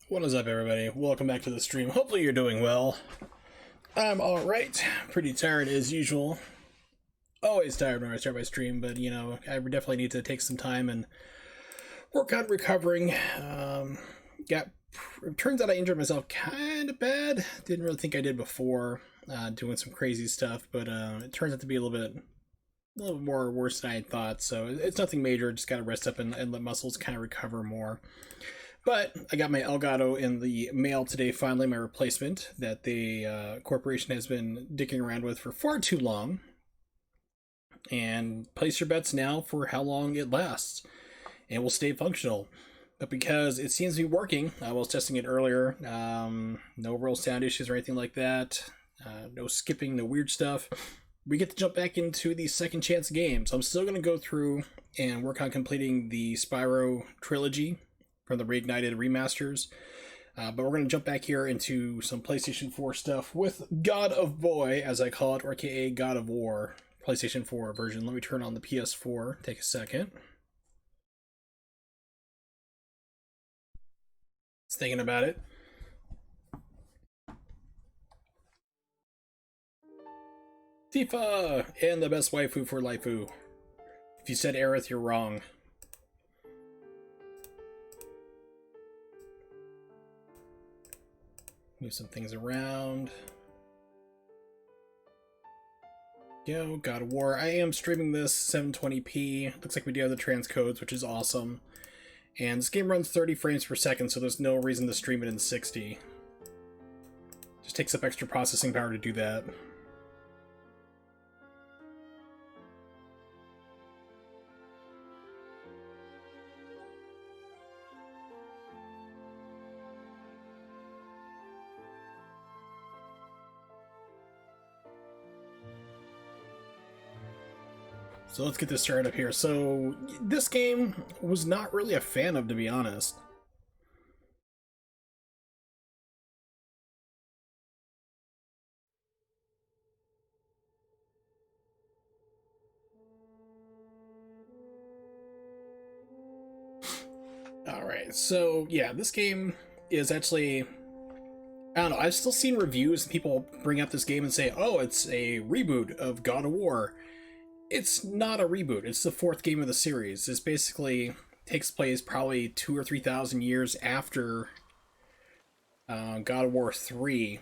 What is up, everybody? Welcome back to the stream. Hopefully you're doing well. I'm alright. Pretty tired as usual. Always tired when I start my stream, but you know, I definitely need to take some time and work on recovering. It turns out I injured myself kind of bad. Didn't really think I did before, doing some crazy stuff, but it turns out to be a little bit more worse than I had thought. So it's nothing major. Just got to rest up and let muscles kind of recover more. But I got my Elgato in the mail today, finally, my replacement that the corporation has been dicking around with for far too long. And place your bets now for how long it lasts and will stay functional. But because it seems to be working, I was testing it earlier, no real sound issues or anything like that, no skipping, no weird stuff. We get to jump back into the second chance game. So I'm still going to go through and work on completing the Spyro trilogy from the Reignited remasters. But we're going to jump back here into some PlayStation 4 stuff with God of Boy, as I call it, or aka God of War, PlayStation 4 version. Let me turn on the PS4. Take a second. Just thinking about it. Tifa! And the best waifu for Laifu. If you said Aerith, you're wrong. Move some things around. Go, God of War. I am streaming this 720p. Looks like we do have the transcodes, which is awesome. And this game runs 30 frames per second, so there's no reason to stream it in 60. Just takes up extra processing power to do that. So let's get this started up here. So this game was not really a fan of, to be honest. Alright, so yeah, this game is actually, I don't know, I've still seen reviews and people bring up this game and say, oh, it's a reboot of God of War. It's not a reboot. It's the fourth game of the series. This basically takes place probably 2,000 or 3,000 years after God of War 3,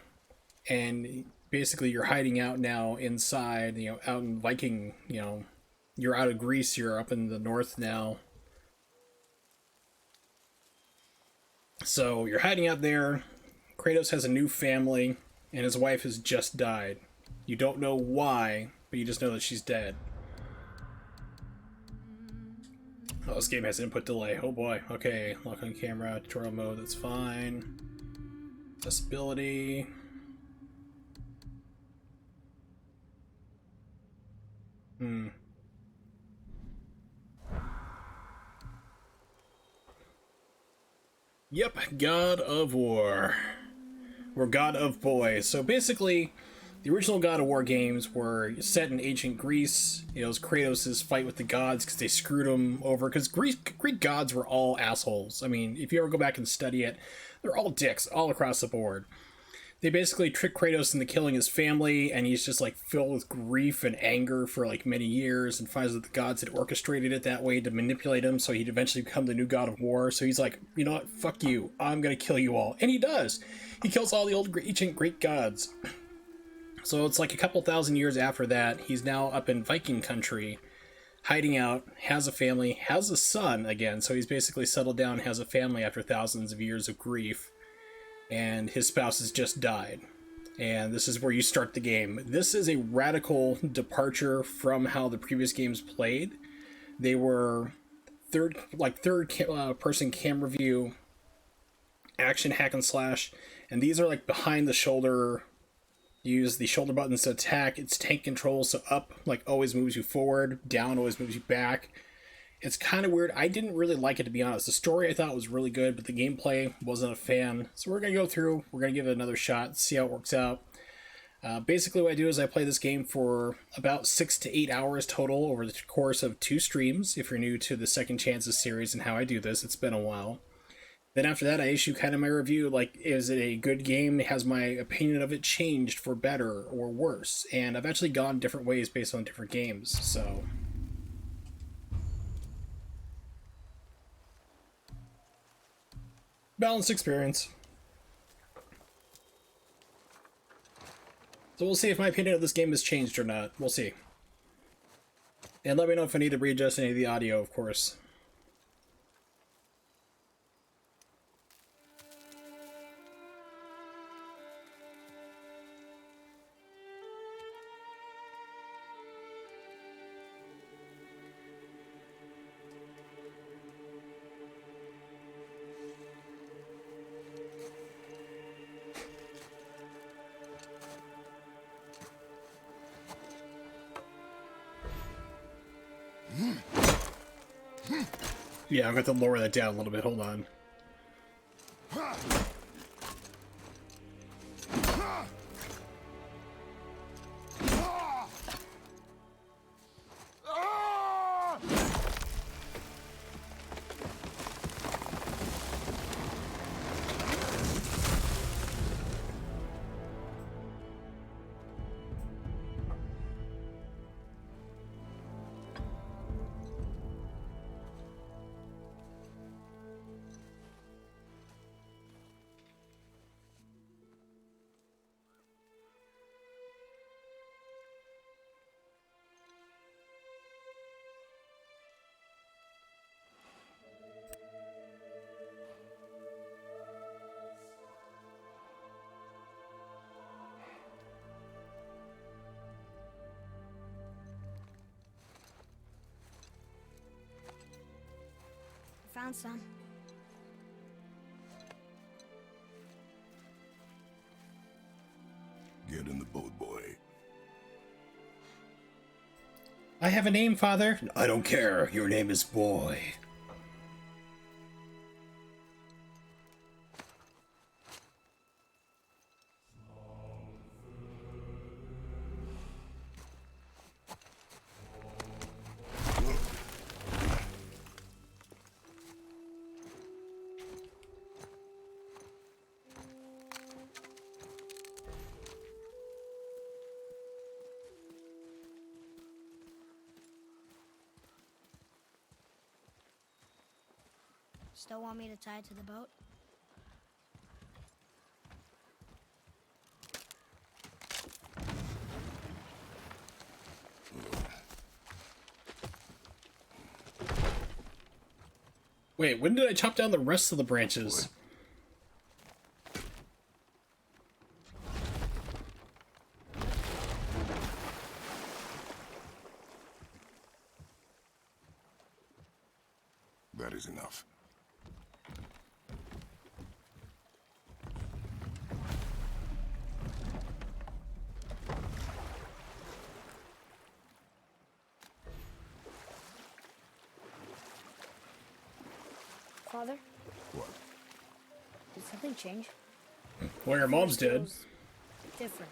and basically you're hiding out now inside, you know, out in Viking, you know, you're out of Greece, you're up in the north now. So you're hiding out there. Kratos has a new family, and his wife has just died. You don't know why, but you just know that she's dead. Oh, this game has input delay. Oh boy. Okay, lock on camera, tutorial mode, that's fine. Accessibility. Yep, God of War. Or God of Boy. So basically, the original God of War games were set in ancient Greece. You know, it was Kratos' fight with the gods because they screwed him over. Because Greek gods were all assholes. I mean, if you ever go back and study it, they're all dicks all across the board. They basically trick Kratos into killing his family, and he's just like filled with grief and anger for like many years, and finds that the gods had orchestrated it that way to manipulate him, so he'd eventually become the new God of War. So he's like, you know what, fuck you, I'm gonna kill you all. And he does. He kills all the old ancient Greek gods. So it's like a couple thousand years after that, he's now up in Viking country, hiding out, has a family, has a son again, so he's basically settled down, has a family after thousands of years of grief. And his spouse has just died. And this is where you start the game. This is a radical departure from how the previous games played. They were third person camera view, action hack and slash, and these are like behind the shoulder. You use the shoulder buttons to attack. It's tank control, so up like always moves you forward, down always moves you back. It's kind of weird. I didn't really like it, to be honest. The story I thought was really good, but the gameplay wasn't a fan. So we're going to go through, we're going to give it another shot, see how it works out. Basically what I do is I play this game for about 6 to 8 hours total over the course of 2 streams. If you're new to the Second Chances series and how I do this, it's been a while. Then after that, I issue kind of my review, like, is it a good game? Has my opinion of it changed for better or worse? And I've actually gone different ways based on different games, so... Balanced experience. So we'll see if my opinion of this game has changed or not. We'll see. And let me know if I need to readjust any of the audio, of course. Yeah, I'm going to lower that down a little bit. Hold on. Found some. Get in the boat, boy. I have a name, Father. I don't care. Your name is Boy. Still want me to tie it to the boat? Wait, when did I chop down the rest of the branches? That is enough. Father, What? did something change? Well, your mom's dead. Feels different.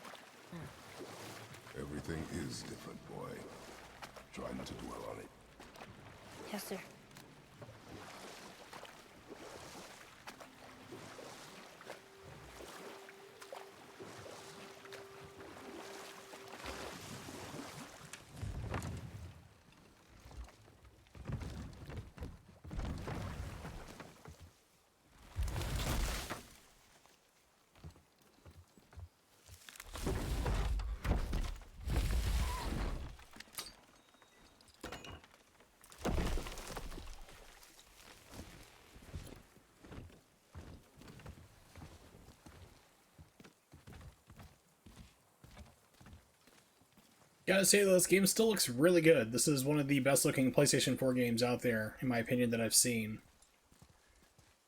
Everything is different, boy. Try not to dwell on it. Yes, sir. Gotta say, though, this game still looks really good. This is one of the best looking PlayStation 4 games out there, in my opinion, that I've seen.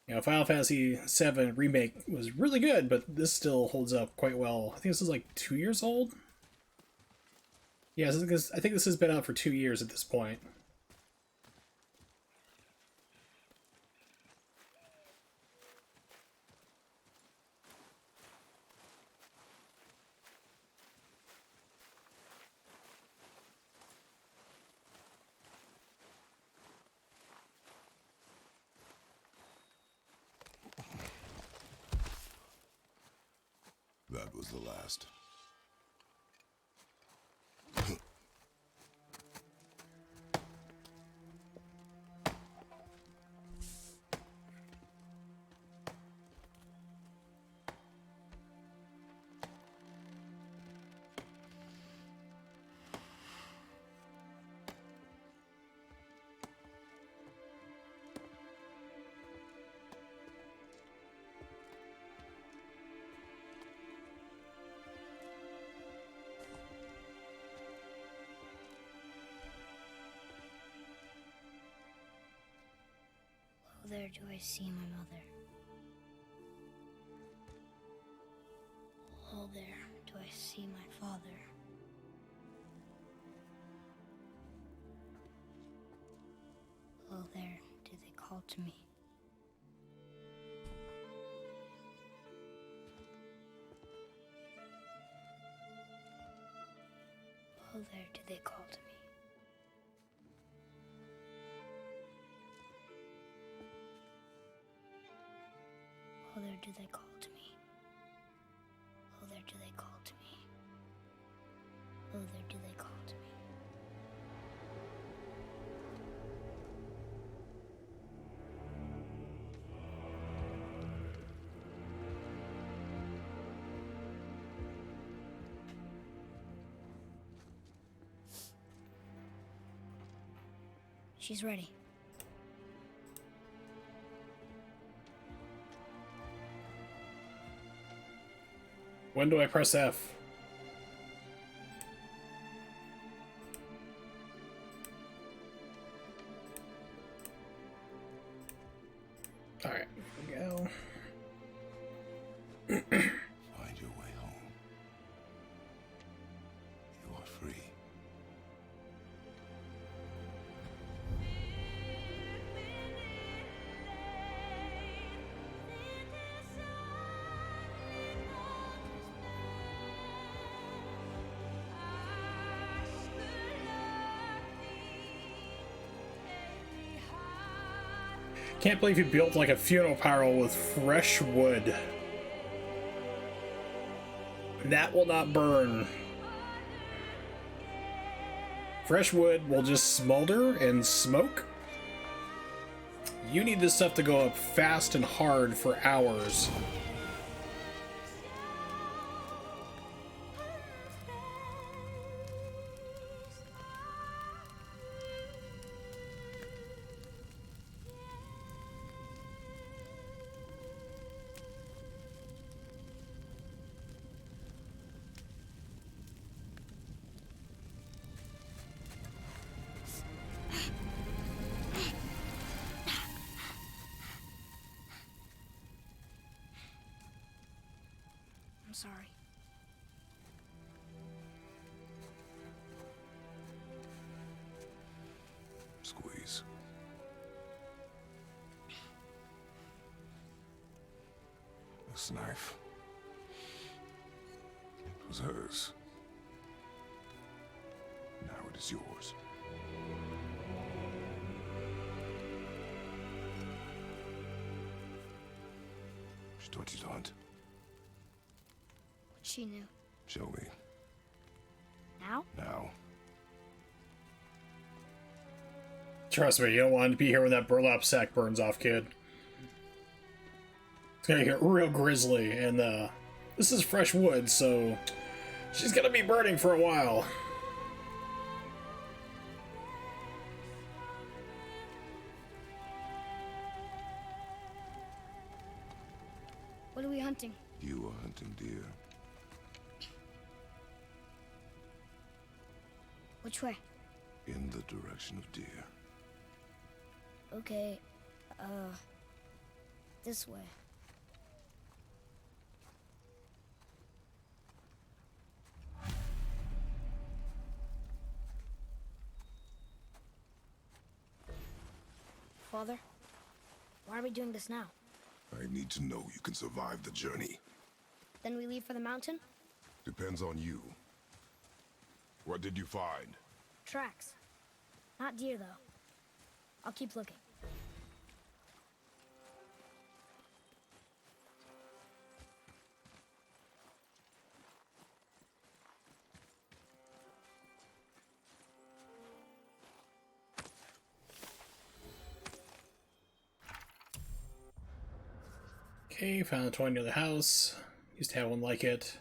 You know, Final Fantasy VII Remake was really good, but this still holds up quite well. I think this is like 2 years old? Yeah, I think this has been out for 2 years at this point. That was the last. Oh, there do I see my mother. Oh, there do I see my father. Oh, there do they call to me. Oh, there do they call to me. Oh, there do they call to me. Oh, there do they call to me. Oh, there do they call to me. She's ready. When do I press F? Alright, here we go. Find your way home. You are free. Can't believe you built like a funeral pyre with fresh wood. That will not burn. Fresh wood will just smolder and smoke. You need this stuff to go up fast and hard for hours. I'm sorry. Squeeze. This knife. It was hers. Now it is yours. She taught you to hunt. She knew. Show me. Now? Now. Trust me, you don't want to be here when that burlap sack burns off, kid. It's gonna get real grisly, and this is fresh wood, so she's gonna be burning for a while. What are we hunting? You are hunting deer. Which way? In the direction of deer. Okay, this way. Father, why are we doing this now? I need to know you can survive the journey. Then we leave for the mountain? Depends on you. What did you find? Tracks. Not deer, though. I'll keep looking. Okay, found a toy near the house. Used to have one like it.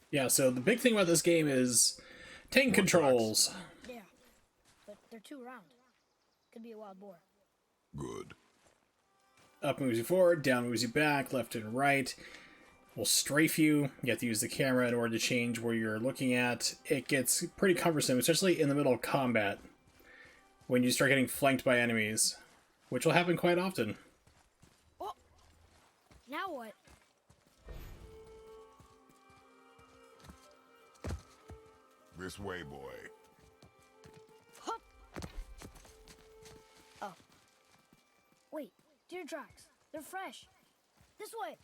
Yeah, so the big thing about this game is tank controls. Yeah, but they're too round. Could be a wild boar. Good. Up moves you forward, down moves you back, left and right. Will strafe you. You have to use the camera in order to change where you're looking at. It gets pretty cumbersome, especially in the middle of combat, when you start getting flanked by enemies, which will happen quite often. Oh, now what? This way, boy. Hup. Oh. Wait, deer tracks. They're fresh. This way.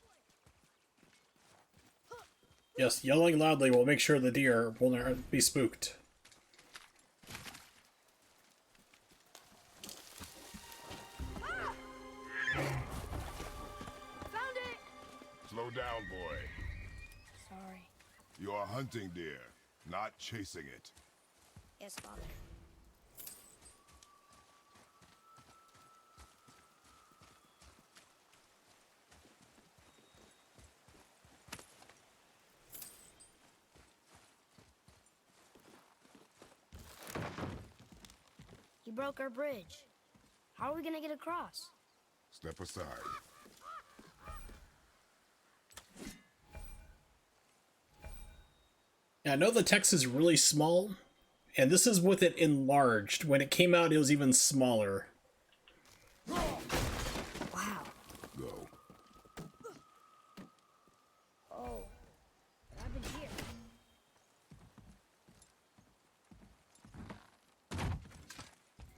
Yes, yelling loudly will make sure the deer will not be spooked. Found it. Slow down, boy. Sorry. You are hunting deer, not chasing it. Yes, Father. He broke our bridge. How are we gonna get across? Step aside. Now, I know the text is really small, and this is with it enlarged. When it came out, it was even smaller. Wow. Go. Oh. What happened here?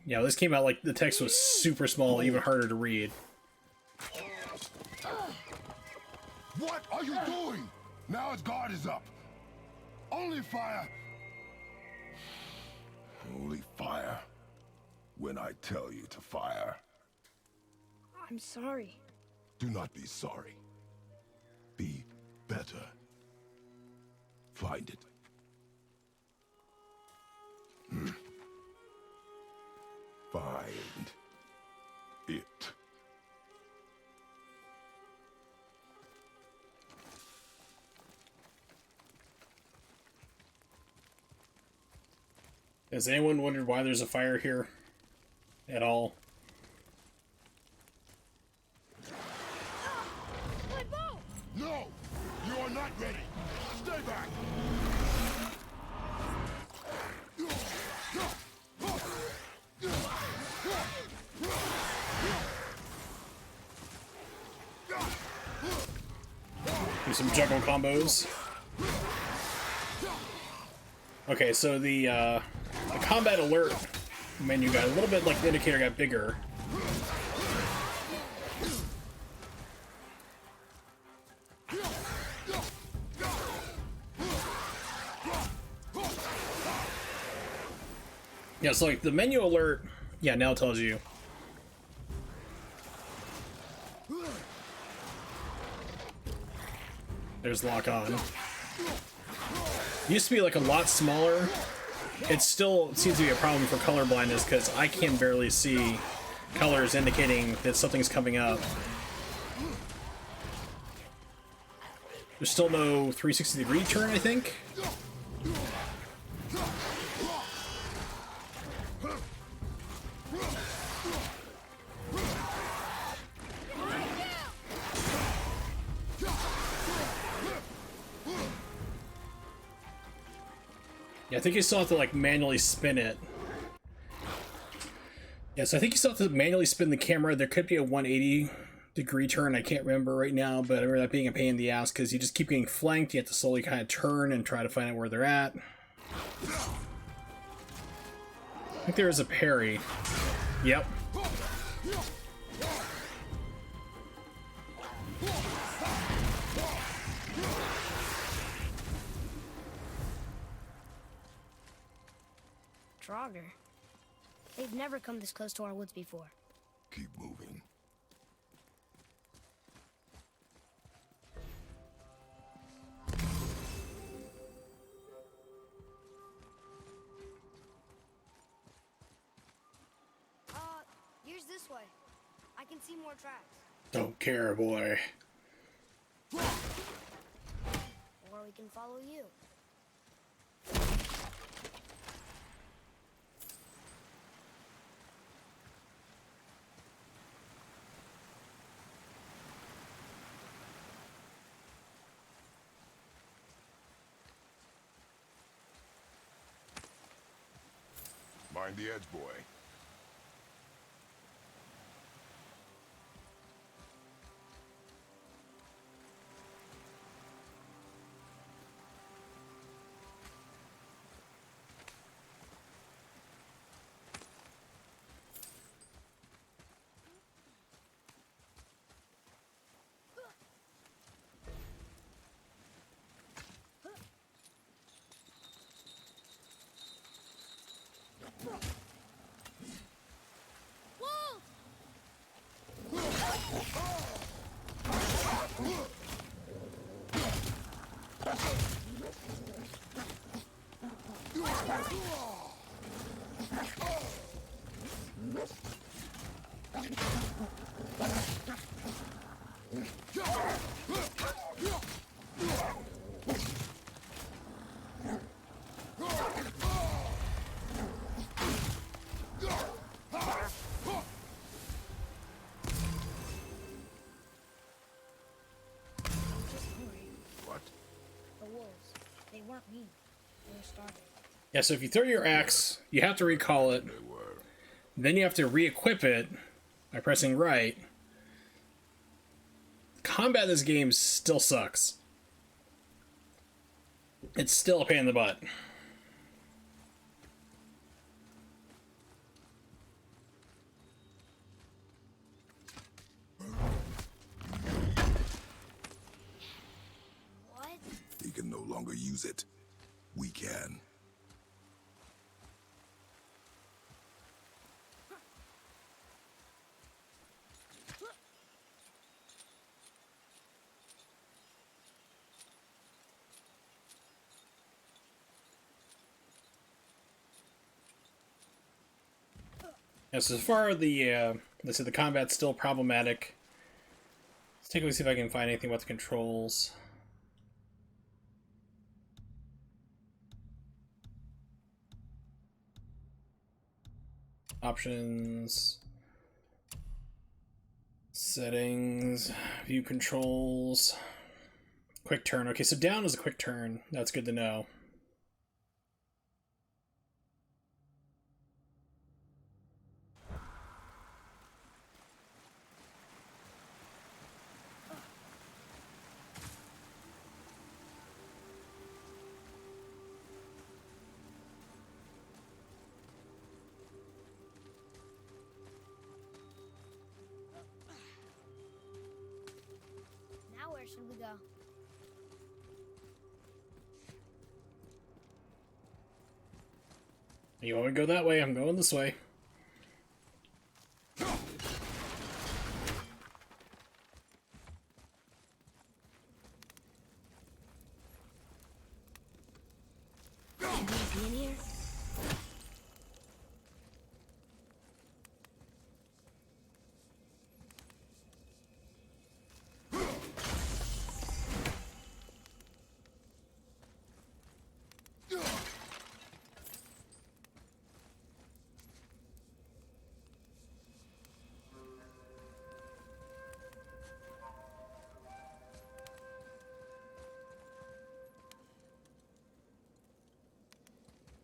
Yeah, this came out like the text was super small, even harder to read. What are you doing? Now his guard is up. Only fire. Only fire. When I tell you to fire. I'm sorry. Do not be sorry. Be better. Find it. Find it. Has anyone wondered why there's a fire here? At all? My bow! No! You are not ready! Stay back! Do some juggle combos. Okay, so the combat alert menu got a little bit, like the indicator got bigger. Yeah, so like the menu alert, yeah, now it tells you. There's lock on. Used to be like a lot smaller. It still seems to be a problem for color blindness because I can barely see colors indicating that something's coming up. There's still no 360-degree turn, I think. Yeah, I think you still have to like manually spin it. Yeah, so I think you still have to manually spin the camera. There could be a 180-degree turn. I can't remember right now, but I remember that being a pain in the ass because you just keep getting flanked. You have to slowly kind of turn and try to find out where they're at. I think there is a parry. Yep. stronger. They've never come this close to our woods before. Keep moving. Here's this way. I can see more tracks. Don't care, boy. Or we can follow you. Mind the edge, boy. What? The wolves. They weren't mean. They were starving. Yeah, so if you throw your axe, you have to recall it. They were. Then you have to re-equip it by pressing right. Combat in this game still sucks. It's still a pain in the butt. What? He can no longer use it. We can. Yeah, so far the combat's still problematic. Let's take a look, see if I can find anything about the controls. Options, settings, view controls, quick turn. Okay, so down is a quick turn. That's good to know. Now where should we go? You want to go that way? I'm going this way. Anything in here?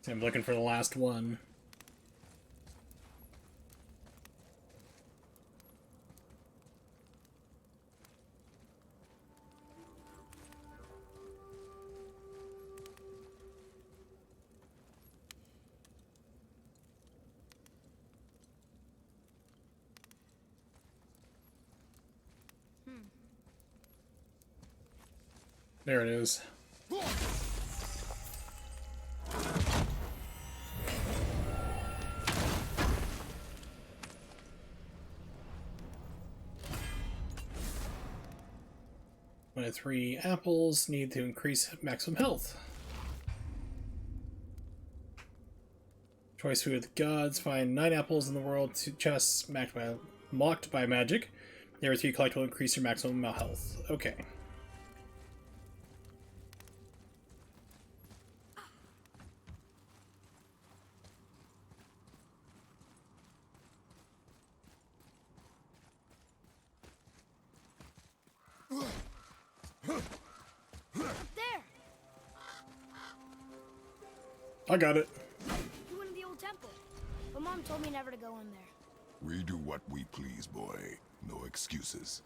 I'm looking for the last one. There it is. Find 3 apples. Need to increase maximum health. Choice food of the gods. Find 9 apples in the world. 2 chests locked by magic. There are 3 collectible. Increase your maximum health. Okay. There! I got it. You went to the old temple. But Mom told me never to go in there. We do what we please, boy. No excuses.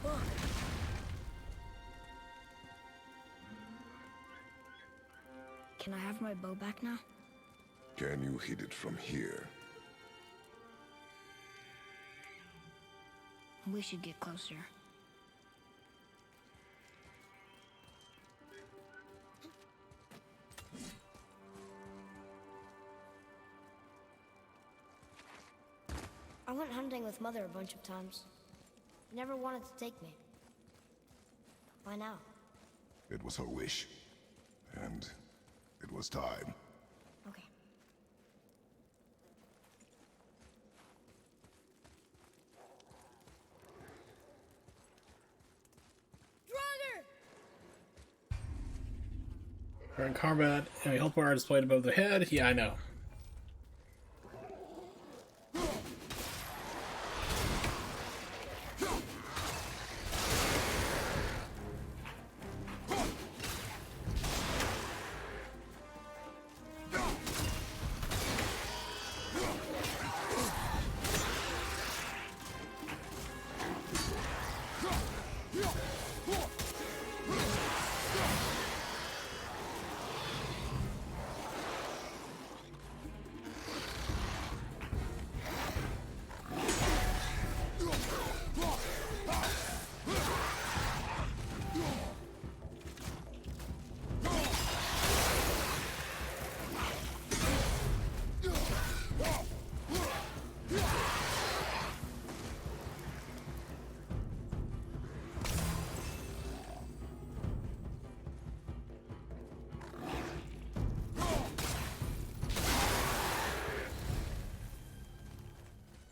Look. Can I have my bow back now? Can you hit it from here? We should get closer. I went hunting with Mother a bunch of times. She never wanted to take me. Why now? It was her wish. And it was time. Okay. We're in combat, and a health bar displayed above the head. Yeah, I know.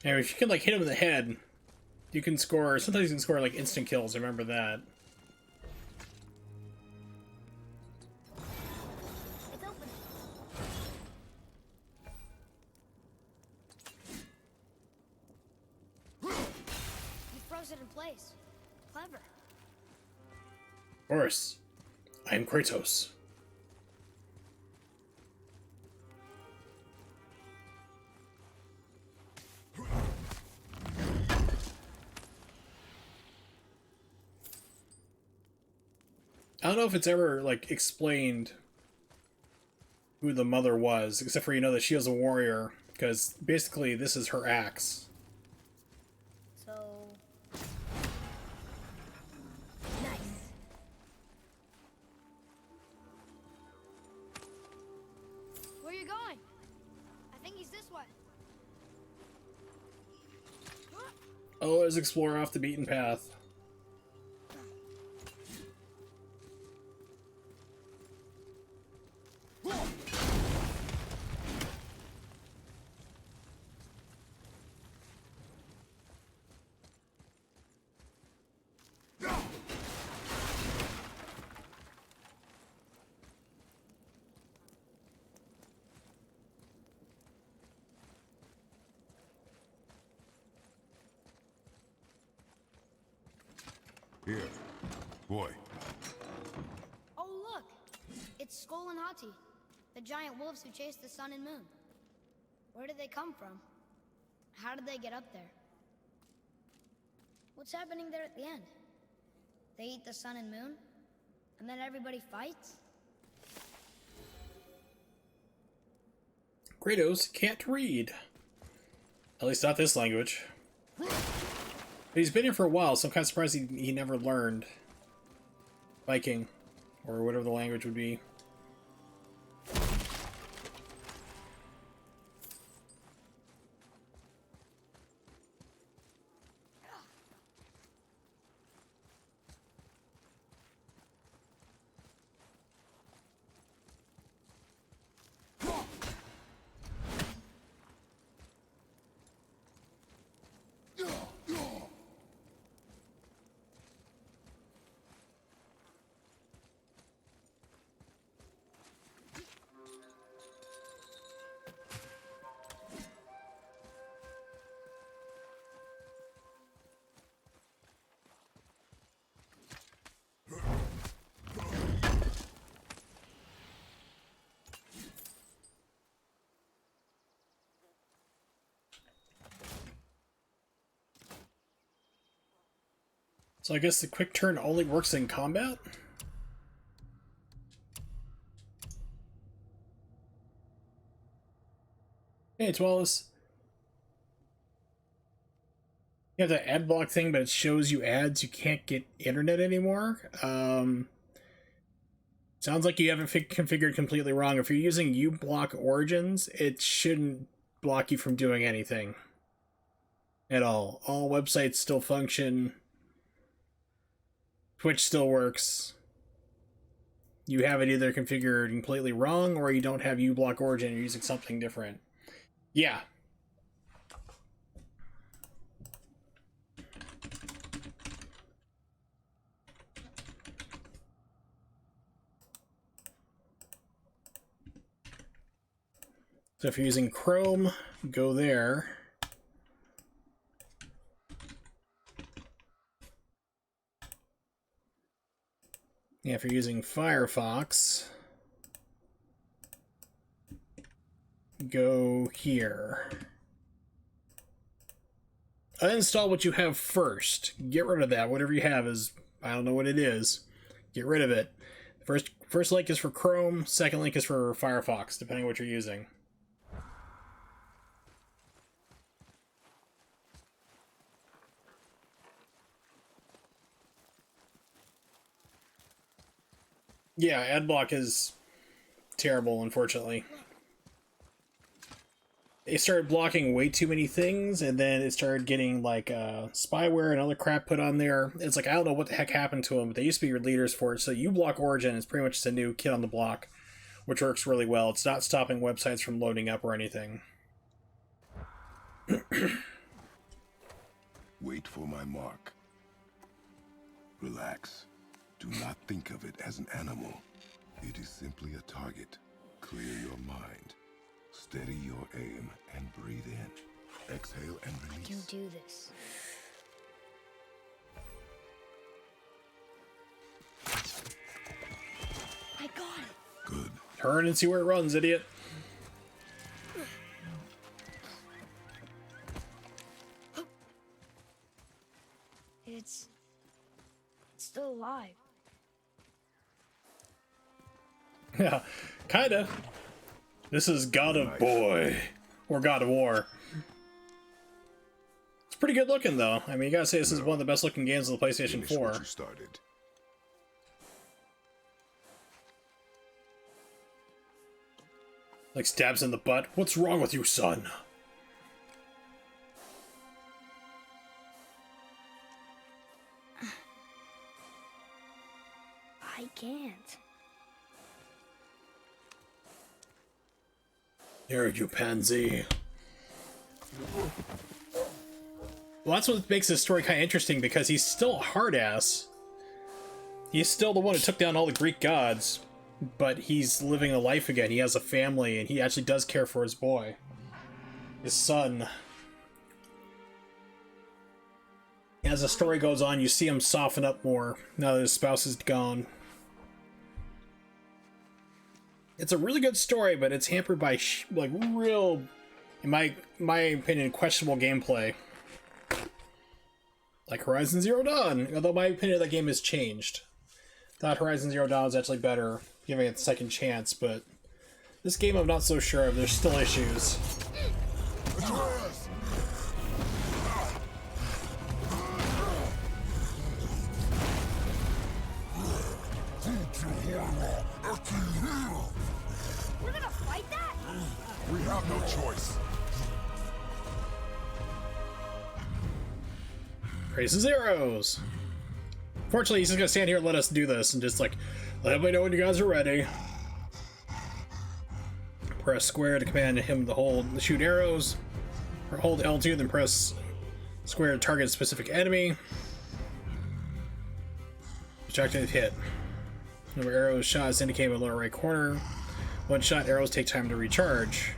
Anyway, if you can, like, hit him in the head, you can score... Sometimes you can score, like, instant kills. Remember that. It's open. You froze it in place. Clever. Of course. I am Kratos. I don't know if it's ever, like, explained who the mother was, except for, you know, that she was a warrior, because basically this is her axe. So... Nice. Where are you going? I think he's this way. Oh, let's explore off the beaten path. Here. Boy. Oh, look! It's Skull and Hati, the giant wolves who chase the sun and moon. Where did they come from? How did they get up there? What's happening there at the end? They eat the sun and moon? And then everybody fights? Kratos can't read. At least not this language. But he's been here for a while, so I'm kind of surprised he never learned Viking, or whatever the language would be. So I guess the quick turn only works in combat? Hey, it's Wallace. You have the ad block thing, but it shows you ads. You can't get internet anymore. Sounds like you have it configured completely wrong. If you're using uBlock Origins, it shouldn't block you from doing anything at all. All websites still function. Twitch still works. You have it either configured completely wrong, or you don't have uBlock Origin. You're using something different. Yeah. So if you're using Chrome, go there. Yeah, if you're using Firefox, go here. Uninstall what you have first. Get rid of that. Whatever you have is, I don't know what it is. Get rid of it. First link is for Chrome, second link is for Firefox, depending on what you're using. Yeah, adblock is terrible, unfortunately. It started blocking way too many things, and then it started getting like spyware and other crap put on there. It's like, I don't know what the heck happened to them, but they used to be your leaders for it. So uBlock Origin is pretty much just a new kid on the block, which works really well. It's not stopping websites from loading up or anything. Wait for my mark. Relax. Do not think of it as an animal. It is simply a target. Clear your mind. Steady your aim and breathe in. Exhale and I release. can do this. I got it. Good. Turn and see where it runs, idiot. It's still alive. Yeah, kinda. This is God of Boy. Or God of War. It's pretty good looking, though. I mean, you gotta say this is one of the best looking games on the PlayStation Finish 4. what you started. Like, stabs in the butt. What's wrong with you, son? I can't. Here, you pansy. Well, that's what makes this story kind of interesting, because he's still a hard-ass. He's still the one who took down all the Greek gods, but he's living a life again. He has a family, and he actually does care for his boy. His son. As the story goes on, you see him soften up more now that his spouse is gone. It's a really good story, but it's hampered by like real, in my opinion, questionable gameplay. Like Horizon Zero Dawn, although my opinion of that game has changed. Thought Horizon Zero Dawn was actually better, giving it a second chance, but this game I'm not so sure of. There's still issues. We're gonna fight that? We have no choice. Raises arrows. Fortunately, he's just gonna stand here and let us do this, and just like let me know when you guys are ready. Press square to command him to hold shoot arrows, or hold L2, then press square to target a specific enemy. Objective hit. Number of arrows shot is indicated in the lower right corner. One shot arrows take time to recharge.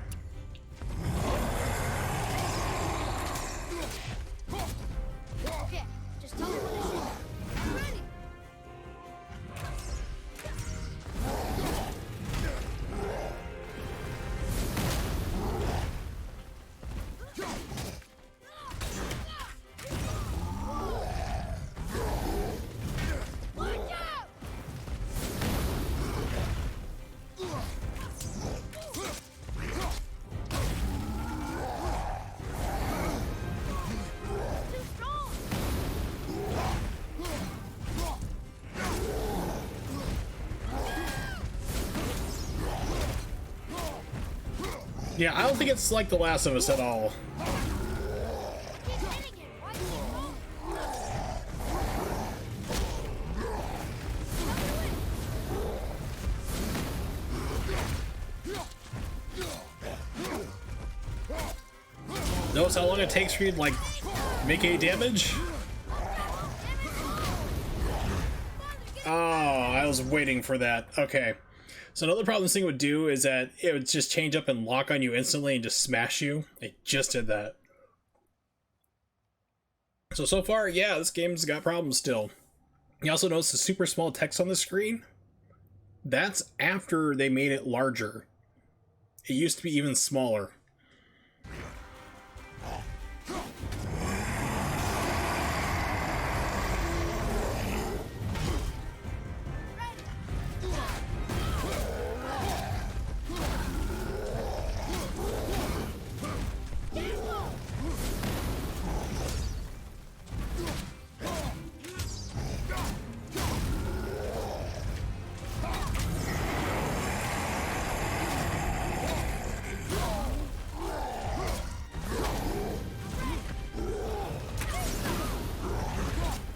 Okay, just tell me when to shoot. I'm ready. Yeah, I don't think it's like The Last of Us at all. He's hitting it. Why keep moving? Notice how long it takes for you to, like, make any damage? Oh, I was waiting for that. Okay. So another problem this thing would do is that it would just change up and lock on you instantly and just smash you. It just did that. So far, yeah, this game's got problems still. You also notice the super small text on the screen? That's after they made it larger. It used to be even smaller.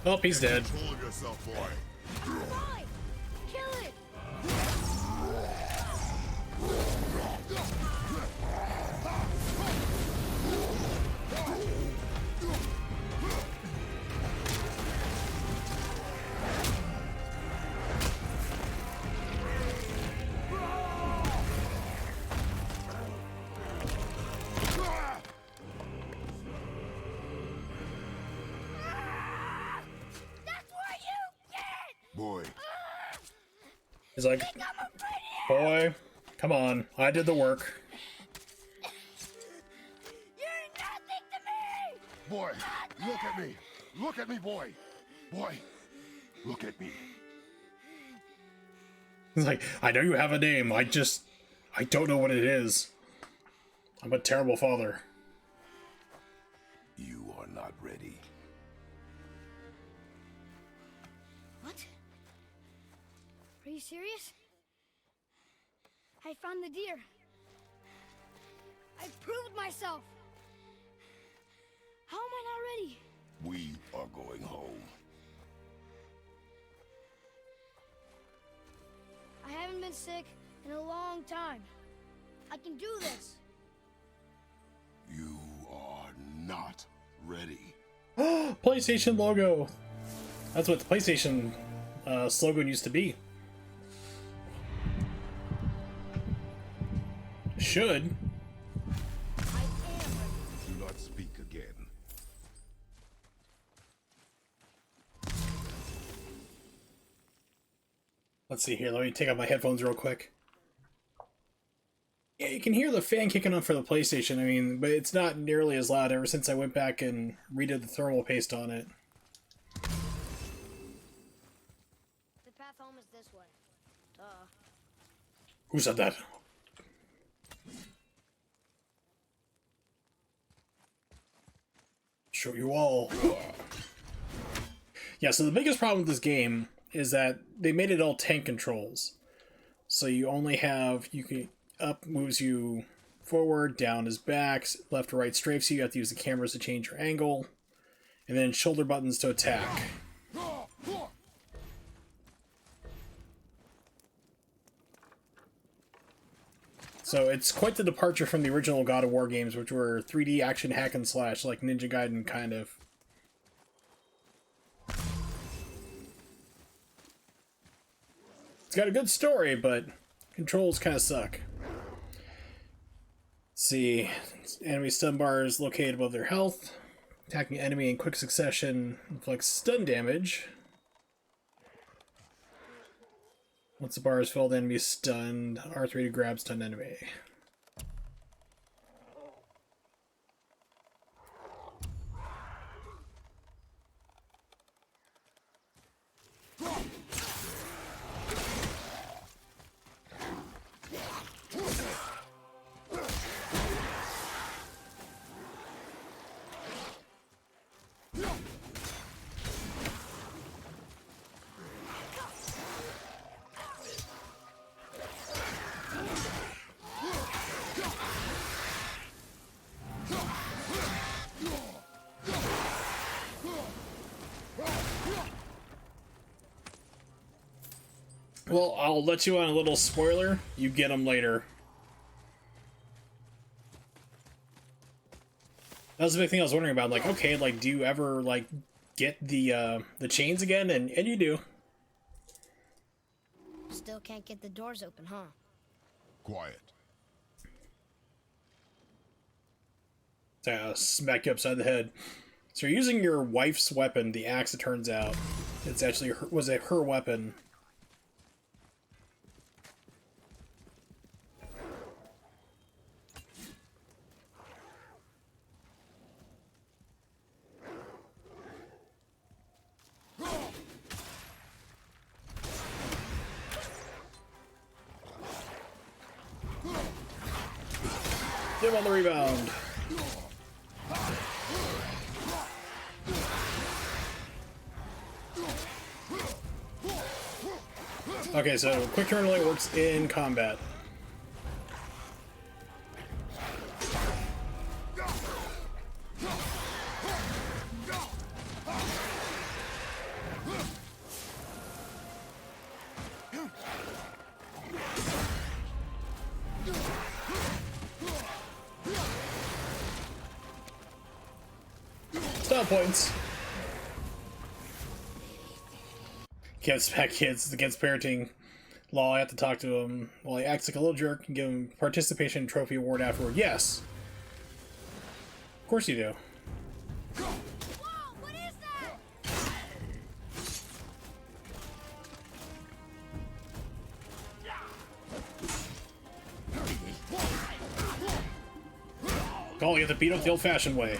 Oh, he's dead. Control yourself, boy. Fine. Kill it. That's where you get. Boy, He's like, boy, come on, I did the work. You're nothing to me. boy, look at me. Look at me, boy. Boy, look at me. He's like, I know you have a name, I don't know what it is. I'm a terrible father. You are not ready. What? Are you serious? I found the deer. I proved myself. How am I not ready? We are going home. I haven't been sick in a long time. I can do this. You are not ready. PlayStation logo. That's what the PlayStation slogan used to be. Should. I am ready. Do not speak again. Let's see here. Let me take out my headphones real quick. Yeah, you can hear the fan kicking on for the PlayStation. I mean, but it's not nearly as loud ever since I went back and redid the thermal paste on it. The path home is this way. Duh. Who said that? Show you all. Yeah, so the biggest problem with this game is that they made it all tank controls. So you only have, up moves you forward, down is back, left or right strafes you. You have to use the cameras to change your angle, and then shoulder buttons to attack. So it's quite the departure from the original God of War games, which were 3D action hack and slash, like Ninja Gaiden kind of. It's got a good story, but controls kind of suck. Let's see, enemy stun bars located above their health. Attacking enemy in quick succession inflicts stun damage. Once the bar is filled, enemy is stunned. R3 to grab stunned enemy. Well, I'll let you on a little spoiler. You get them later. That was the big thing I was wondering about. Like, okay, like, do you ever like get the chains again? And you do. Still can't get the doors open, huh? Quiet. Smack you upside the head. So you're using your wife's weapon, the axe. It turns out it's actually her weapon. Get him on the rebound. Okay, so quick turn only works in combat. Stop points. Can't smack kids against parenting law. I have to talk to him while he acts like a little jerk and give him participation trophy award afterward. Yes. Of course you do. Whoa, what is that? Oh, you have to beat up the old-fashioned way.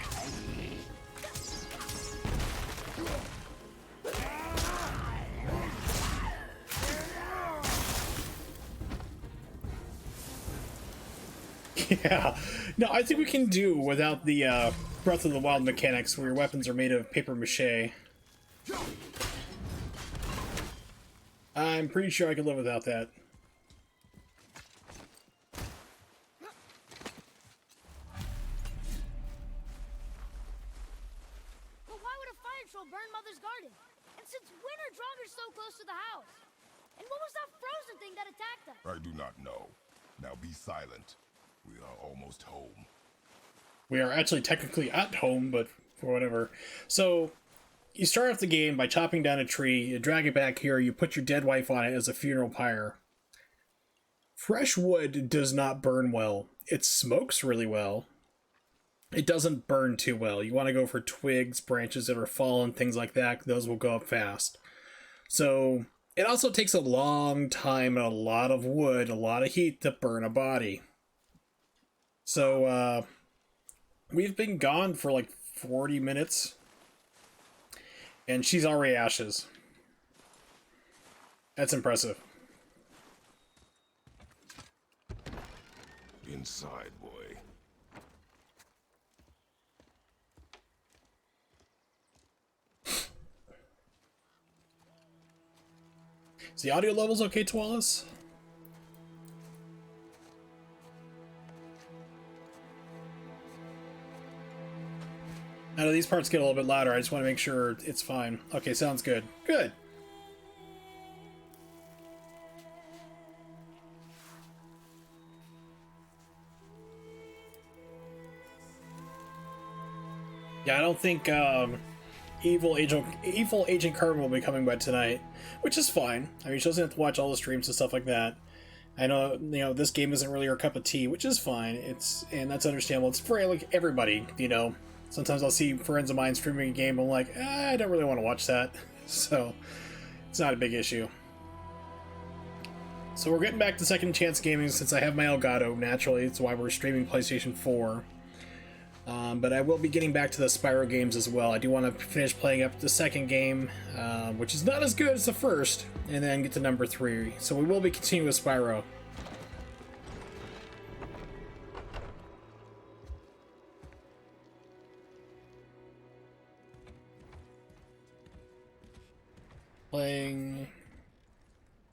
Yeah. No, I think we can do without the Breath of the Wild mechanics where your weapons are made of paper mache. I'm pretty sure I could live without that. But why would a fire troll burn Mother's garden? And since when are Draugrs so close to the house? And what was that frozen thing that attacked us? I do not know. Now be silent. We are almost home. We are actually technically at home, but for whatever. So, you start off the game by chopping down a tree, you drag it back here, you put your dead wife on it as a funeral pyre. Fresh wood does not burn well. It smokes really well. It doesn't burn too well. You want to go for twigs, branches that are fallen, things like that. Those will go up fast. So, it also takes a long time and a lot of wood, a lot of heat to burn a body. So, we've been gone for like 40 minutes. And she's already ashes. That's impressive. Inside, boy. Is the audio levels okay, Wallace? I know these parts get a little bit louder. I just want to make sure it's fine. Okay, sounds good. Good. Yeah, I don't think Evil Agent Carmen will be coming by tonight, which is fine. I mean, she doesn't have to watch all the streams and stuff like that. I know, you know, this game isn't really her cup of tea, which is fine. And that's understandable. It's for like everybody, you know. Sometimes I'll see friends of mine streaming a game, and I'm like, I don't really want to watch that. So, it's not a big issue. So we're getting back to Second Chance Gaming since I have my Elgato, naturally. That's why we're streaming PlayStation 4. But I will be getting back to the Spyro games as well. I do want to finish playing up the second game, which is not as good as the first, and then get to number 3. So we will be continuing with Spyro. Playing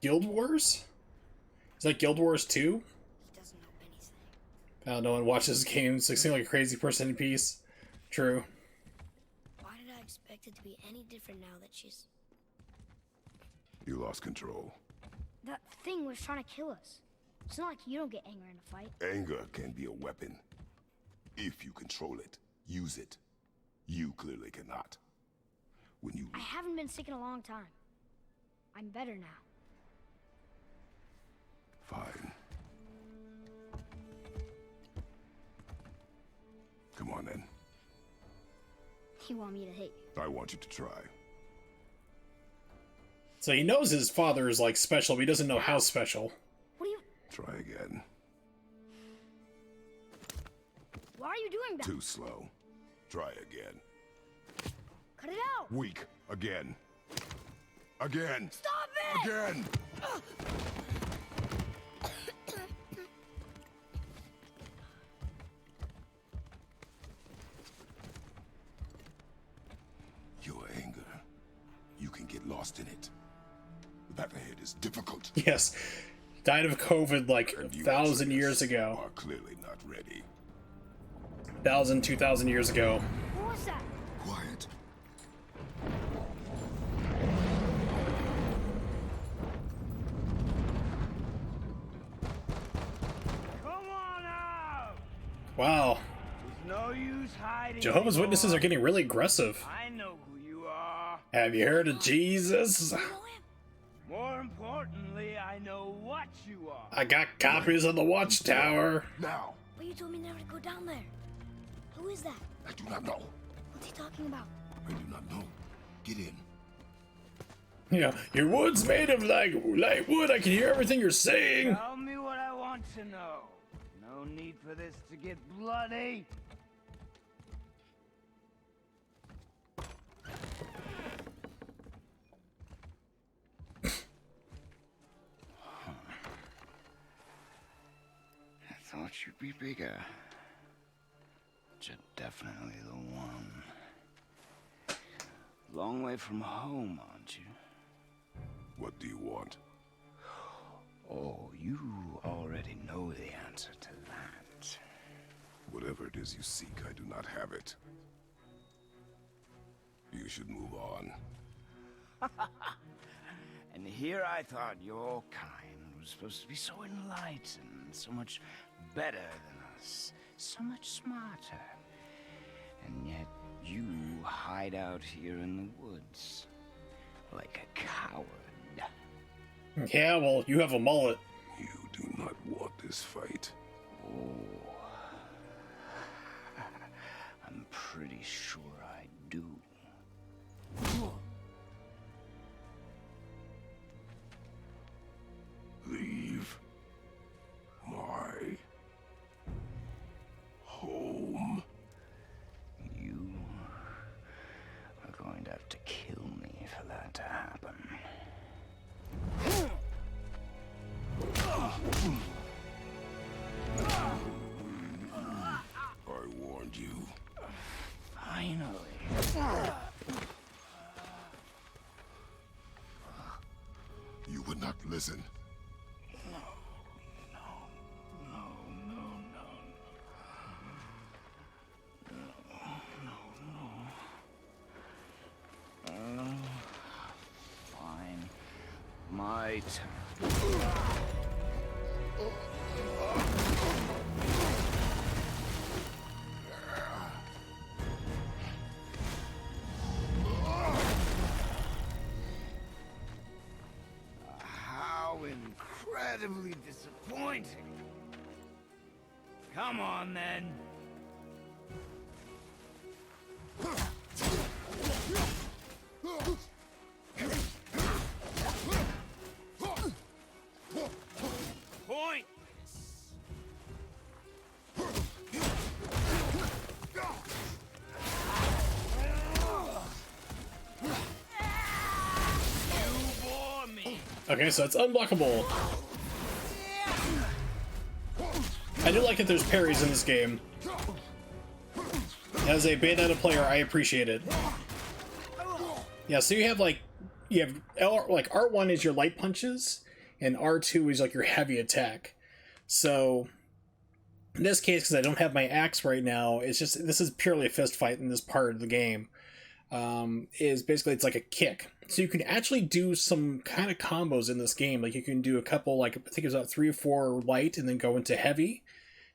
Guild Wars? Is that Guild Wars 2? He doesn't know anything. No one watches games. They seem like a crazy person in peace. True. Why did I expect it to be any different now that she's... You lost control. That thing was trying to kill us. It's not like you don't get angry in a fight. Anger can be a weapon. If you control it, use it. You clearly cannot. When you... I haven't been sick in a long time. I'm better now. Fine. Come on then. You want me to hit you? I want you to try. So he knows his father is like special, but he doesn't know how special. What are you... Try again. Why are you doing that? Too slow. Try again. Cut it out! Weak. Again. Again. Stop it! Again. Your anger. You can get lost in it. The path ahead is difficult. Yes. Died of COVID like And you 1,000 years ago. are clearly not ready. 1,000, 2,000 years ago. What was that? Quiet. Come on out! Wow. There's no use hiding. Jehovah's anymore. Witnesses are getting really aggressive. I know who you are. Have you heard of Jesus? More importantly, I know what you are. I got copies of the Watchtower. Now. But you told me never to go down there. Who is that? I do not know. What's he talking about? I do not know. Get in. You know, your wood's made of like light wood. I can hear everything you're saying. Tell me what I want to know. No need for this to get bloody. I thought you'd be bigger. But you're definitely the one. Long way from home, aren't you? What do you want? Oh, you already know the answer to that. Whatever it is you seek, I do not have it. You should move on. And here I thought your kind was supposed to be so enlightened, so much better than us, so much smarter. And yet you hide out here in the woods like a coward. Yeah, well, you have a mullet. You do not want this fight. Oh, I'm pretty sure I do. Leave my home. You are going to have to kill me for that to happen. I warned you. Finally. You would not listen. Fine. My turn. How incredibly disappointing. Come on, then. Pointless. You bore me. Okay, so it's unblockable. I do like that there's parries in this game. As a Bayonetta player, I appreciate it. Yeah, so you have like R1 is your light punches, and R2 is like your heavy attack. So in this case, because I don't have my axe right now, it's just this is purely a fist fight in this part of the game. is basically it's like a kick. So you can actually do some kind of combos in this game. Like you can do a couple, like I think it was about 3 or 4 light, and then go into heavy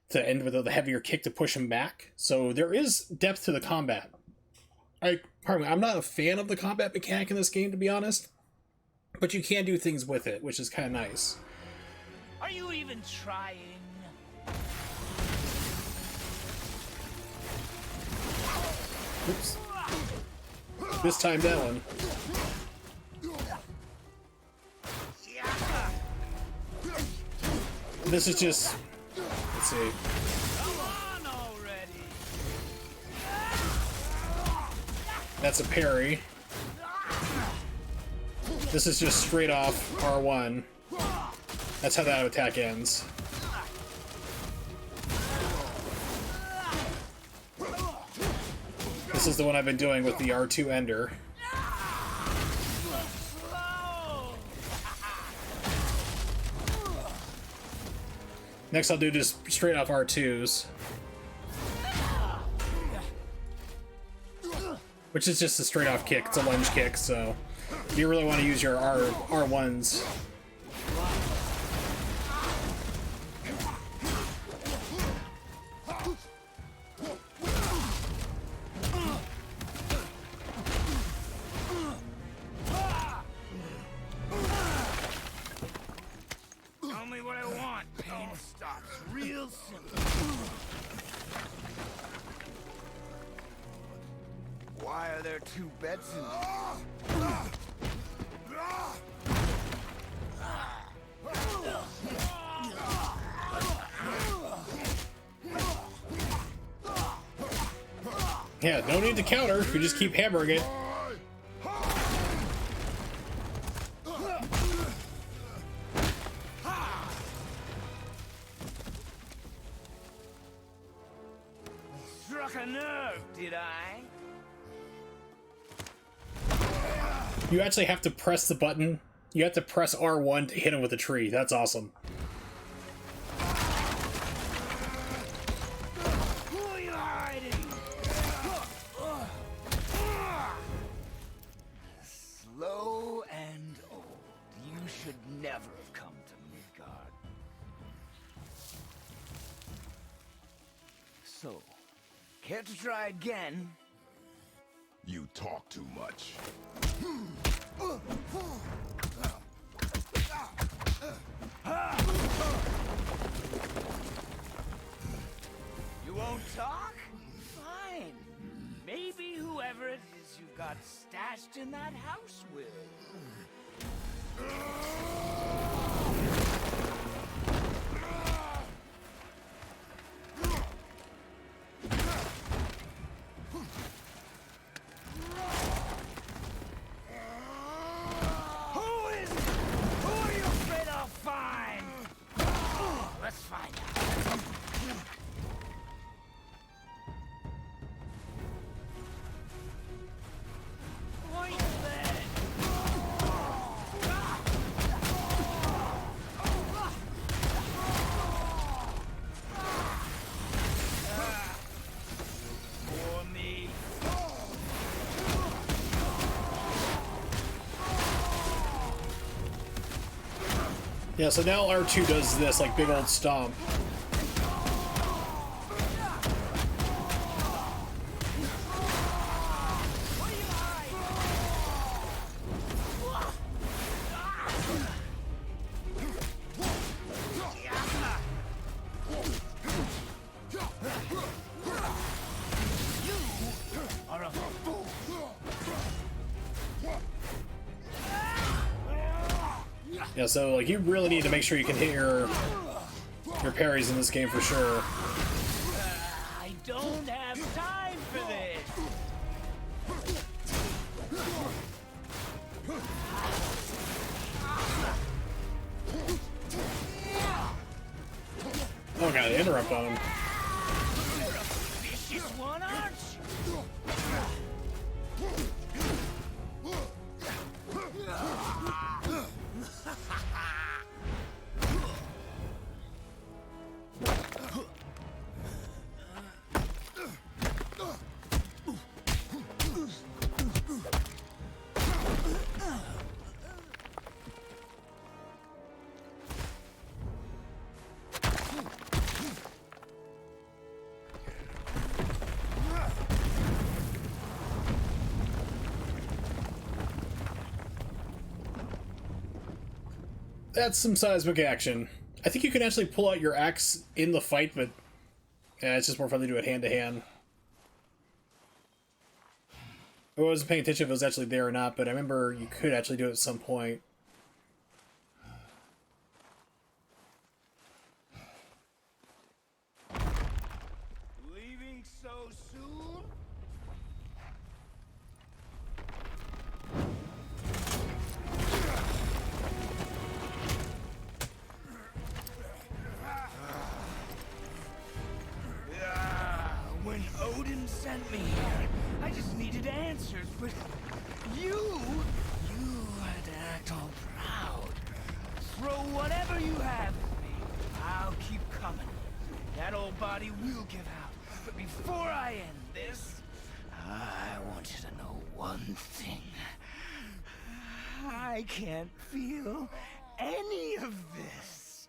to end with the heavier kick to push him back. So there is depth to the combat. Pardon me, I'm not a fan of the combat mechanic in this game, to be honest, but you can do things with it, which is kind of nice. Are you even trying? Oops. This time that one. This is just... Let's see. Come on already. That's a parry. This is just straight off R1. That's how that attack ends. This is the one I've been doing with the R2 ender. Next I'll do just straight off R2s. Which is just a straight off kick, it's a lunge kick, so you really want to use your R1s. Tell me what I want. Pain stops real simple. Why are there 2 beds in here? Yeah, no need to counter, you just keep hammering it. Struck a nerve, did I? You actually have to press the button. You have to press R1 to hit him with a tree. That's awesome. Who are you hiding? Slow and old. You should never have come to Midgard. So, care to try again? You talk too much. You won't talk? Fine. Maybe whoever it is you've got stashed in that house will. Who is it? Who are you afraid I'll find? Let's find out. Point then. For me. Yeah, so now R2 does this, like, big old stomp. Are a fool. Yeah, so, like, you really need to make sure you can hit your parries in this game for sure. I don't have time for this. Oh god, interrupt on him. You're a vicious one, aren't you? That's some seismic action. I think you can actually pull out your axe in the fight, but it's just more fun to do it hand to hand. I wasn't paying attention if it was actually there or not, but I remember you could actually do it at some point. Leaving so soon? When Odin sent me here, I just needed answers, but you had to act all proud. Throw whatever you have at me. I'll keep coming. That old body will give out. But before I end this, I want you to know one thing. I can't feel any of this.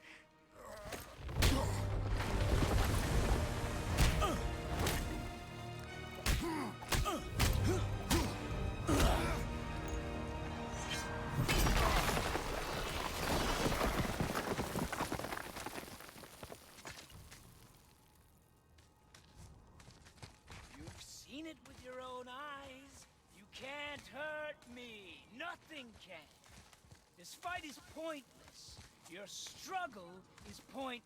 You've seen it with your own eyes. You can't hurt me. Nothing can. This fight is pointless. Your struggle is pointless.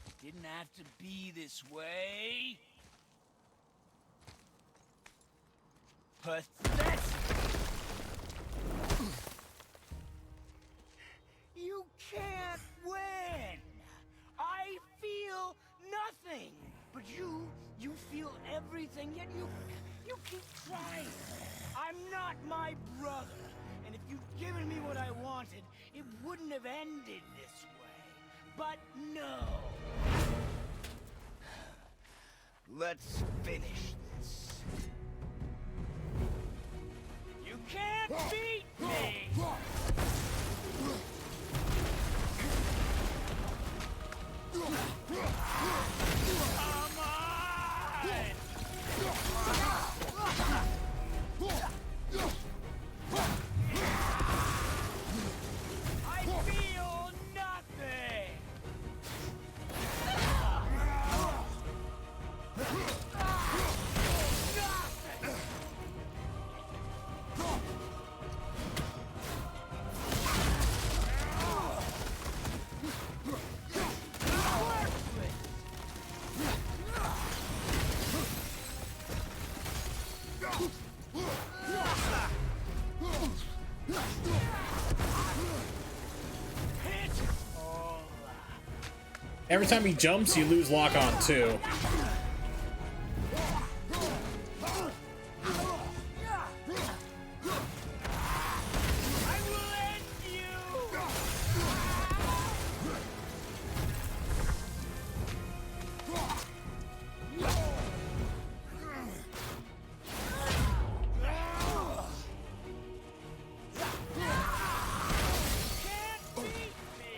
It didn't have to be this way. Pathetic. You can't win. I feel nothing. But you feel everything, yet you keep trying. I'm not my brother. And if you'd given me what I wanted, it wouldn't have ended this way. But no. Let's finish this. You can't beat me! Come on! I feel nothing! Every time he jumps, you lose lock on too. I will end you! Can't beat me!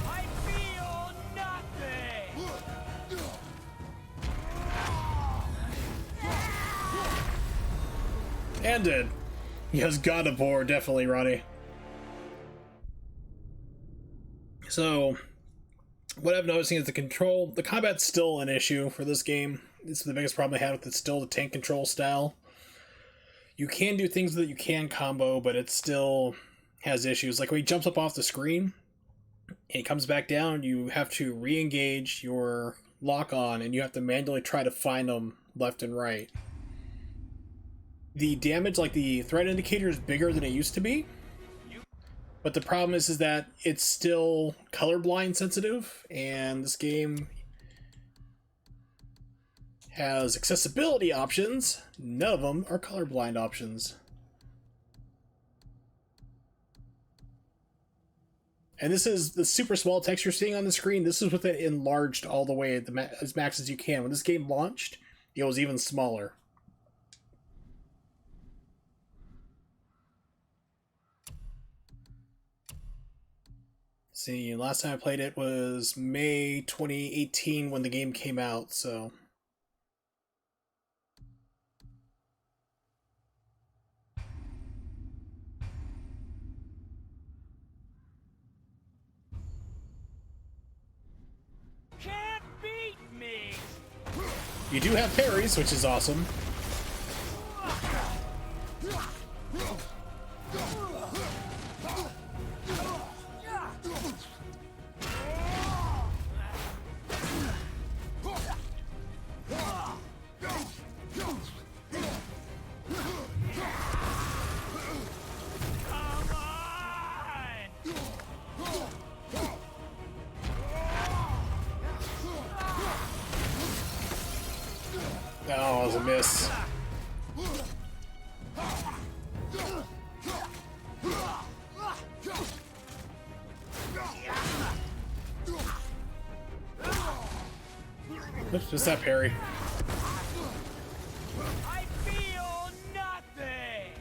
I feel nothing! Ended. Yes, God of War, definitely, Ronnie. So, what I'm noticing is the combat's still an issue for this game. It's the biggest problem I have with it, still the tank control style. You can do things that you can combo, but it still has issues. Like when he jumps up off the screen and he comes back down, you have to re-engage your lock-on and you have to manually try to find them left and right. The damage, like the threat indicator, is bigger than it used to be. But the problem is that it's still colorblind sensitive, and this game has accessibility options. None of them are colorblind options. And this is the super small text you're seeing on the screen. This is with it enlarged all the way at as max as you can. When this game launched, it was even smaller. See, last time I played it was May 2018 when the game came out, so... Can't beat me! You do have parries, which is awesome. Oh, it was a miss. Just that parry. I feel nothing!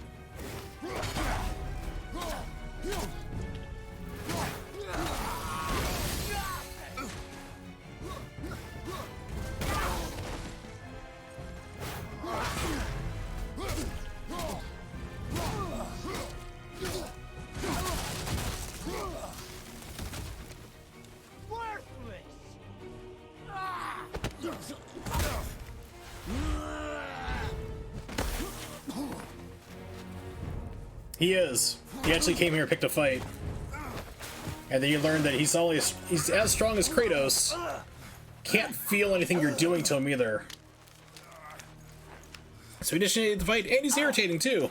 He is. He actually came here and picked a fight. And then you learn that he's as strong as Kratos. Can't feel anything you're doing to him either. So he initiated the fight, and he's irritating too.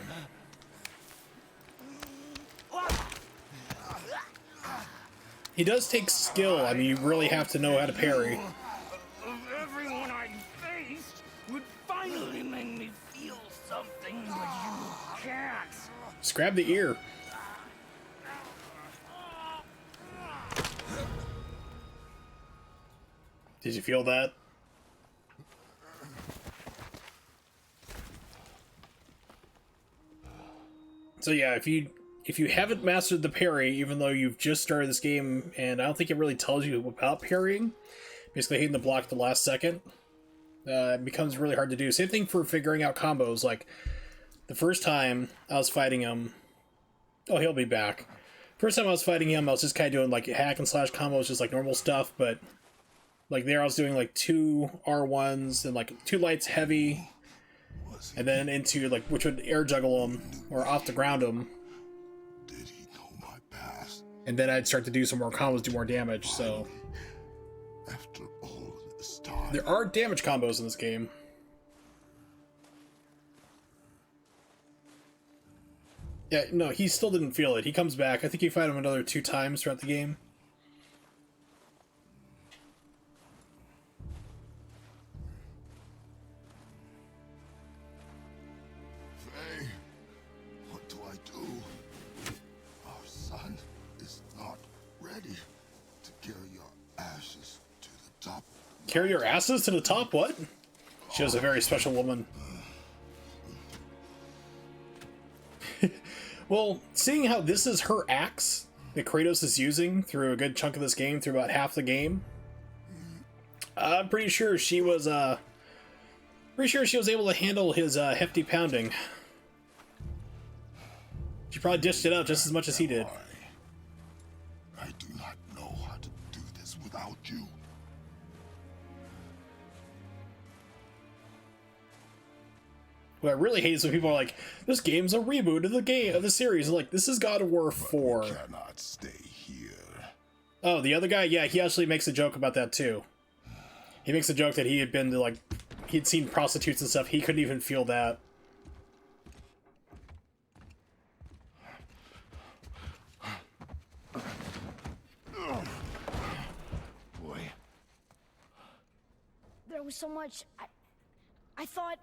He does take skill. I mean, you really have to know how to parry. Of everyone I faced would finally make me feel something, but you can't. Just grab the ear. Did you feel that? So yeah, if you haven't mastered the parry, even though you've just started this game, and I don't think it really tells you about parrying, basically hitting the block at the last second, it becomes really hard to do. Same thing for figuring out combos. Like, the first time I was fighting him... Oh, he'll be back. First time I was fighting him, I was just kind of doing, like, hack and slash combos, just like normal stuff, but... Like, there I was doing, like, 2 R1s, and, like, 2 lights heavy, and then into, like, which would air juggle him, or off the ground him. Did he know my past? And then I'd start to do some more combos, do more damage, so... After all this time. There are damage combos in this game. Yeah, no, he still didn't feel it. He comes back. I think you fight him another 2 times throughout the game. Faye, what do I do? Our son is not ready to carry your ashes to the top. Carry your asses to the top? What? She was a very special woman. Well, seeing how this is her axe that Kratos is using through a good chunk of this game, through about half the game, I'm pretty sure she was able to handle his hefty pounding. She probably dished it out just as much as he did. I do not know how to do this without you. What I really hate is when people are like, "This game's a reboot of the series." I'm like, this is God of War 4. You cannot stay here. Oh, the other guy, yeah, he actually makes a joke about that too. He makes a joke that he had been to, like, he'd seen prostitutes and stuff. He couldn't even feel that. Boy, There was so much. I thought.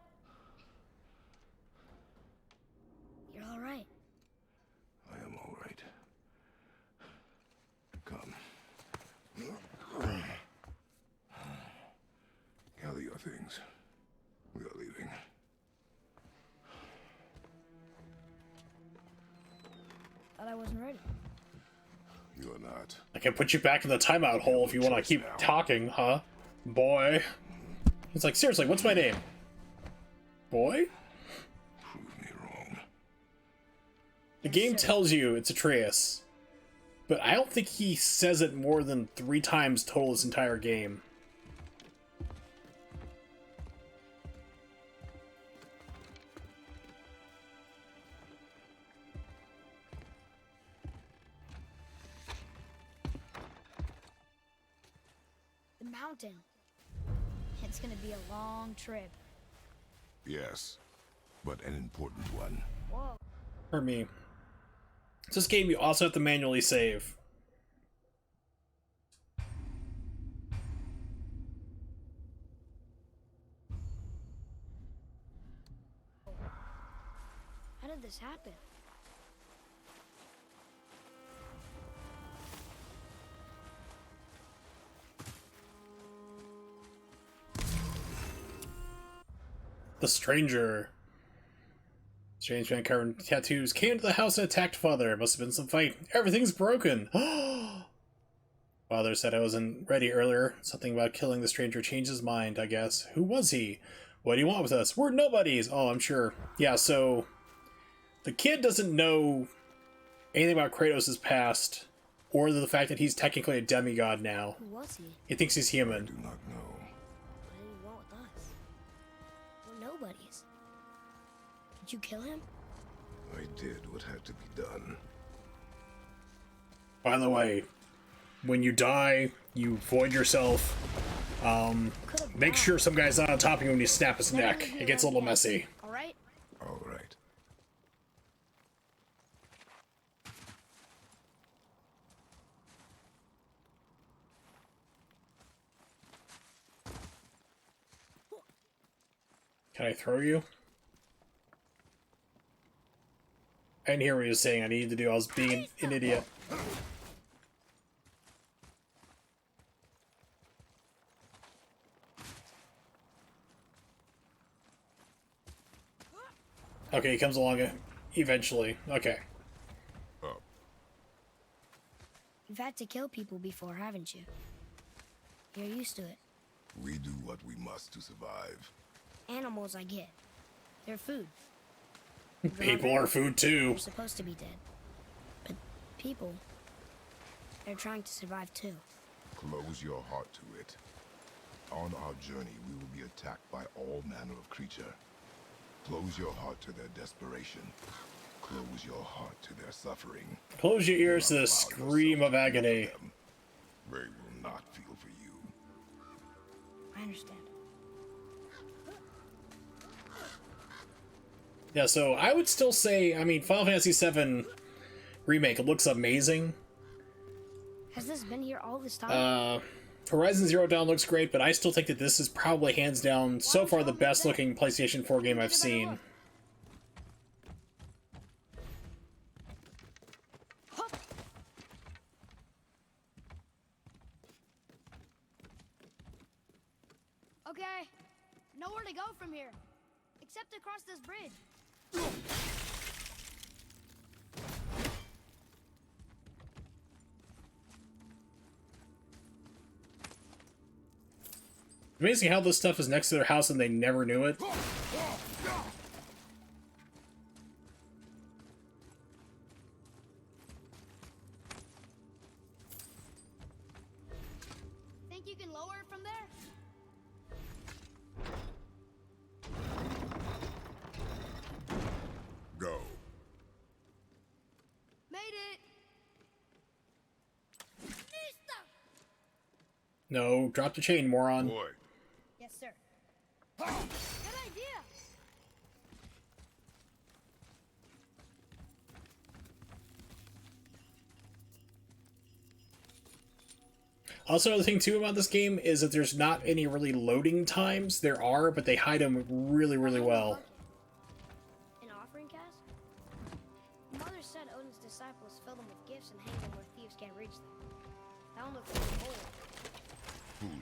You're all right. I am all right. Come. Gather your things. I wasn't ready. You're not. I can put you back in the timeout hole if you want to keep talking, huh? Boy. It's like, seriously, what's my name? Boy? Prove me wrong. The game tells you it's Atreus, but I don't think he says it more than 3 times total this entire game. The mountain. It's gonna be a long trip. Yes, but an important one. Whoa. For me. This game you also have to manually save. How did this happen? The stranger. Strange man covered in tattoos came to the house and attacked father. Must have been some fight. Everything's broken. Father said I wasn't ready earlier. Something about killing the stranger changed his mind, I guess. Who was he? What do you want with us? We're nobodies. Oh, I'm sure. Yeah, so the kid doesn't know anything about Kratos' past or the fact that he's technically a demigod now. Who was he? He thinks he's human. Do not know. What did he want with us? We're nobodies. Did you kill him? I did what had to be done. By the way, when you die, you void yourself. Make sure some guy's not on top of you when you snap his neck. It gets a little messy. All right. All right. Can I throw you? I didn't hear what he was saying. I needed to do. I was being an idiot. Okay, he comes along eventually. Okay. Up. You've had to kill people before, haven't you? You're used to it. We do what we must to survive. Animals, I get. They're food. People are food too. They're supposed to be dead. But people, they're trying to survive too. Close your heart to it. On our journey, we will be attacked by all manner of creature. Close your heart to their desperation. Close your heart to their suffering. Close your ears to the scream of agony. They will not feel for you. I understand. Yeah, so I would still say, I mean, Final Fantasy VII Remake looks amazing. Has this been here all this time? Horizon Zero Dawn looks great, but I still think that this is probably hands down so far the best looking PlayStation 4 game I've seen. Okay, nowhere to go from here, except across this bridge. Amazing how this stuff is next to their house and they never knew it. Think you can lower it from there? Go. Made it! No, drop the chain, moron. Boy. Yes, sir. Good idea! Also, the thing too about this game is that there's not any really loading times. There are, but they hide them really, really well. An offering cast? Mother said Odin's disciples fill them with gifts and hang them where thieves can't reach them. That one looks like old.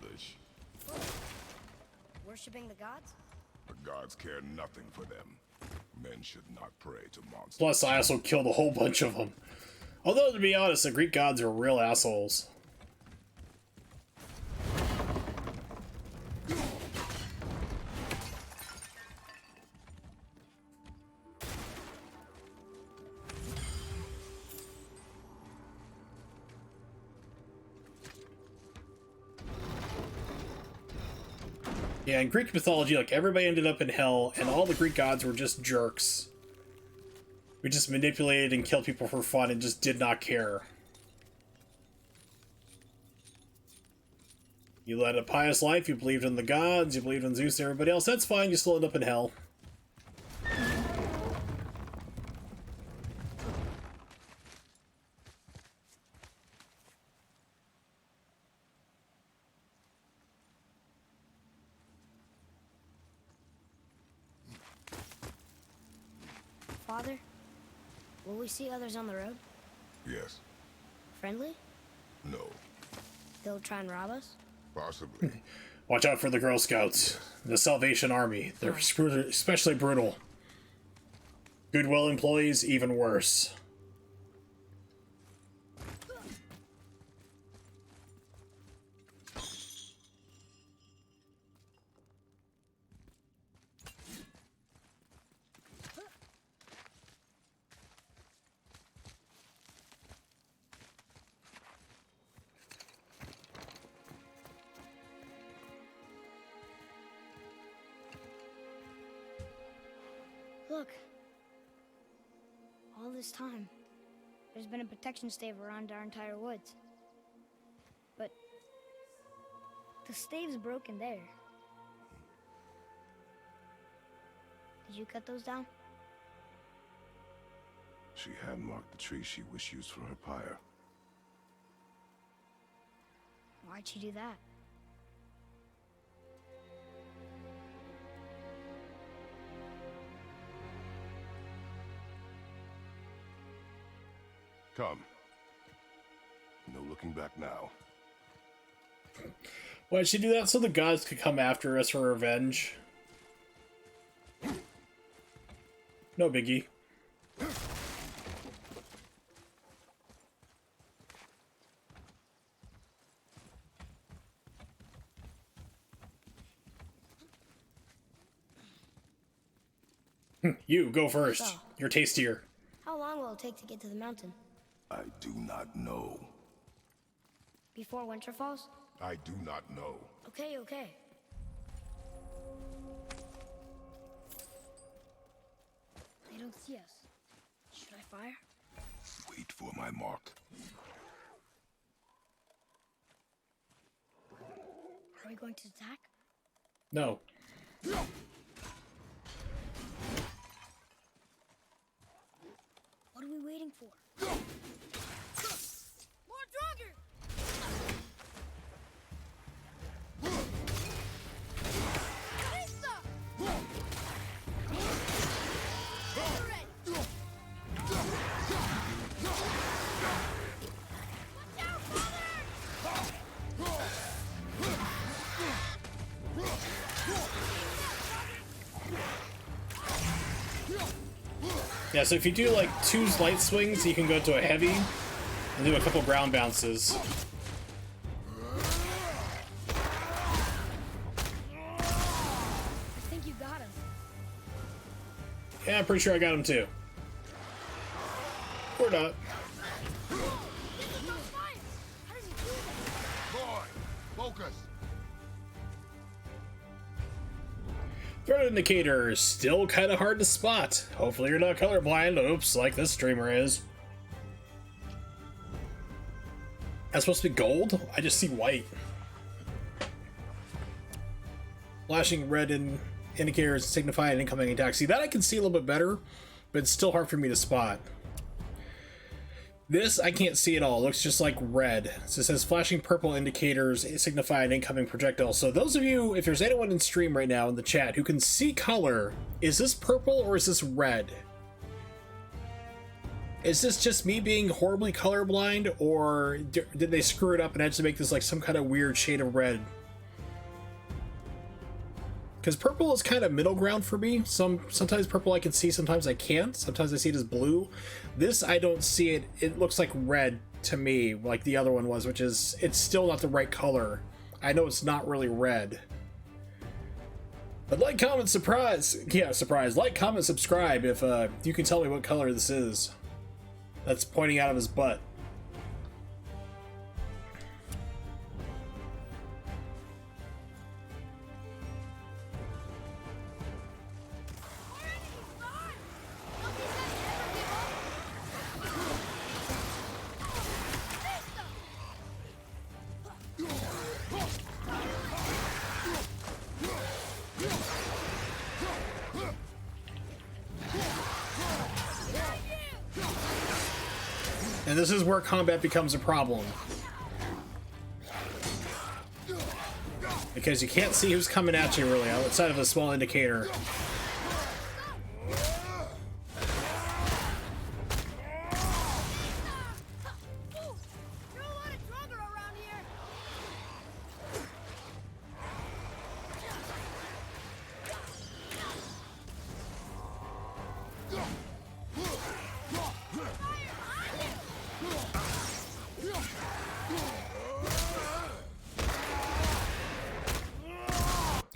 Foolish. Worshipping the gods? The gods care nothing for them. Men should not pray to monsters. Plus, I also killed a whole bunch of them. Although, to be honest, the Greek gods are real assholes. Yeah, in Greek mythology, like, everybody ended up in hell, and all the Greek gods were just jerks. We just manipulated and killed people for fun and just did not care. You led a pious life, you believed in the gods, you believed in Zeus and everybody else, that's fine, you still end up in hell. Father, will we see others on the road? Yes. Friendly? No. They'll try and rob us? Possibly. Watch out for the Girl Scouts, the Salvation Army. They're especially brutal. Goodwill employees, even worse. Look. All this time, there's been a protection stave around our entire woods. But the stave's broken there. Did you cut those down? She had marked the tree she wished used for her pyre. Why'd she do that? Come. No looking back now. Why'd she do that? So the gods could come after us for revenge. No biggie. You, go first. So. You're tastier. How long will it take to get to the mountain? I do not know. Before winter falls? I do not know. Okay, okay. They don't see us. Should I fire? Wait for my mark. Are we going to attack? No. What are we waiting for? More Draugr! Yeah, so if you do like 2 light swings, you can go to a heavy and do a couple ground bounces. I think you got him. Yeah, I'm pretty sure I got him too. Or not. How does he do that? Boy, focus. Threat indicators, still kind of hard to spot. Hopefully you're not colorblind. Oops, like this streamer is. That's supposed to be gold? I just see white. Flashing red indicators signify an incoming attack. See, that I can see a little bit better, but it's still hard for me to spot. This, I can't see at all. It looks just like red. So it says flashing purple indicators signify an incoming projectile. So those of you, if there's anyone in stream right now in the chat who can see color, is this purple or is this red? Is this just me being horribly colorblind, or did they screw it up and had to make this like some kind of weird shade of red? because purple is kind of middle ground for me. Sometimes purple I can see, sometimes I can't. Sometimes I see it as blue. This, I don't see it. It looks like red to me, like the other one was, which is, it's still not the right color. I know it's not really red. But like, comment, surprise. Yeah, surprise. Like, comment, subscribe if you can tell me what color this is. That's pointing out of his butt. And this is where combat becomes a problem. Because you can't see who's coming at you really outside of a small indicator.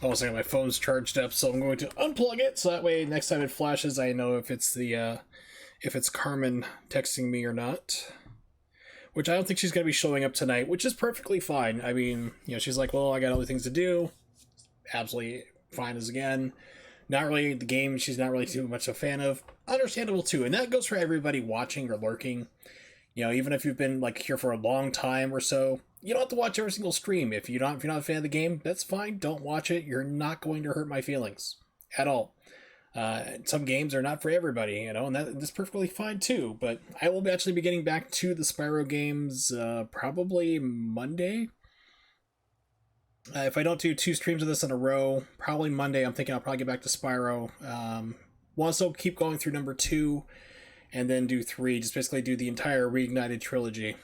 Oh, second, my phone's charged up, so I'm going to unplug it, so that way next time it flashes, I know if it's the if it's Carmen texting me or not. Which I don't think she's going to be showing up tonight, which is perfectly fine. I mean, you know, she's like, well, I got other things to do. Absolutely fine as again. Not really the game she's not really too much a fan of. Understandable too, and that goes for everybody watching or lurking. You know, even if you've been like here for a long time or so, you don't have to watch every single stream. If you're not a fan of the game, that's fine. Don't watch it. You're not going to hurt my feelings at all. Some games are not for everybody, you know, and that's perfectly fine too. But I will actually be getting back to the Spyro games probably Monday. If I don't do 2 streams of this in a row, probably Monday. I'm thinking I'll probably get back to Spyro. We'll also keep going through number 2 and then do 3. Just basically do the entire Reignited trilogy.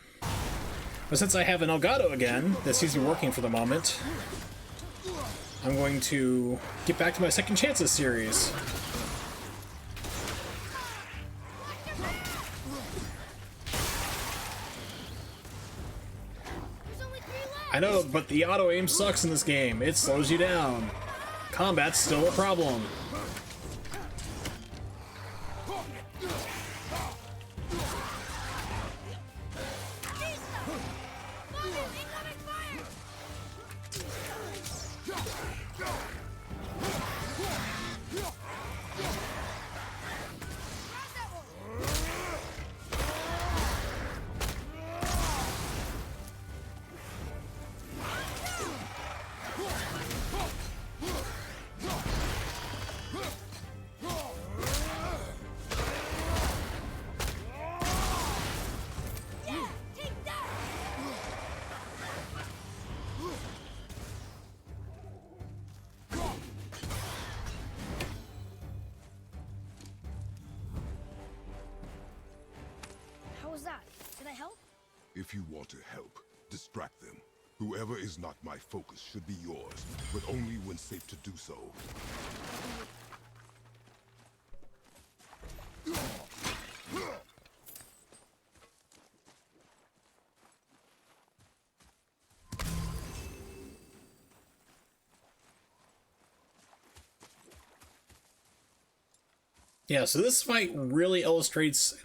But since I have an Elgato again, that seems to be working for the moment, I'm going to get back to my Second Chances series. I know, but the auto aim sucks in this game. It slows you down. Combat's still a problem. Did I help? If you want to help, distract them. Whoever is not my focus should be yours, but only when safe to do so. Yeah, so this fight really illustrates...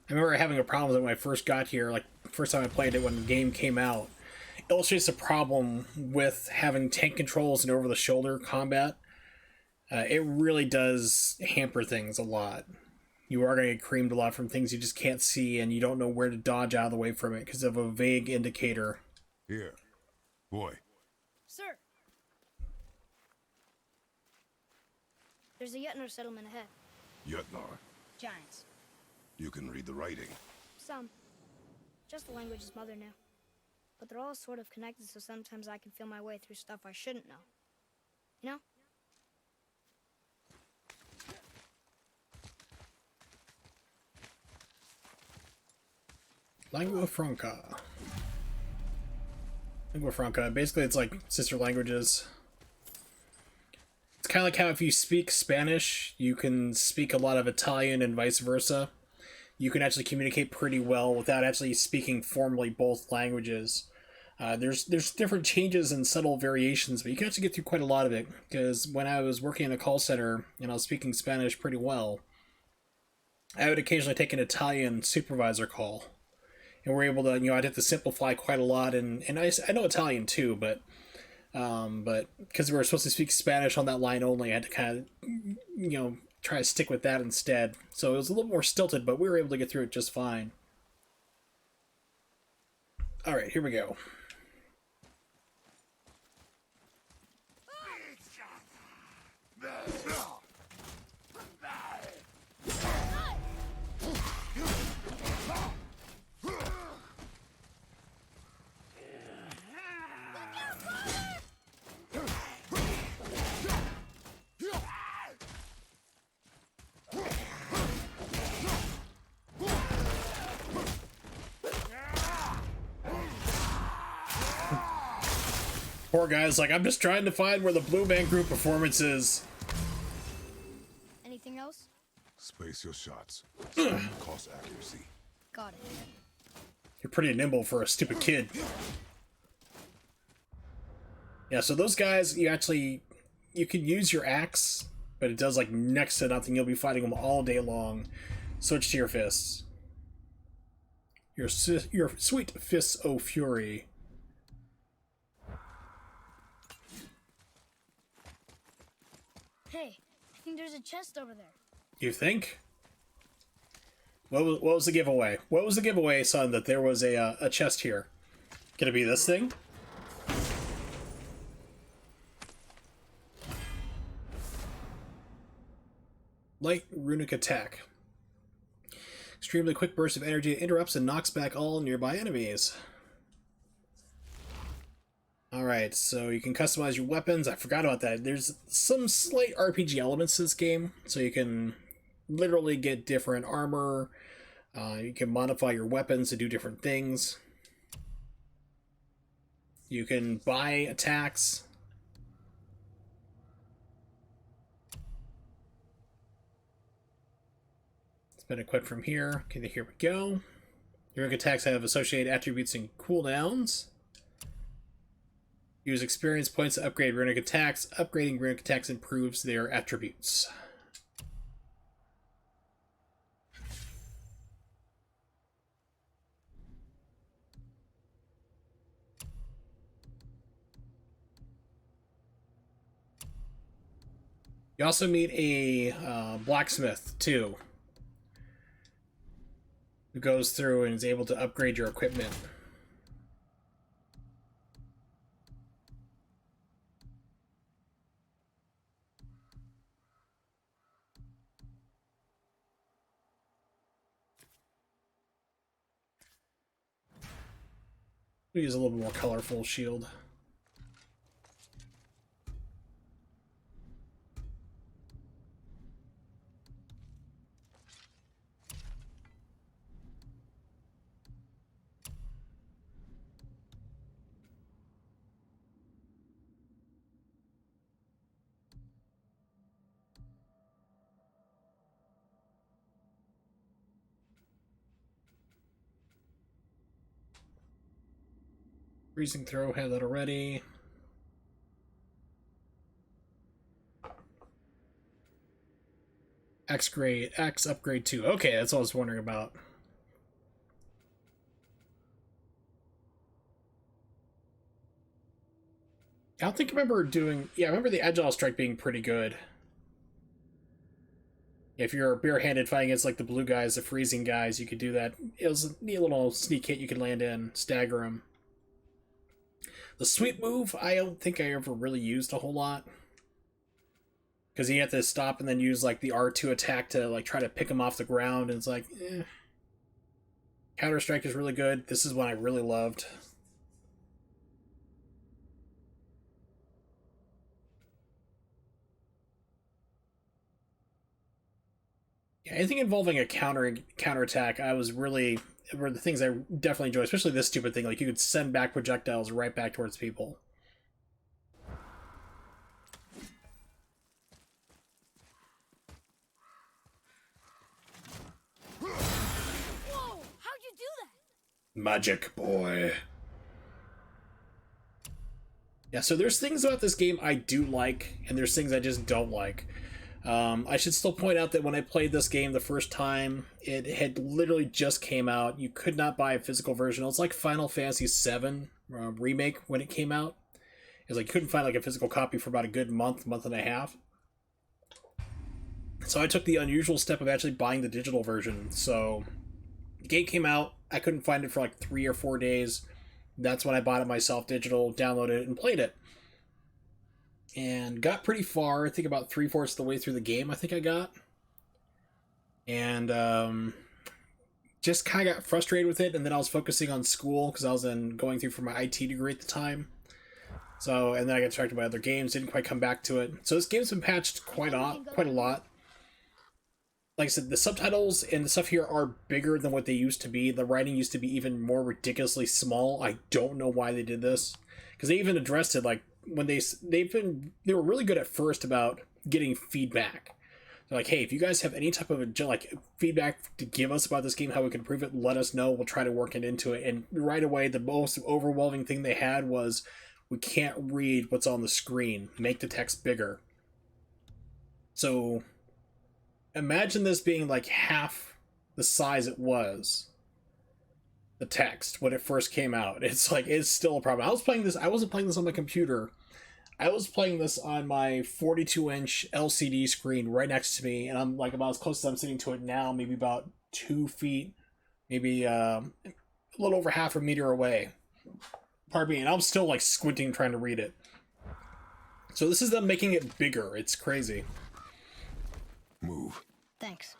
I remember having a problem with it when I first got here, like, first time I played it when the game came out. It illustrates the problem with having tank controls and over-the-shoulder combat. It really does hamper things a lot. You are going to get creamed a lot from things you just can't see, and you don't know where to dodge out of the way from it because of a vague indicator. Here. Boy. Sir! There's a Yetnar settlement ahead. Yetnar. Giants. You can read the writing. Some. Just the language is mother now. But they're all sort of connected, so sometimes I can feel my way through stuff I shouldn't know. You know? Lingua Franca. Lingua Franca. Basically, it's like sister languages. It's kind of like how if you speak Spanish, you can speak a lot of Italian and vice versa. You can actually communicate pretty well without actually speaking formally both languages. There's different changes and subtle variations, but you can actually get through quite a lot of it. Because when I was working in a call center and I was speaking Spanish pretty well, I would occasionally take an Italian supervisor call, and we're able to, I'd have to simplify quite a lot, and I know Italian too, but because we were supposed to speak Spanish on that line only, I had to kind of, try to stick with that instead. So it was a little more stilted, but we were able to get through it just fine. All right, here we go. Poor guy's like, I'm just trying to find where the Blue Man Group performance is. Anything else? Space your shots. Speed costs accuracy. Got it. You're pretty nimble for a stupid kid. Yeah, so those guys, you can use your axe, but it does like next to nothing. You'll be fighting them all day long. Switch to your fists. Your sweet fists, oh fury. Hey, I think there's a chest over there. You think? What was the giveaway? What was the giveaway, son, that there was a chest here? Could it be this thing? Light runic attack. Extremely quick burst of energy interrupts and knocks back all nearby enemies. Alright, so you can customize your weapons. I forgot about that. There's some slight RPG elements to this game, so you can literally get different armor. You can modify your weapons to do different things. You can buy attacks. It's been equipped from here. Okay, here we go. Your attacks have associated attributes and cooldowns. Use experience points to upgrade runic attacks. Upgrading runic attacks improves their attributes. You also meet a blacksmith, too, who goes through and is able to upgrade your equipment. We use a little bit more colorful shield. Freezing throw, had that already. X upgrade 2. Okay, that's what I was wondering about. I don't think I remember doing... Yeah, I remember the Agile Strike being pretty good. If you're barehanded fighting against like the blue guys, the freezing guys, you could do that. It was a neat little sneak hit you could land in, stagger them. The sweep move, I don't think I ever really used a whole lot. Because you have to stop and then use like the R2 attack to like try to pick them off the ground, and it's like, eh. Counter Strike is really good. This is one I really loved. Yeah, anything involving a counterattack, I was really were the things I definitely enjoy, especially this stupid thing. Like you could send back projectiles right back towards people. Magic boy. Yeah, so there's things about this game I do like, and there's things I just don't like. I should still point out that when I played this game the first time, it had literally just came out. You could not buy a physical version. It was like Final Fantasy VII Remake when it came out. It was like you couldn't find like a physical copy for about a good month and a half. So I took the unusual step of actually buying the digital version. So the game came out, I couldn't find it for like 3 or 4 days. That's when I bought it myself digital, downloaded it, and played it. And got pretty far. I think about 3/4 of the way through the game, I think I got. And just kind of got frustrated with it. And then I was focusing on school because I was going through for my IT degree at the time. So, and then I got distracted by other games, didn't quite come back to it. So this game's been patched quite a lot. Like I said, the subtitles and the stuff here are bigger than what they used to be. The writing used to be even more ridiculously small. I don't know why they did this, because they even addressed it like when they were really good at first about getting feedback. They're like, hey, if you guys have any type of feedback to give us about this game, how we can improve it, let us know. We'll try to work it into it. And right away, the most overwhelming thing they had was, we can't read what's on the screen. Make the text bigger. So imagine this being like half the size it was, the text, when it first came out. It's like, it's still a problem. I wasn't playing this on my computer. I was playing this on my 42-inch LCD screen right next to me, and I'm like about as close as I'm sitting to it now, maybe about 2 feet, maybe a little over half a meter away. Pardon me, and I'm still like squinting trying to read it. So this is them making it bigger. It's crazy. Move. Thanks.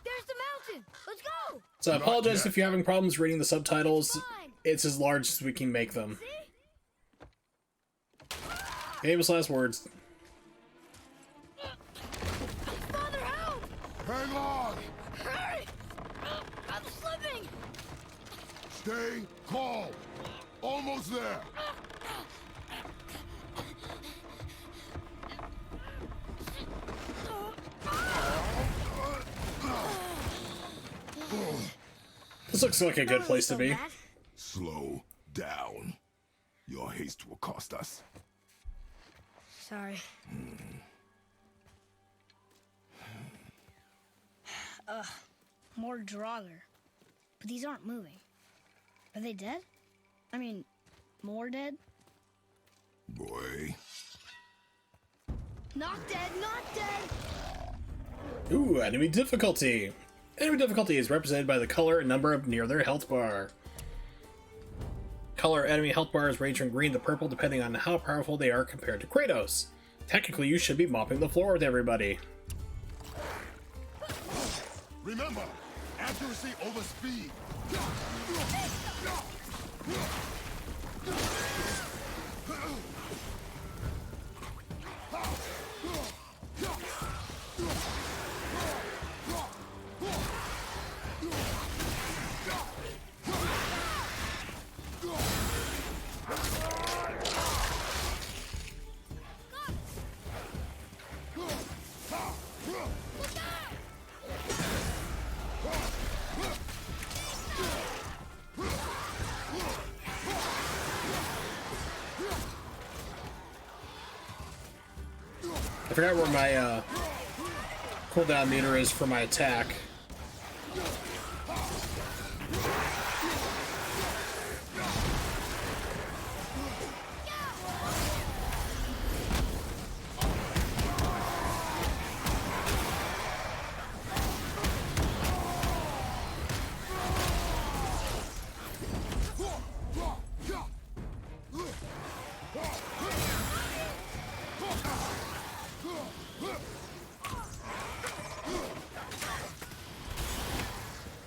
There's the mountain! Let's go! So I apologize if you're having problems reading the subtitles. Fine. It's as large as we can make them. Famous last words. Father, help! Hang on! Hurry! I'm slipping! Stay calm. Almost there. This looks like a good place to be. Slow down. Your haste will cost us. Sorry. More Draugr. But these aren't moving. Are they dead? I mean, more dead? Boy. Not dead, not dead! Ooh, enemy difficulty. Enemy difficulty is represented by the color and number of near their health bar. Color enemy health bars range from green to purple depending on how powerful they are compared to Kratos. Technically, you should be mopping the floor with everybody. Remember, accuracy over speed. I forgot where my cooldown meter is for my attack.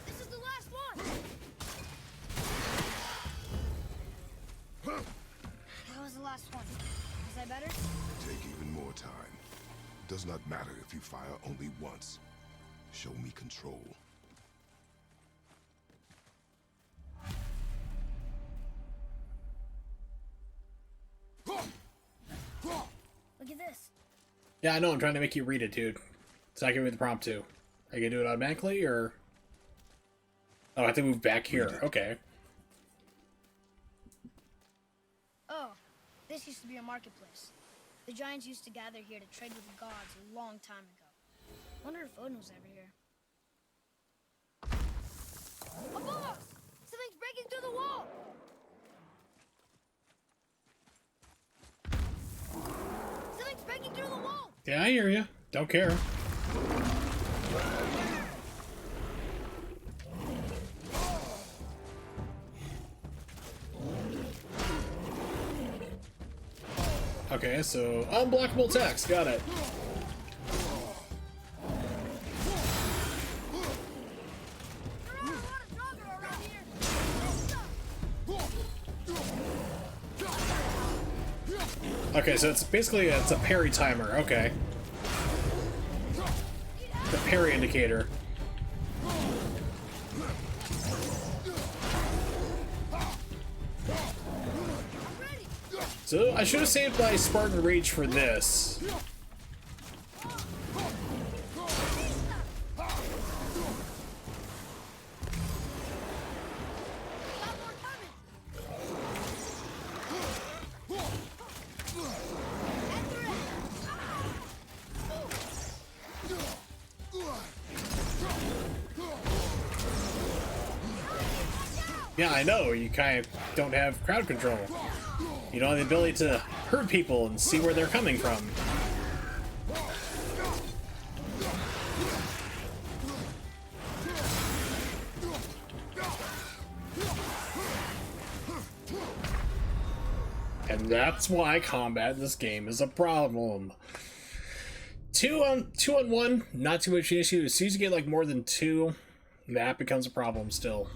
This is the last one! That was the last one. Is I better? Take even more time. Does not matter if you fire only once. Show me control. Look at this. Yeah, I know, I'm trying to make you read it, dude. It's not giving me the prompt to. Are you gonna do it automatically, or... Oh, I have to move back here. Okay. Oh, this used to be a marketplace. The giants used to gather here to trade with the gods a long time ago. Wonder if Odin was ever here. Above us! Something's breaking through the wall! Something's breaking through the wall! Yeah, I hear you. Don't care. Okay, so unblockable attacks. Got it. Okay, so it's basically it's a parry timer. Okay. The parry indicator. So I should have saved my Spartan Reach for this. Yeah, I know, you kind of don't have crowd control. You don't have the ability to hurt people and see where they're coming from. And that's why combat in this game is a problem. Two on one, not too much issue. As soon as you get like more than two, that becomes a problem still.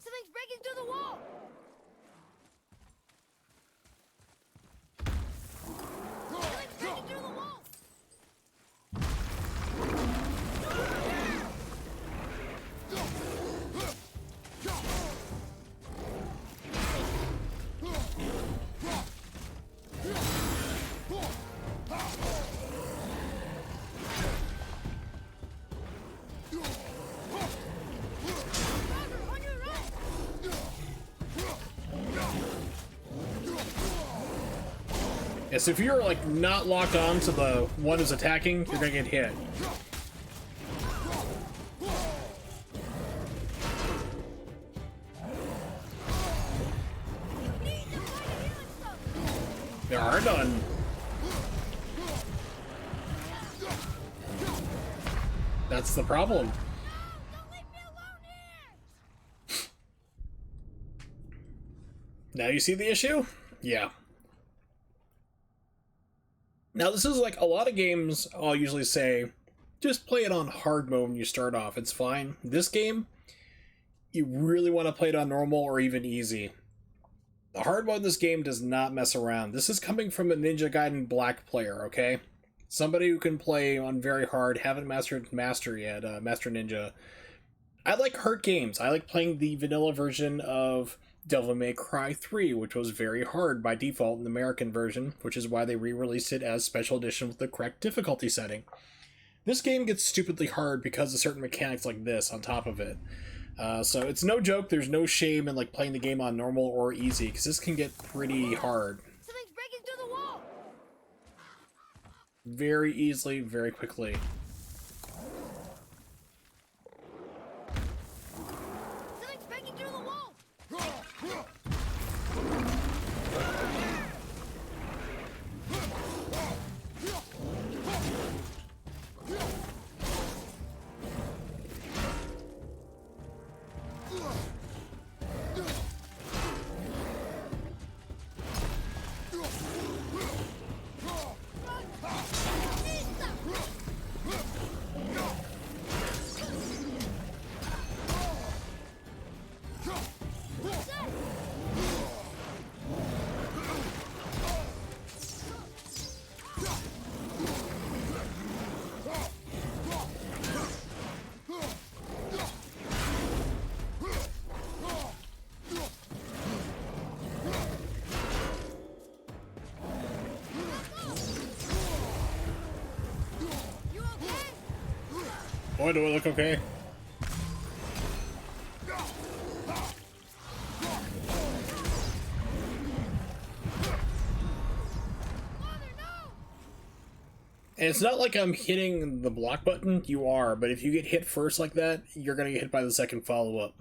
Something's breaking through the wall! Something's breaking through the wall! Yes, if you're like not locked on to the one who's attacking, you're gonna get hit. There are none. That's the problem. Don't leave me alone here! Now you see the issue? Yeah. Now this is like a lot of games I'll usually say, just play it on hard mode when you start off, it's fine. This game, you really want to play it on normal or even easy. The hard mode in this game does not mess around. This is coming from a Ninja Gaiden Black player, okay? Somebody who can play on very hard, haven't mastered Master yet, Master Ninja. I like hard games. I like playing the vanilla version of Devil May Cry 3, which was very hard by default in the American version, which is why they re-released it as special edition with the correct difficulty setting. This game gets stupidly hard because of certain mechanics like this on top of it. So it's no joke, there's no shame in like playing the game on normal or easy, because this can get pretty hard. Something's breaking through the wall! Very easily, very quickly. Something's breaking through the wall! Boy, do I look okay? And it's not like I'm hitting the block button. You are, but if you get hit first like that, you're gonna get hit by the second follow-up.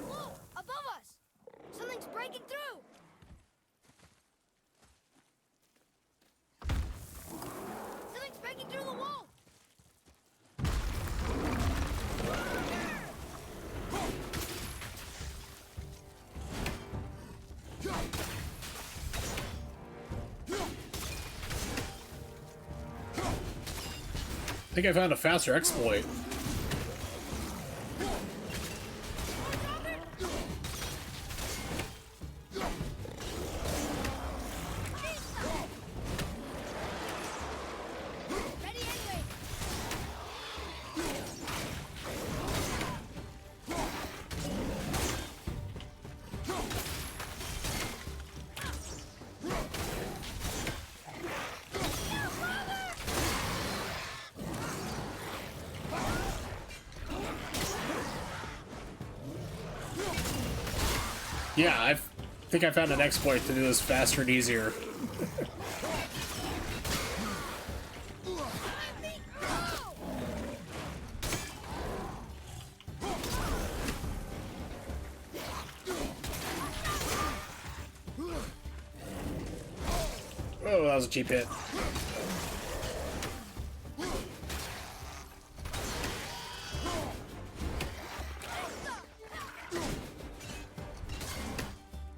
Whoa! Above us! Something's breaking through! Something's breaking through the wall! I think I found a faster exploit. Ready anyway! Yeah, I think I found an exploit to do this faster and easier. Oh, that was a cheap hit.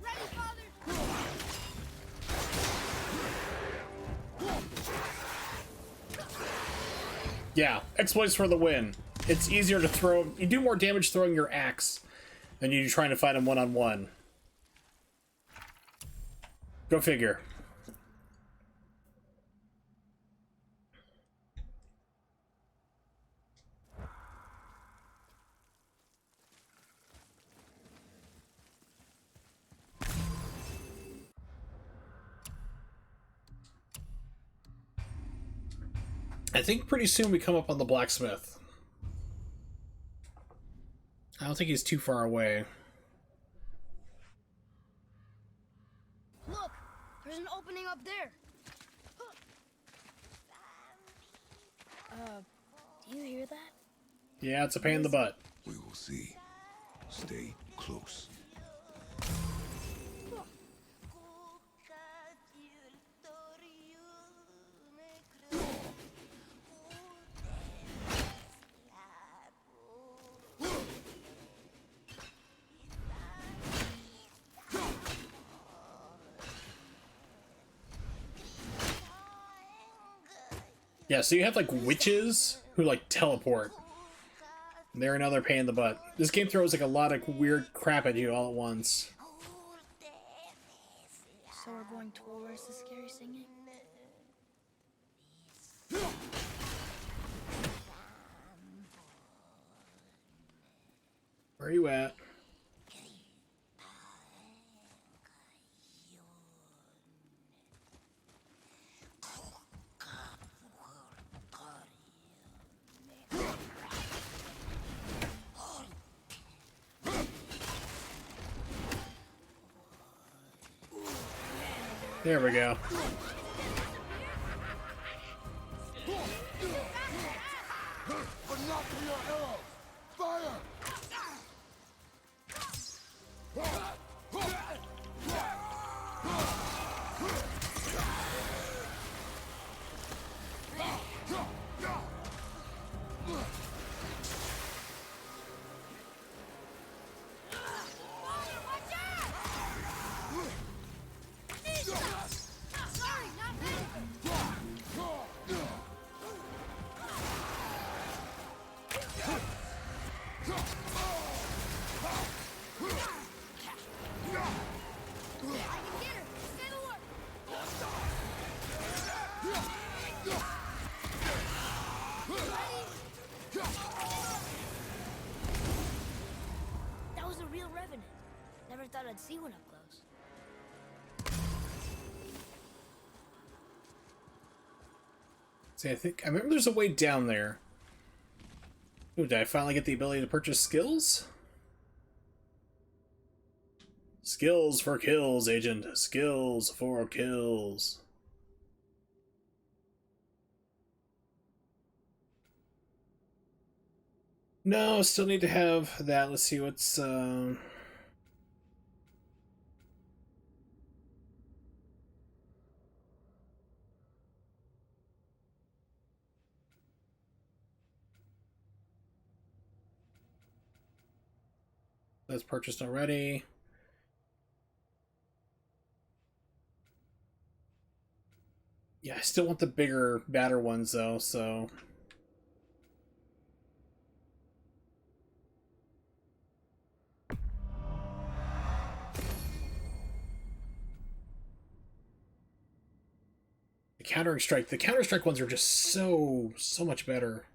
Ready, Father! Yeah, exploits for the win. It's easier to throw. You do more damage throwing your axe than you do trying to fight him one-on-one. Go figure. I think pretty soon we come up on the blacksmith. I don't think he's too far away. Look! There's an opening up there! Do you hear that? Yeah, it's a pain in the butt. We will see. Stay close. Yeah, so you have like witches who like teleport. They're another pain in the butt. This game throws like a lot of weird crap at you all at once. So we're going towards the scary singing? Where are you at? There we go. But not for your arrows! Fire! Sorry, not me! I can get her! Stay the work! That was a real revenant. Never thought I'd see one up close. See, I remember there's a way down there. Ooh, did I finally get the ability to purchase skills? Skills for kills, agent. Skills for kills. No, still need to have that. Let's see what's that's purchased already. Yeah, I still want the bigger, badder ones though, so the Counter-Strike ones are just so much better.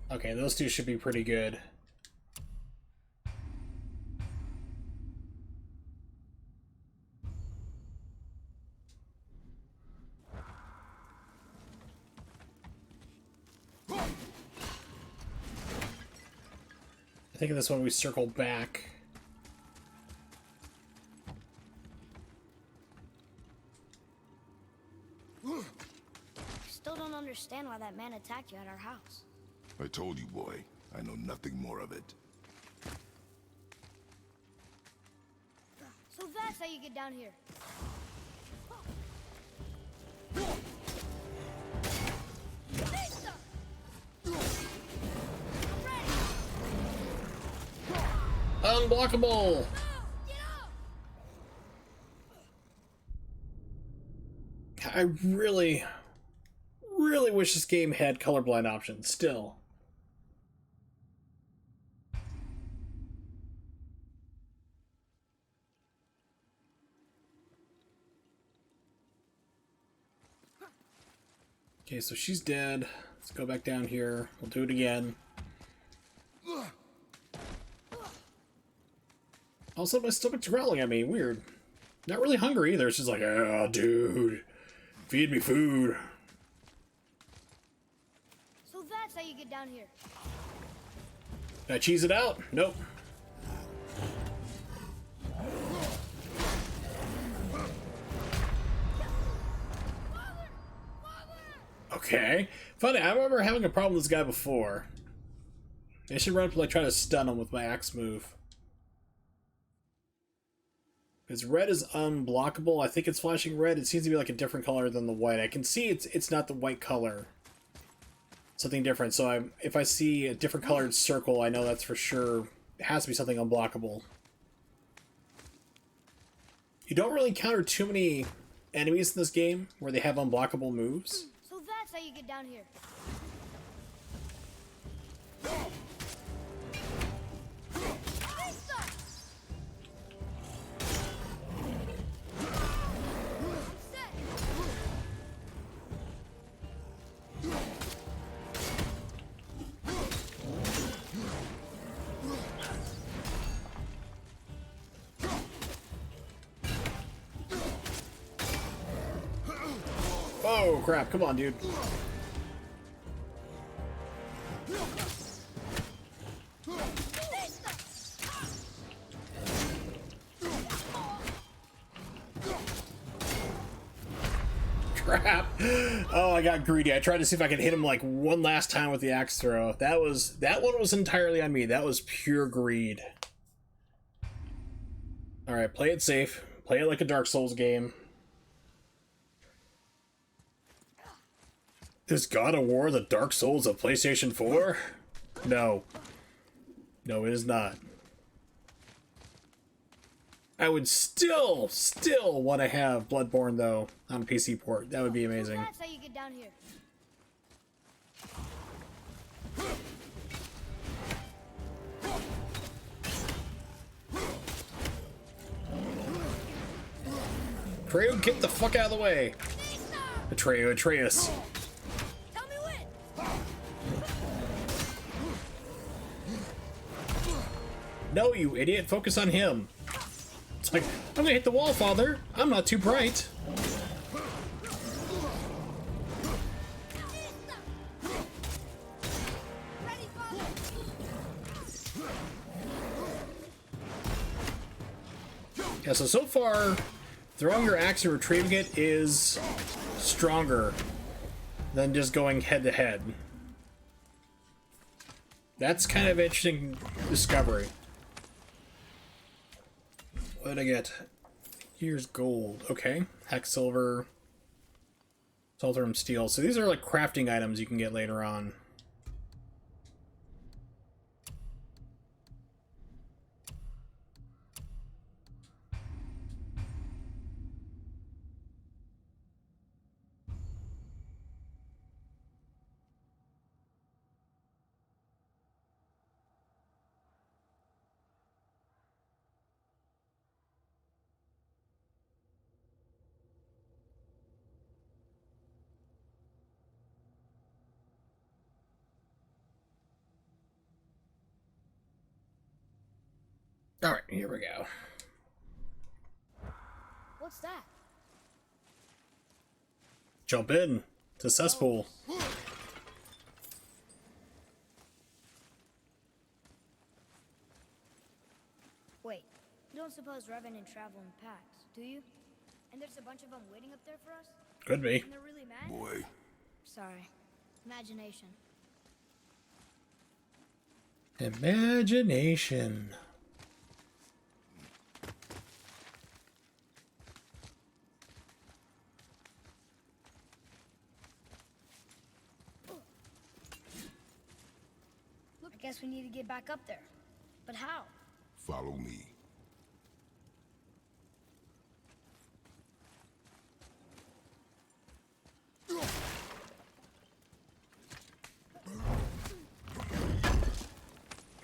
Okay, those two should be pretty good. I think in this one we circle back. I still don't understand why that man attacked you at our house. I told you, boy. I know nothing more of it. So that's how you get down here. Unblockable! I really wish this game had colorblind options, still. Okay, so she's dead. Let's go back down here. We'll do it again. Also, my stomach's growling at me. Weird. Not really hungry either. It's just like, oh, dude. Feed me food. So that's how you get down here. Did I cheese it out? Nope. Okay. Funny, I remember having a problem with this guy before. I should run up and like try to stun him with my axe move. Because red is unblockable. I think it's flashing red. It seems to be like a different color than the white. I can see it's not the white color. Something different. So if I see a different colored circle, I know that's for sure. It has to be something unblockable. You don't really encounter too many enemies in this game where they have unblockable moves. So that's how you get down here. Oh crap, come on, dude. Crap. Oh, I got greedy. I tried to see if I could hit him like one last time with the axe throw. That one was entirely on me. That was pure greed. Alright, play it safe. Play it like a Dark Souls game. Is God of War the Dark Souls of PlayStation 4? No. No, it is not. I would still want to have Bloodborne, though, on a PC port. That would be amazing. So that's how you get down here. Atreyu, get the fuck out of the way! Atreyu, Atreus. Tell me when. No, you idiot, focus on him. It's like, I'm gonna hit the wall, father. I'm not too bright. Ready, father. Yeah, so far, throwing your axe and retrieving it is stronger than just going head to head. That's kind of interesting discovery. What did I get? Here's gold. Okay. Hex silver. Saltrum steel. So these are like crafting items you can get later on. Alright, here we go. What's that? Jump in to cesspool. Wait, you don't suppose Revenant travel in packs, do you? And there's a bunch of them waiting up there for us? Could be. And they're really mad? Boy, Sorry. Imagination. Imagination. Look, I guess we need to get back up there. But how? follow me.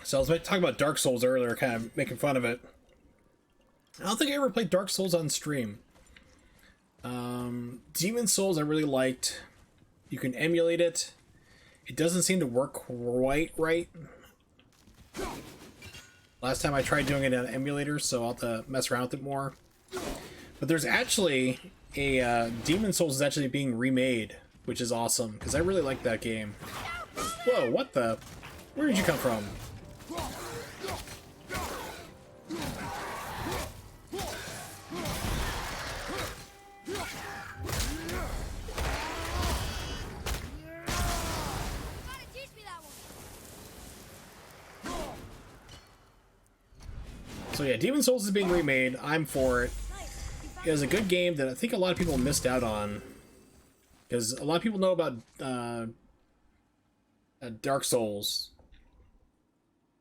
So I was talking about Dark Souls earlier, kind of making fun of it. I don't think I ever played Dark Souls on stream. Demon Souls I really liked. You can emulate it. It doesn't seem to work quite right. Last time I tried doing it on an emulator, so I'll have to mess around with it more. But there's actually a Demon Souls is actually being remade, which is awesome, because I really like that game. Whoa, what the? Where did you come from? So yeah, Demon Souls is being remade. I'm for it. It was a good game that I think a lot of people missed out on. Because a lot of people know about Dark Souls.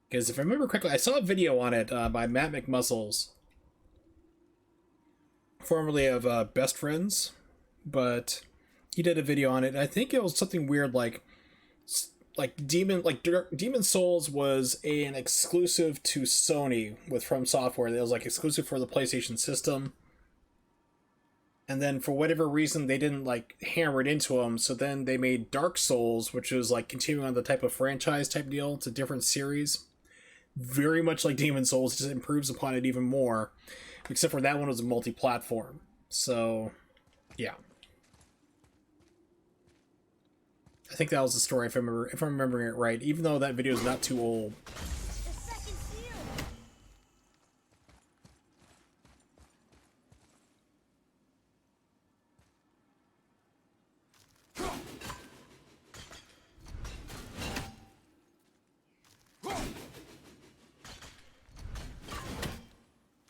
Because if I remember correctly, I saw a video on it by Matt McMuscles. Formerly of Best Friends. But he did a video on it. I think it was something weird like Demon Souls was an exclusive to Sony with From Software. That was like exclusive for the PlayStation system. And then for whatever reason they didn't like hammer it into them, so then they made Dark Souls, which was like continuing on the type of franchise type deal. It's a different series. Very much like Demon Souls, just improves upon it even more. Except for that one was a multi-platform. So yeah. I think that was the story if I'm remembering it right, even though that video is not too old.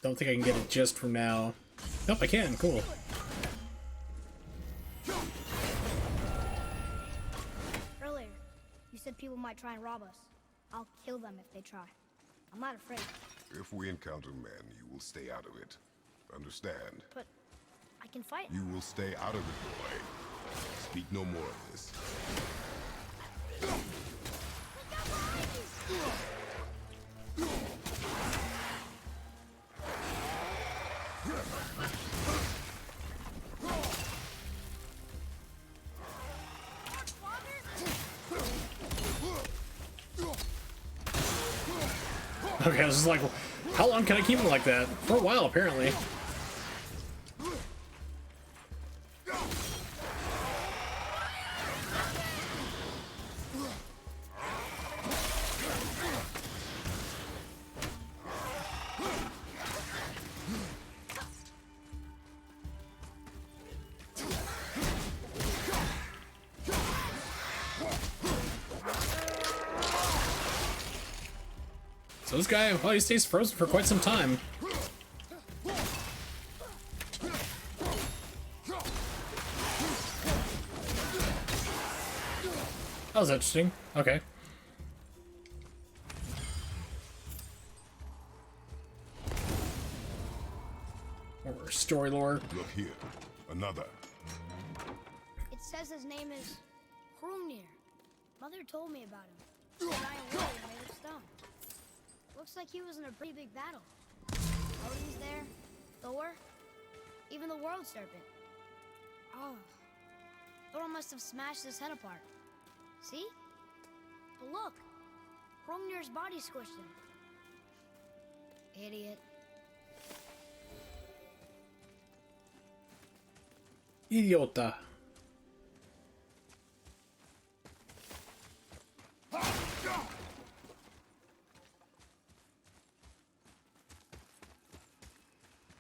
Don't think I can get it just from now. Nope, I can. Cool. Earlier, you said people might try and rob us. I'll kill them if they try. I'm not afraid. If we encounter men, you will stay out of it. Understand? But I can fight. You will stay out of it, boy. Speak no more of this. Okay, I was just like, how long can I keep him like that? For a while, apparently. So this guy, well, he stays frozen for quite some time. That was interesting. Okay. More story lore. Look here. Another. It says his name is Hrungnir. Mother told me about him. A giant warrior made of stone. Looks like he was in a pretty big battle. Odin's there, Thor, even the World Serpent. Oh, Thor must have smashed his head apart. See? But look, Hrungnir's body squished him. Idiot. Idiota.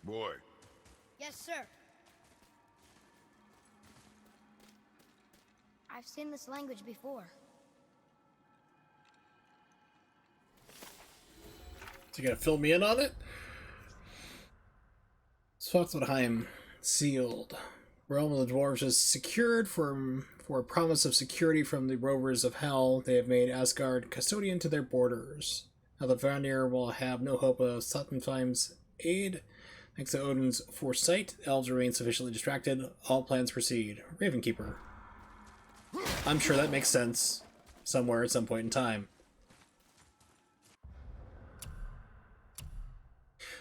Boy. Yes, sir. I've seen this language before. So you gonna fill me in on it? Svartalfheim sealed. Realm of the dwarves is secured for a promise of security from the rovers of hell. They have made Asgard custodian to their borders. Now the Vanir will have no hope of Svartalfheim's aid. Thanks to Odin's foresight, elves remain sufficiently distracted. All plans proceed. Ravenkeeper. I'm sure that makes sense somewhere at some point in time.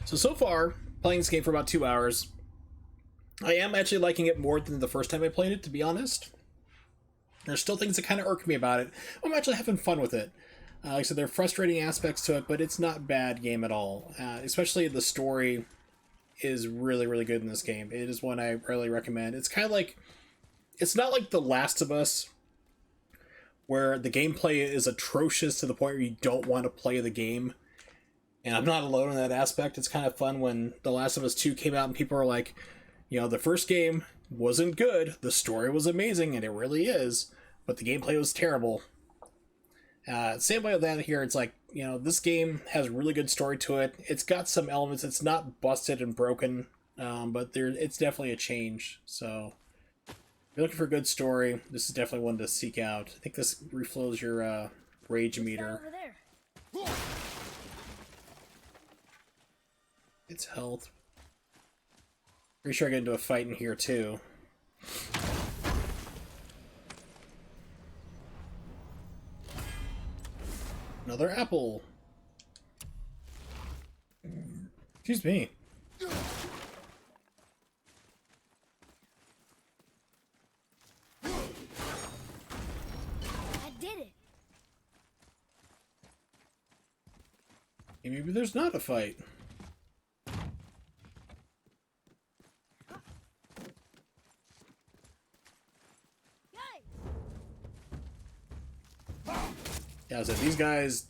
So far, playing this game for about 2 hours, I am actually liking it more than the first time I played it, to be honest. There's still things that kind of irk me about it. I'm actually having fun with it. Like I said, there are frustrating aspects to it, but it's not a bad game at all. Especially the story is really, really good in this game. It is one I really recommend. It's kind of like... It's not like The Last of Us, where the gameplay is atrocious to the point where you don't want to play the game. And I'm not alone in that aspect. It's kind of fun when The Last of Us 2 came out and people are like, you know, the first game wasn't good, the story was amazing, and it really is, but the gameplay was terrible. Same way with that here, it's like, you know, this game has a really good story to it. It's got some elements, it's not busted and broken, but it's definitely a change. So, if you're looking for a good story, this is definitely one to seek out. I think this reflows your rage meter. Over there. It's health. Pretty sure I get into a fight in here too. Another apple. Excuse me. I did it. Maybe there's not a fight. Yeah, so these guys...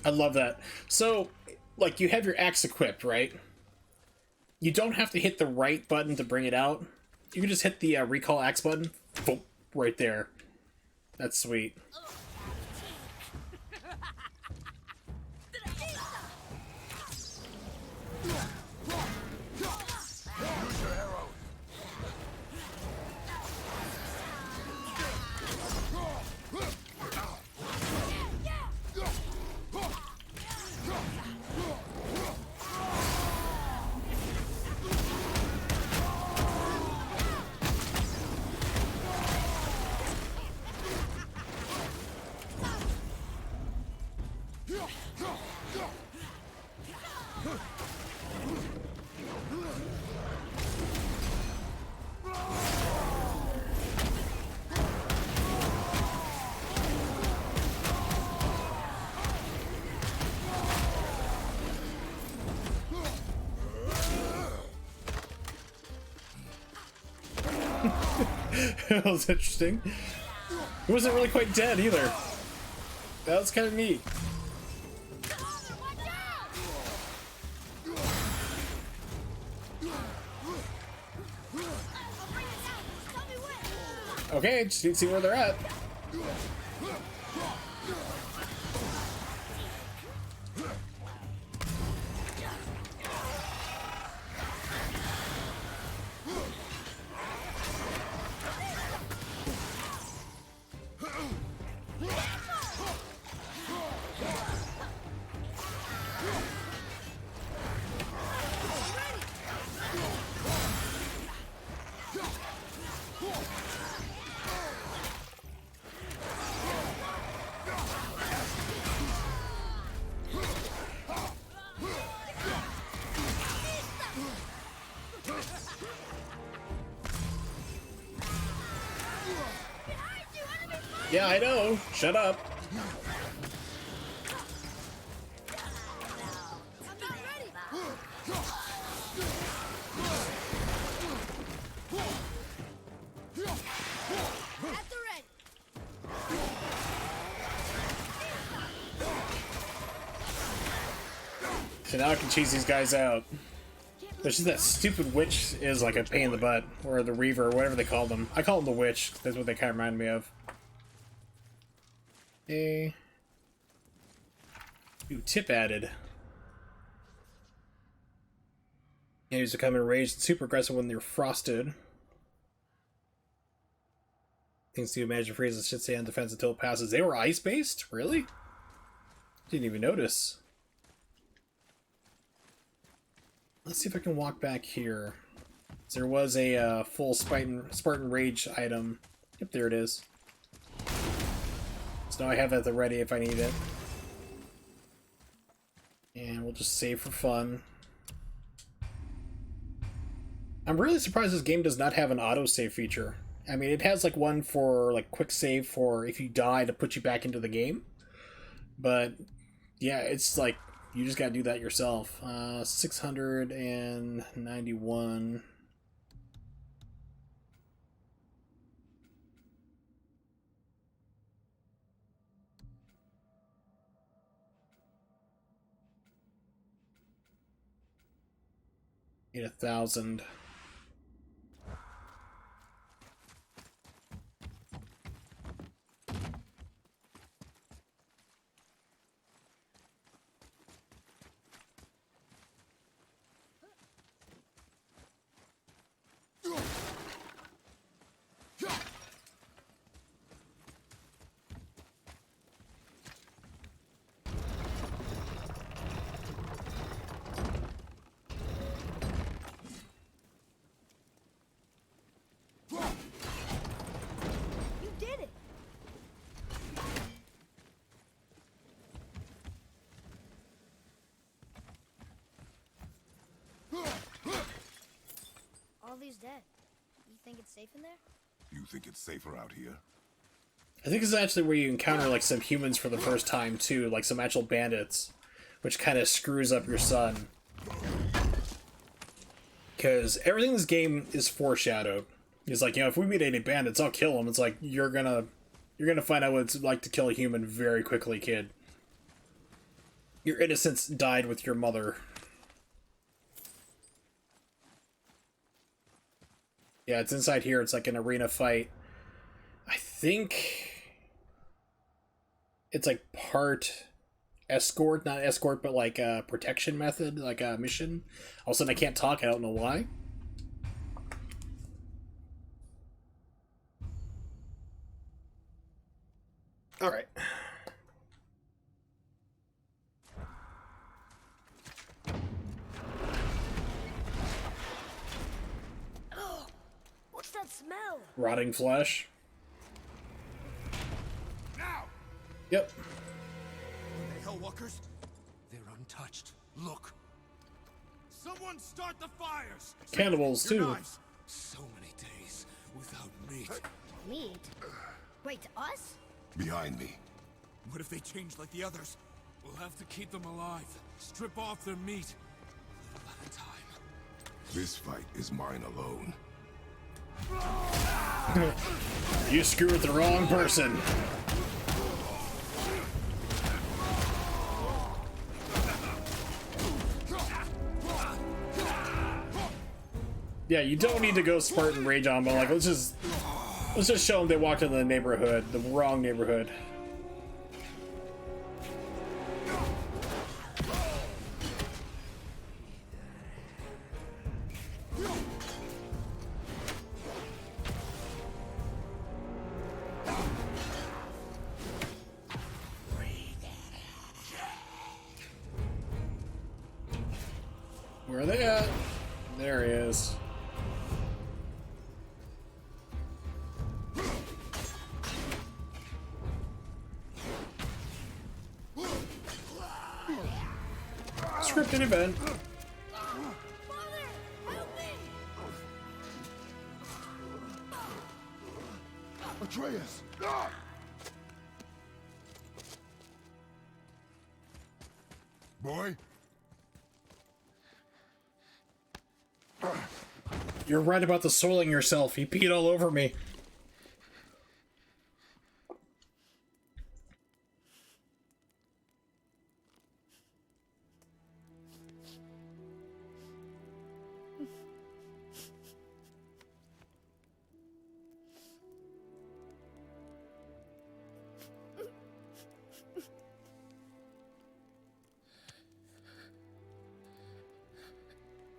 I love that. So, like, you have your axe equipped, right? You don't have to hit the right button to bring it out. You can just hit the recall axe button. Boom, right there. That's sweet. That was interesting. He wasn't really quite dead either. That was kind of neat. Okay, just need to see where they're at. Yeah, I know. Shut up. I'm not ready. At the ready. So now I can chase these guys out. There's just that stupid witch is like a pain in the butt, or the Reaver, or whatever they call them. I call them the witch. That's what they kind of remind me of. A new tip added. Enemies become enraged and super aggressive when they're frosted. Things to imagine phrases should stay on defense until it passes. They were ice-based? Really? Didn't even notice. Let's see if I can walk back here. There was a full Spartan Rage item. Yep, there it is. So now I have that at the ready if I need it. And we'll just save for fun. I'm really surprised this game does not have an autosave feature. I mean, it has like one for like quick save for if you die to put you back into the game. But yeah, it's like you just gotta do that yourself. 691. Need 1,000. You did it. All these dead. You think it's safe in there? You think it's safer out here? I think this is actually where you encounter like some humans for the first time too, like some actual bandits, which kind of screws up your son. Because everything in this game is foreshadowed. It's like, you know, if we meet any bandits, I'll kill them. It's like you're gonna find out what it's like to kill a human very quickly, kid. Your innocence died with your mother. Yeah, it's inside here. It's like an arena fight. I think it's like part escort, not escort, but like a protection method, like a mission. All of a sudden I can't talk, I don't know why. Alright. What's that smell? Rotting flesh. Now! Yep. The Hellwalkers? They're untouched. Look. Someone start the fires! Cannibals Your too. knives. So many days without meat. Meat? Wait, us? Behind me. What if they change like the others? We'll have to keep them alive. Strip off their meat. A little at a time. This fight is mine alone. You screwed with the wrong person. Yeah, you don't need to go Spartan Rage on, but like, let's just show them they walked into the neighborhood, the wrong neighborhood. Where are they at? There he is. Scripted event. Father, help me! Atreus! Boy? You're right about the soiling yourself. He peed all over me.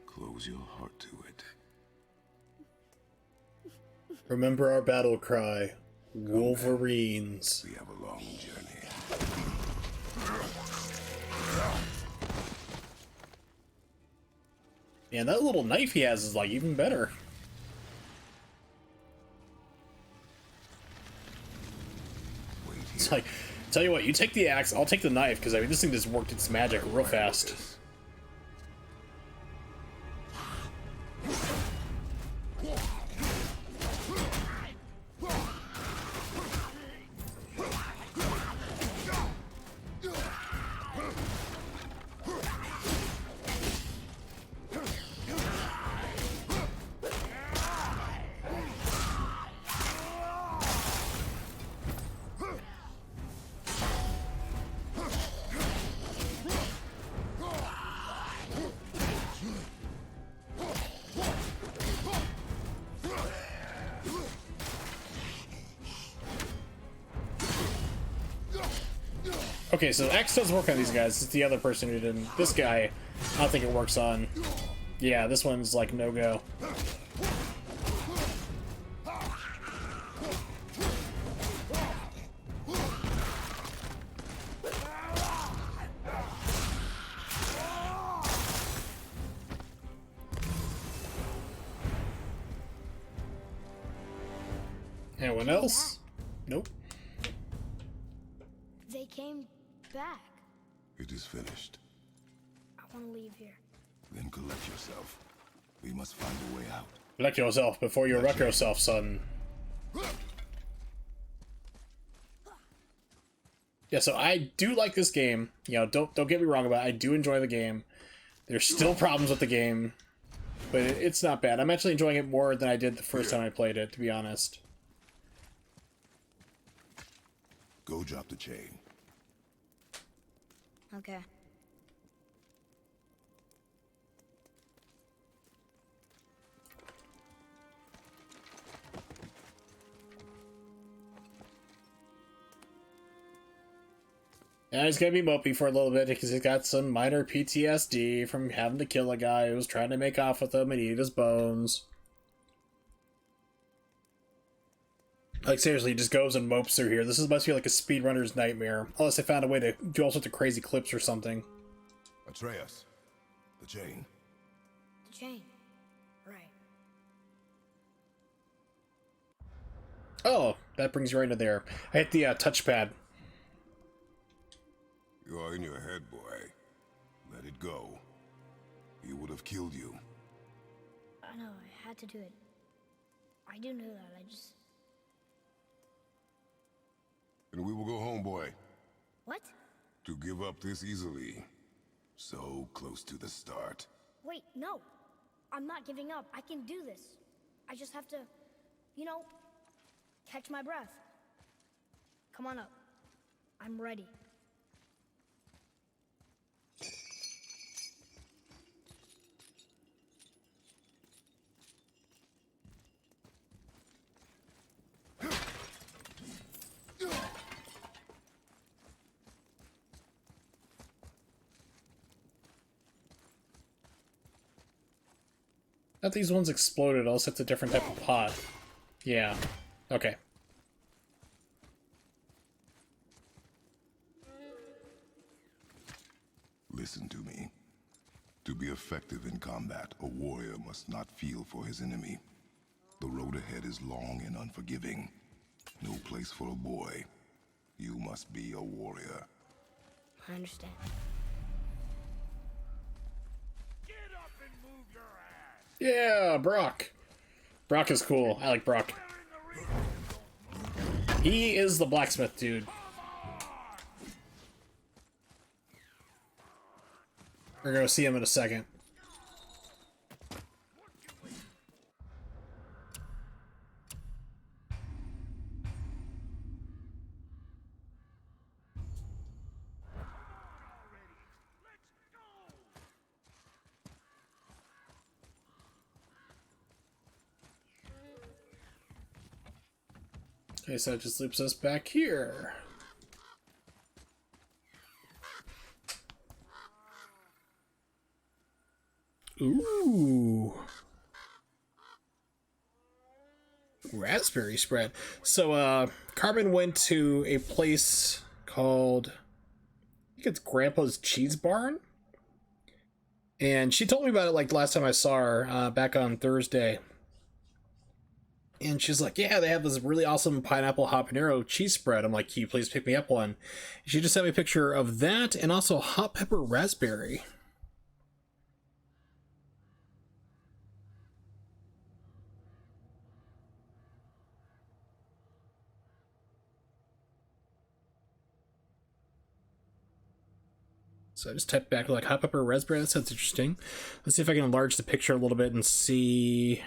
Close your heart to it. Remember our battle cry, Wolverines. We have a long journey. Man, that little knife he has is like even better. Wait here. It's like, tell you what, you take the axe, I'll take the knife, because I mean this thing just worked its magic real fast. Okay, so X does work on these guys. It's the other person who didn't. This guy, I don't think it works on. Yeah, this one's like no-go. Anyone else? Nope. They came back. It is finished. I want to leave here. Then collect yourself. We must find a way out. Collect yourself before you wreck yourself, son. Yeah, so I do like this game. You know, don't get me wrong about it. I do enjoy the game. There's still problems with the game, but it's not bad. I'm actually enjoying it more than I did the first time I played it, to be honest. Go drop the chain. Okay. Yeah, he's gonna be mopey for a little bit because he's got some minor PTSD from having to kill a guy who was trying to make off with him and eat his bones. Like, seriously, he just goes and mopes through here. This must be like a speedrunner's nightmare. Unless they found a way to do all sorts of crazy clips or something. Atreus, the chain. The chain. Right. Oh, that brings you right into there. I hit the touchpad. You are in your head, boy. Let it go. He would have killed you. I know, I had to do it. I do know that, I just... And we will go home, boy. What? To give up this easily. So close to the start. Wait, no! I'm not giving up. I can do this. I just have to You know, catch my breath. Come on up. I'm ready. Not these ones exploded, also it's a different type of pot. Yeah. Okay. Listen to me. To be effective in combat, a warrior must not feel for his enemy. The road ahead is long and unforgiving. No place for a boy. You must be a warrior. I understand. Get up and move your ass! Yeah, Brock. Brock is cool. I like Brock. He is the blacksmith dude. We're gonna see him in a second. Okay, so it just loops us back here. Ooh. Raspberry spread. So, Carmen went to a place called, I think it's Grandpa's Cheese Barn. And she told me about it like the last time I saw her, back on Thursday. And she's like, yeah, they have this really awesome pineapple habanero cheese spread. I'm like, can you please pick me up one? She just sent me a picture of that and also hot pepper raspberry. So I just typed back like hot pepper raspberry. That sounds interesting. Let's see if I can enlarge the picture a little bit and see.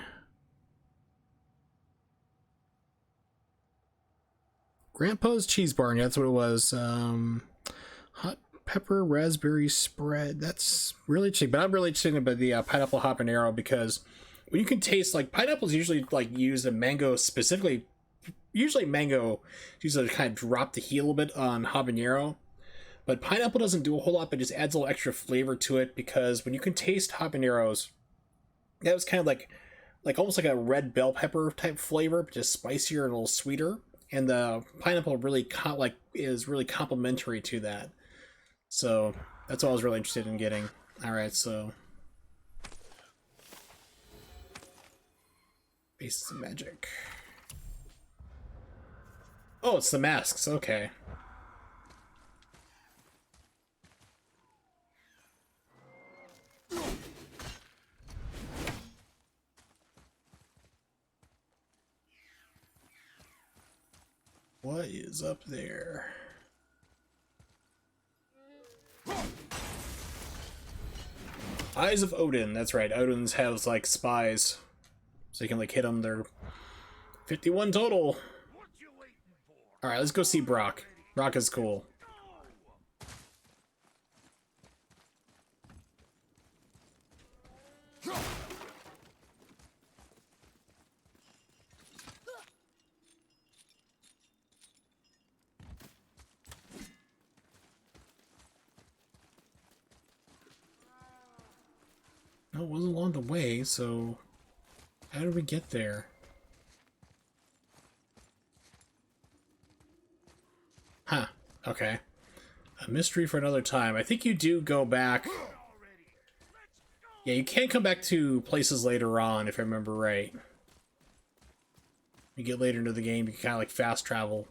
Grandpa's Cheese Barn, yeah, that's what it was. Hot pepper raspberry spread. That's really interesting, but I'm really interested about the pineapple habanero because when you can taste like pineapples usually like use a mango specifically. Usually mango usually kind of drop the heat a little bit on habanero, but pineapple doesn't do a whole lot, but just adds a little extra flavor to it because when you can taste habaneros, that was kind of like almost like a red bell pepper type flavor, but just spicier and a little sweeter. And the pineapple really is really complementary to that. So that's what I was really interested in getting. All right, so Bases of Magic. Oh, it's the masks. Okay. What is up there? Eyes of Odin. That's right. Odin's has like spies, so you can like hit them. They're 51 total. All right, let's go see Brock. Brock is cool. No, it wasn't along the way, so how did we get there? Huh, okay. A mystery for another time. I think you do go back. Yeah, you can come back to places later on, if I remember right. You get later into the game, you can kind of like fast travel.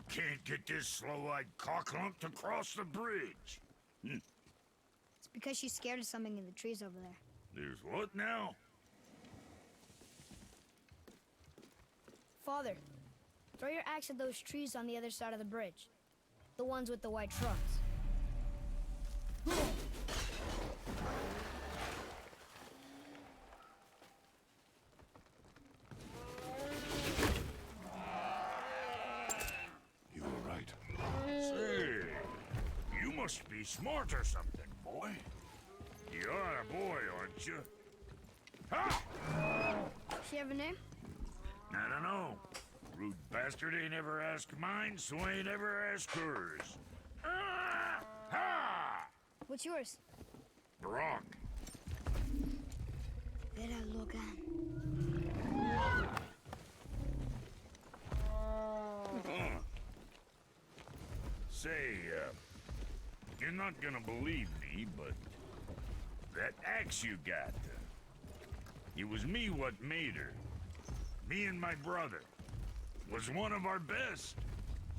Can't get this slow-eyed cocklump to cross the bridge. It's because she's scared of something in the trees over there. There's what now? Father, Throw your axe at those trees on the other side of the bridge. The ones with the white trunks. You were right. Say, you must be smart or something, boy. You are a boy, aren't you? Ha! She have a name? I don't know. Rude bastard ain't ever asked mine, so ain't ever asked hers. Ah! Ha! What's yours? Brock. Vera Logan. Say, you're not gonna believe me, but that axe you got, it was me what made her. Me and my brother. Was one of our best.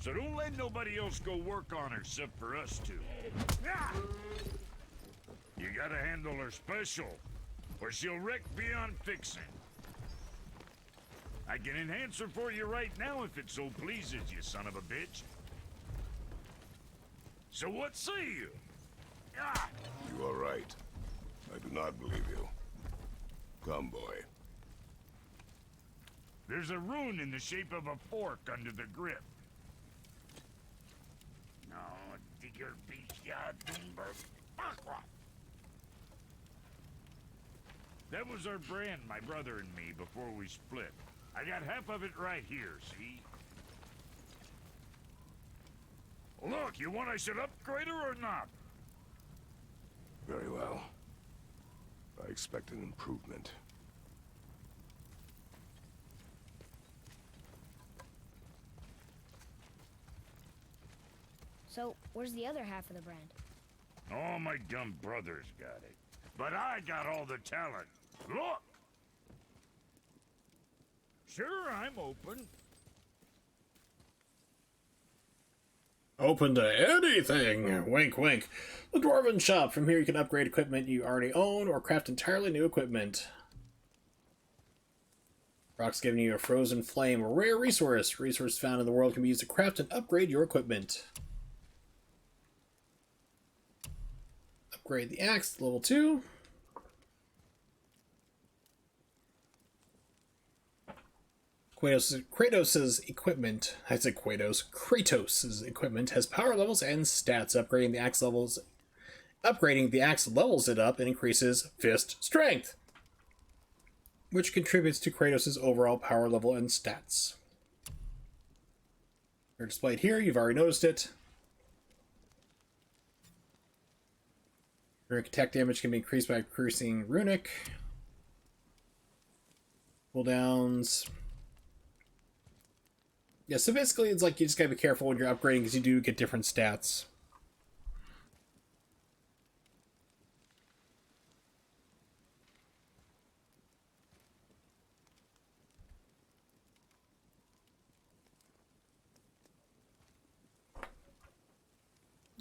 So don't let nobody else go work on her except for us two. Ah! You gotta handle her special, or she'll wreck beyond fixing. I can enhance her for you right now if it so pleases you, son of a bitch. So what say you? Ah! You are right. I do not believe you. Come, boy. There's a rune in the shape of a fork under the grip. No, digger beast, that was our brand, my brother and me, before we split. I got half of it right here, see? Look, you want I should upgrade her or not? Very well. I expect an improvement. So, where's the other half of the brand? All my dumb brothers got it. But I got all the talent. Look! Sure, I'm open. Open to anything! Wink, wink. The Dwarven Shop. From here you can upgrade equipment you already own or craft entirely new equipment. Brock's giving you a frozen flame, a rare resource. Resources found in the world can be used to craft and upgrade your equipment. Upgrade the axe to level 2. Kratos's equipment, I said Kratos's equipment has power levels and stats. Upgrading the axe levels it up and increases fist strength, which contributes to Kratos's overall power level and stats. They're displayed here, you've already noticed it. Runic attack damage can be increased by increasing runic cooldowns. Yeah, so basically it's like you just gotta be careful when you're upgrading because you do get different stats.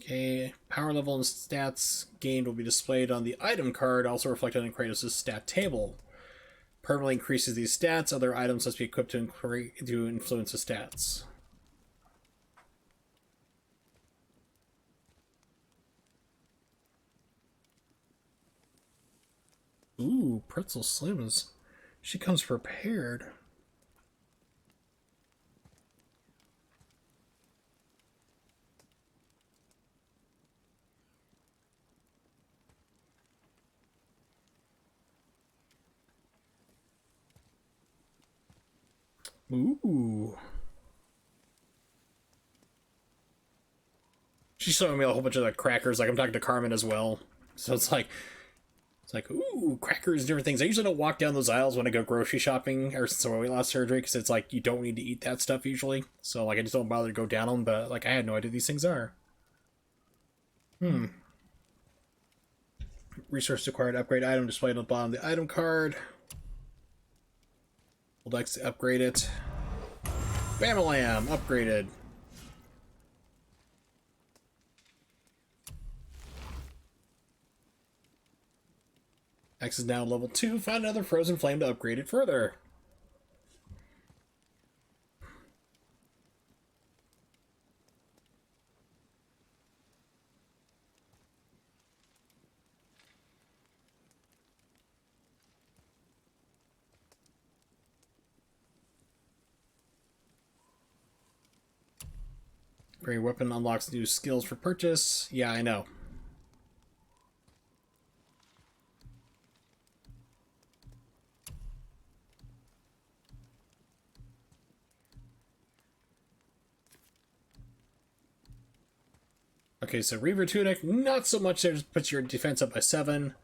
Okay, power level and stats gained will be displayed on the item card, also reflected in Kratos' stat table. Permanently increases these stats. Other items must be equipped to influence the stats. Ooh, Pretzel Slims. She comes prepared. Ooh. She's showing me a whole bunch of the crackers. Like, I'm talking to Carmen as well. So it's like, ooh, crackers and different things. I usually don't walk down those aisles when I go grocery shopping or since my weight loss surgery because it's like, you don't need to eat that stuff usually. So, like, I just don't bother to go down them. But, like, I had no idea these things are. Resource acquired upgrade item displayed on the bottom of the item card. Hold X to upgrade it. Bamalam, upgraded. X is now level 2. Find another frozen flame to upgrade it further. Every weapon unlocks new skills for purchase. Yeah, I know. Okay, so Reaver Tunic, not so much there, just puts your defense up by 7.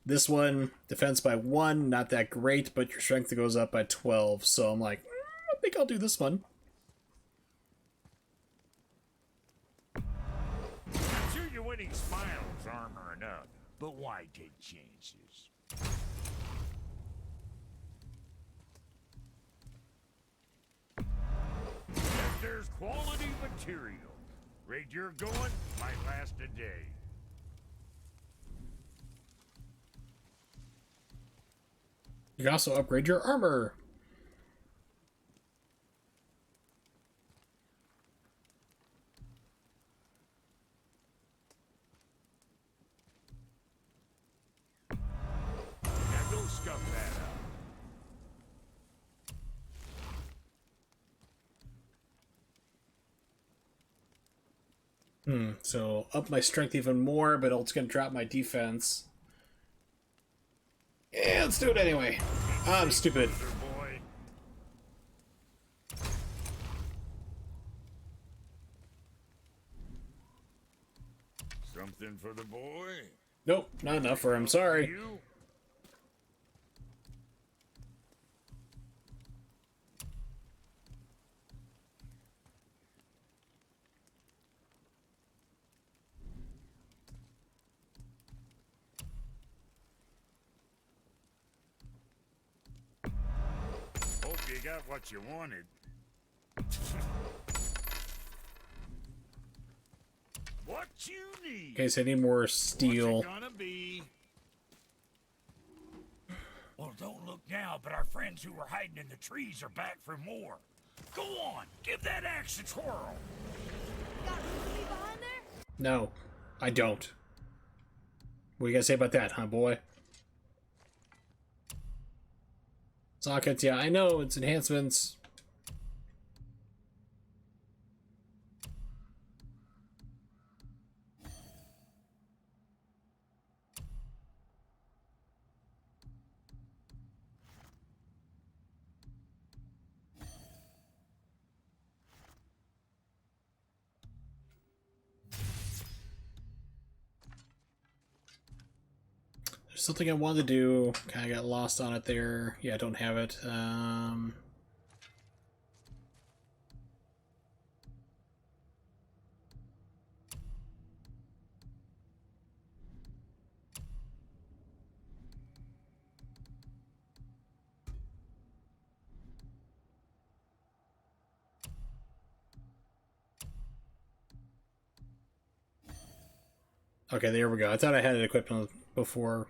This one, defense by 1, not that great, but your strength goes up by 12. So I'm like, I think I'll do this one. I'm sure your winning smile's armor enough, but why take chances? If there's quality material, rate you're going might last a day. You can also upgrade your armor. Now go scuff that up. So up my strength even more, but it's going to drop my defense. Yeah, let's do it anyway. I'm stupid. Loser boy. Something for the boy? Nope, not enough for him, sorry. You? Hope you got what you wanted. What you need? Okay, so I need more What's steel. it gonna be? Well, don't look now, but our friends who were hiding in the trees are back for more. Go on, give that axe a twirl. Got Ruby behind there? No, I don't. What do you guys say about that, huh, boy? Sockets, yeah, I know, it's enhancements. There's something I wanted to do. Kind of got lost on it there. Yeah, I don't have it. Okay, there we go. I thought I had it equipped on before.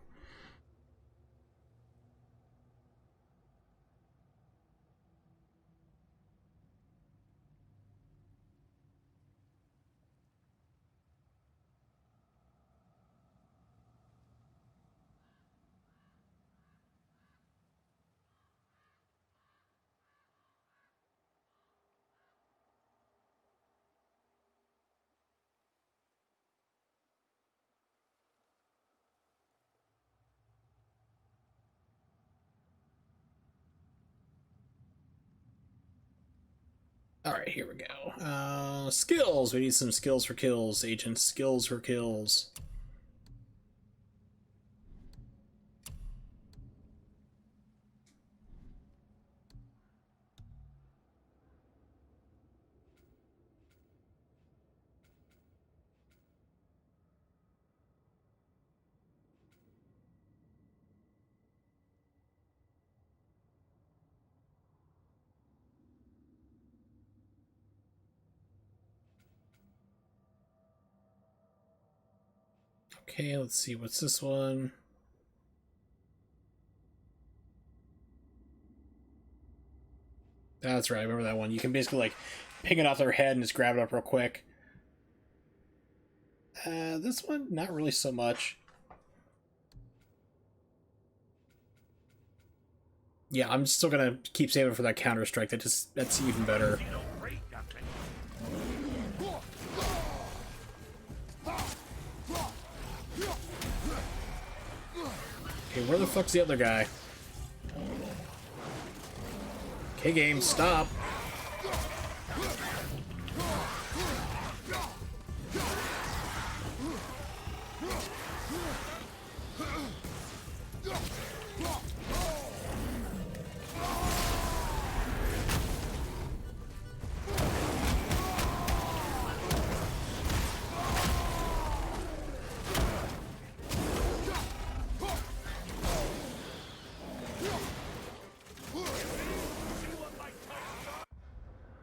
Alright, here we go. Skills! We need some skills for kills, agent. Skills for kills. Okay, let's see. What's this one? That's right, I remember that one. You can basically, like, ping it off their head and just grab it up real quick. This one, not really so much. Yeah, I'm still gonna keep saving for that counter strike. That's even better. You don't rate nothing. where the fuck's the other guy? Okay, game, stop.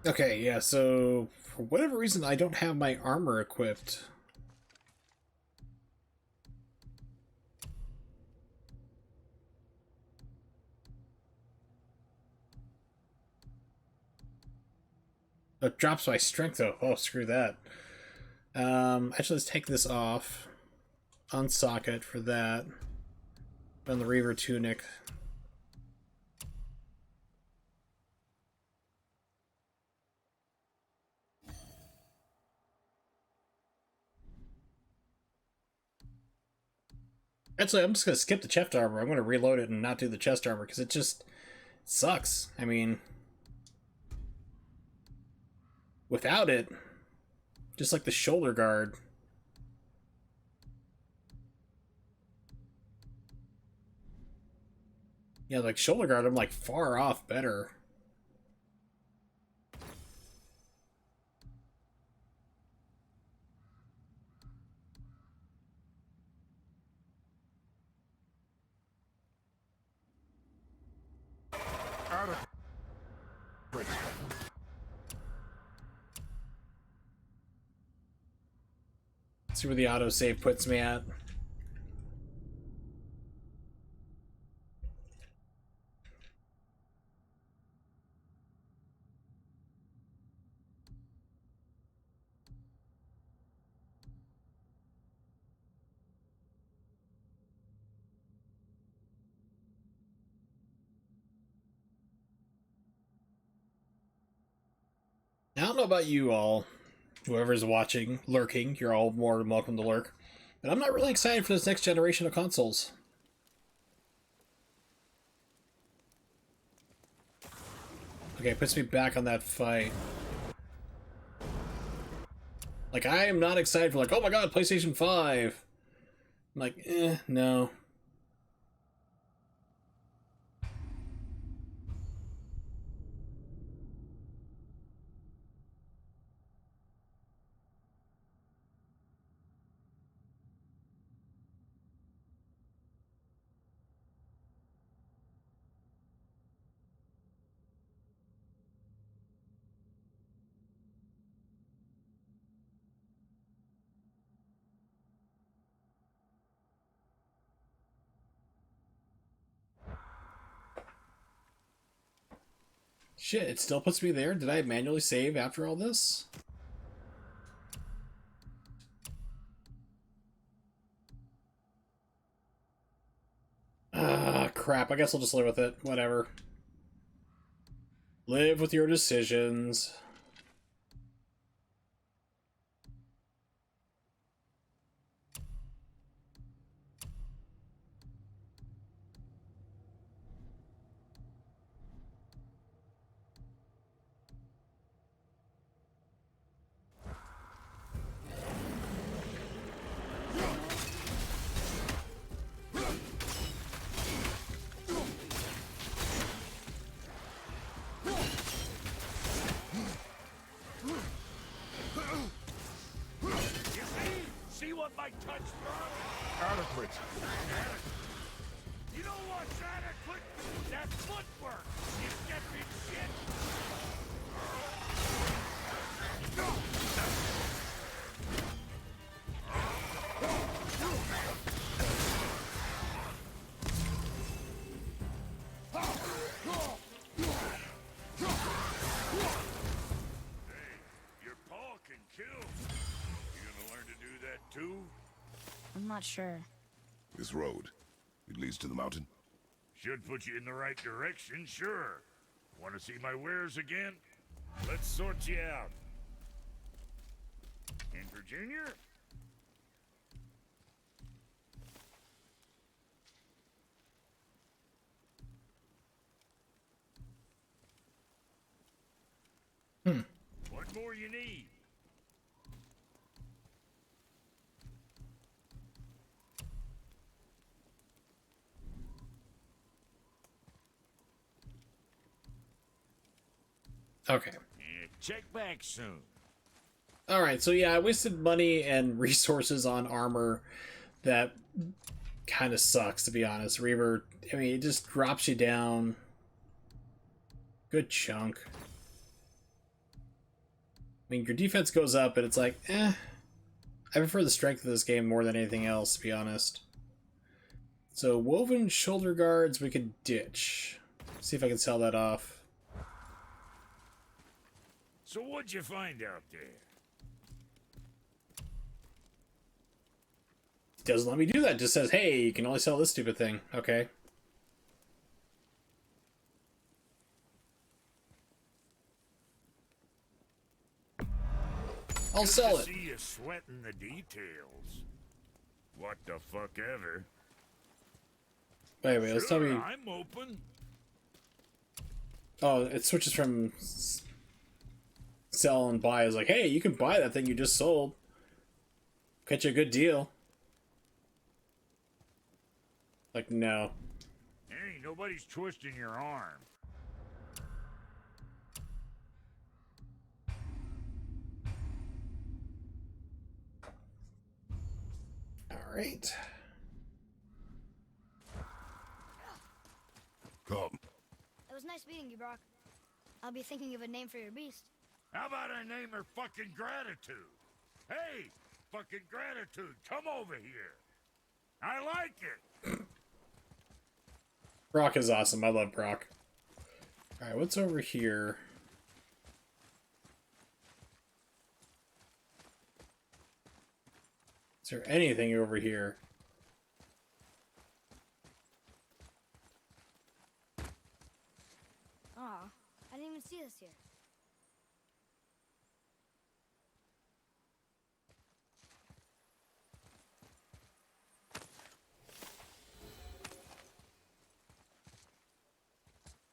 Okay, yeah, so for whatever reason I don't have my armor equipped. It drops my strength though. Oh, screw that. Actually, let's take this off. Unsock it for that. On the Reaver tunic. Actually, I'm just going to skip the chest armor. I'm going to reload it and not do the chest armor because it just sucks. I mean, without it, just like the shoulder guard. Yeah, like shoulder guard, I'm like far off better. See where the autosave puts me at. I don't know about you all, whoever's watching, lurking, you're all more than welcome to lurk. But I'm not really excited for this next generation of consoles. Okay, it puts me back on that fight. Like, I am not excited for like, oh my god, PlayStation 5! I'm like, no. Shit, it still puts me there? Did I manually save after all this? Ah, crap. I guess I'll just live with it. Whatever. Live with your decisions. My touch throw? Adequate. You know what's adequate? That footwork. You get me shit. Hey, your paw can kill. You gonna learn to do that too? I'm not sure. This road, it leads to the mountain. Should put you in the right direction, sure. Want to see my wares again? Let's sort you out. Emperor Jr.? more you need. Okay. Yeah, check back soon. Alright, so yeah, I wasted money and resources on armor that kind of sucks, to be honest. Reaver, I mean, it just drops you down. Good chunk. I mean, your defense goes up, but it's like, eh. I prefer the strength of this game more than anything else, to be honest. So, woven shoulder guards we could ditch. See if I can sell that off. So what'd you find out there? It doesn't let me do that. It just says, hey, you can only sell this stupid thing. Okay. I'll sell it. See you sweating the details. What the fuck ever. Wait, let's tell me. I'm open. Oh, it switches from sell and buy. It's like, hey, you can buy that thing you just sold. Get you a good deal. Like, no. Hey, nobody's twisting your arm. Alright. Come. It was nice meeting you, Brock. I'll be thinking of a name for your beast. How about I name her fucking Gratitude? Hey, fucking Gratitude, come over here. I like it. Brock is awesome. I love Brock. Alright, what's over here? Is there anything over here? Aw, I didn't even see this here.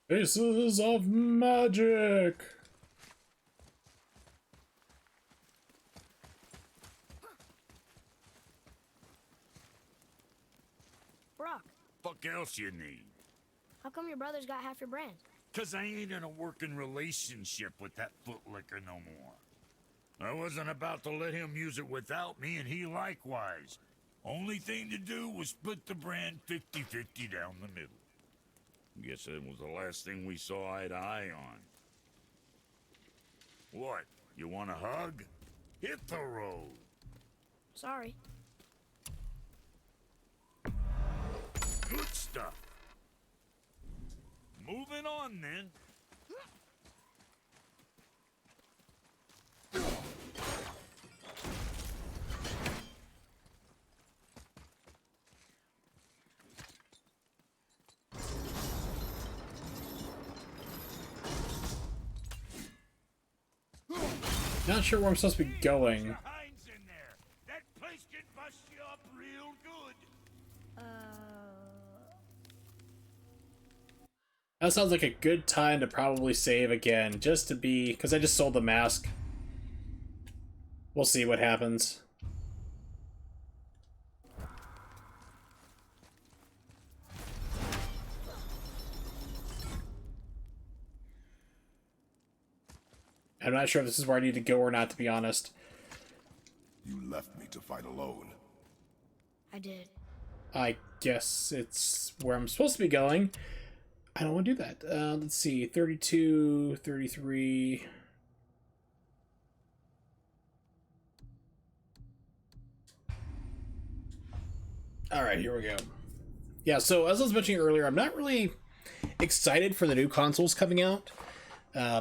Faces of magic! Brock, Fuck else you need? how come your brother's got half your brand? 'Cause I ain't in a working relationship with that footlicker no more. I wasn't about to let him use it without me, and he likewise. Only thing to do was split the brand 50-50 down the middle. Guess that was the last thing we saw eye to eye on. What? You want a hug? Hit the road. Sorry. Good stuff. Moving on then. Not sure where I'm supposed to be going. Heinz in there. That place can bust you up real good. That sounds like a good time to probably save again, just to be... because I just sold the mask. We'll see what happens. I'm not sure if this is where I need to go or not, to be honest. You left me to fight alone. I did. I guess it's where I'm supposed to be going. I don't want to do that. Let's see. 32, 33... Alright, here we go. Yeah, so as I was mentioning earlier, I'm not really excited for the new consoles coming out.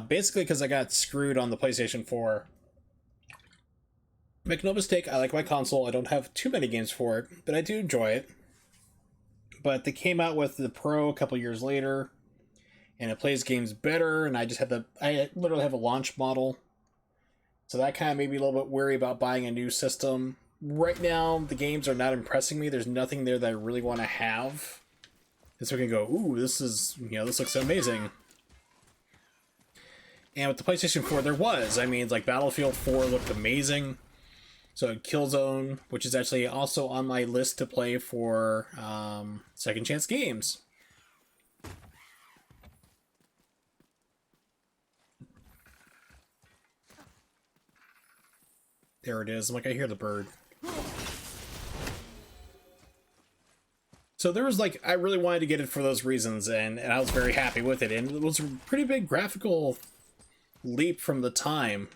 Basically because I got screwed on the PlayStation 4. Make no mistake, I like my console. I don't have too many games for it, but I do enjoy it. But they came out with the Pro a couple years later, and it plays games better, and I literally have a launch model. So that kind of made me a little bit wary about buying a new system. Right now, the games are not impressing me. There's nothing there that I really want to have. And so I can go, ooh, this looks amazing. And with the PlayStation 4, there was. I mean, like Battlefield 4 looked amazing. So Killzone, which is actually also on my list to play for Second Chance Games. There it is. I'm like, I hear the bird. So there was like, I really wanted to get it for those reasons, and I was very happy with it. And it was a pretty big graphical leap from the time.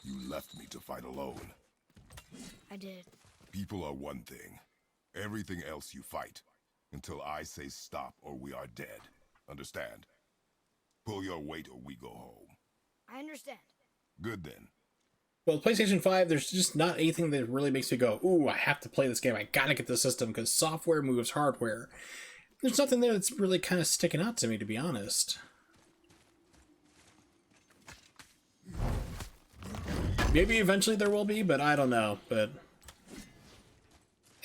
You left me to fight alone. I did. People are one thing. Everything else you fight. Until I say stop or we are dead. Understand? Pull your weight or we go home. I understand. Good then. Well, PlayStation 5, there's just not anything that really makes me go, ooh, I have to play this game. I gotta get the system, because software moves hardware. There's nothing there that's really kind of sticking out to me, to be honest. Maybe eventually there will be, but I don't know. But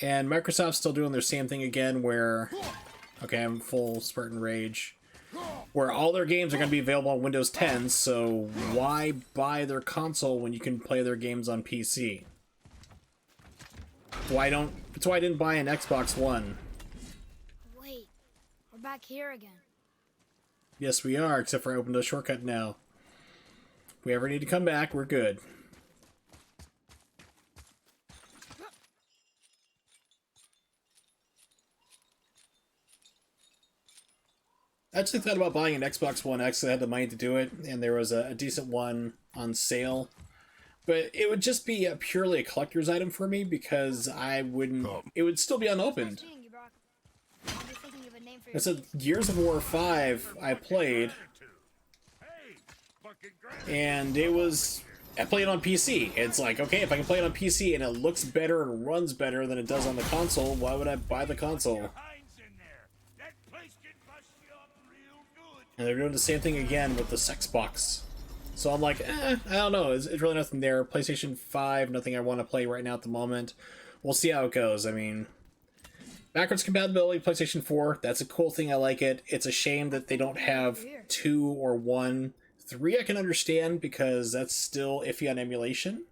and Microsoft's still doing their same thing again, where, okay, I'm full Spartan Rage, where all their games are going to be available on Windows 10, so why buy their console when you can play their games on PC? That's why I didn't buy an Xbox One. Wait, we're back here again. Yes, we are, except for I opened a shortcut now. If we ever need to come back, we're good. I actually thought about buying an Xbox One X. I had the money to do it, and there was a decent one on sale. But it would just be purely a collector's item for me, because I wouldn't... It would still be unopened. Nice meeting you, Brock. I'll be thinking of a name for your I said Gears of War 5 I played, and it was... I played it on PC. It's like, okay, if I can play it on PC and it looks better and runs better than it does on the console, why would I buy the console? And they're doing the same thing again with the sex box. So I'm like, I don't know. It's really nothing there. PlayStation 5, nothing I want to play right now at the moment. We'll see how it goes. I mean, backwards compatibility, PlayStation 4, that's a cool thing. I like it. It's a shame that they don't have 2 or 1. 3 I can understand, because that's still iffy on emulation.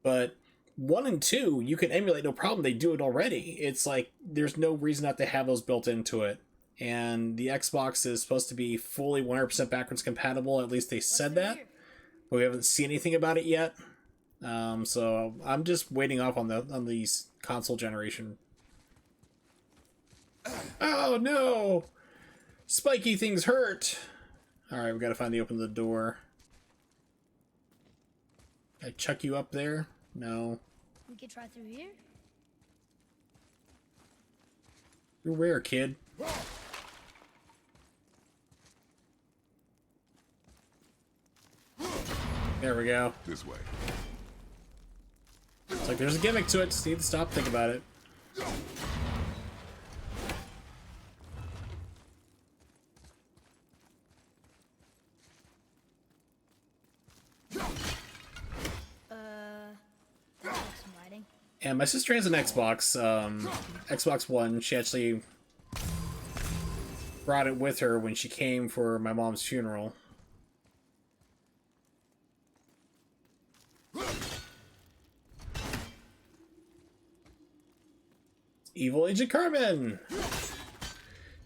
But 1 and 2, you can emulate no problem. They do it already. It's like, there's no reason not to have those built into it. And the Xbox is supposed to be fully 100% backwards compatible. At least they said that. But we haven't seen anything about it yet. So I'm just waiting off on these console generation. Oh no! Spiky things hurt! Alright, we gotta find the open the door. Can I chuck you up there? No. We could try through here. You're where, kid? There we go. This way. It's like there's a gimmick to it. Just need to stop, think about it. That looks inviting. And my sister has an Xbox, Xbox One. She actually brought it with her when she came for my mom's funeral. Evil Agent Carmen!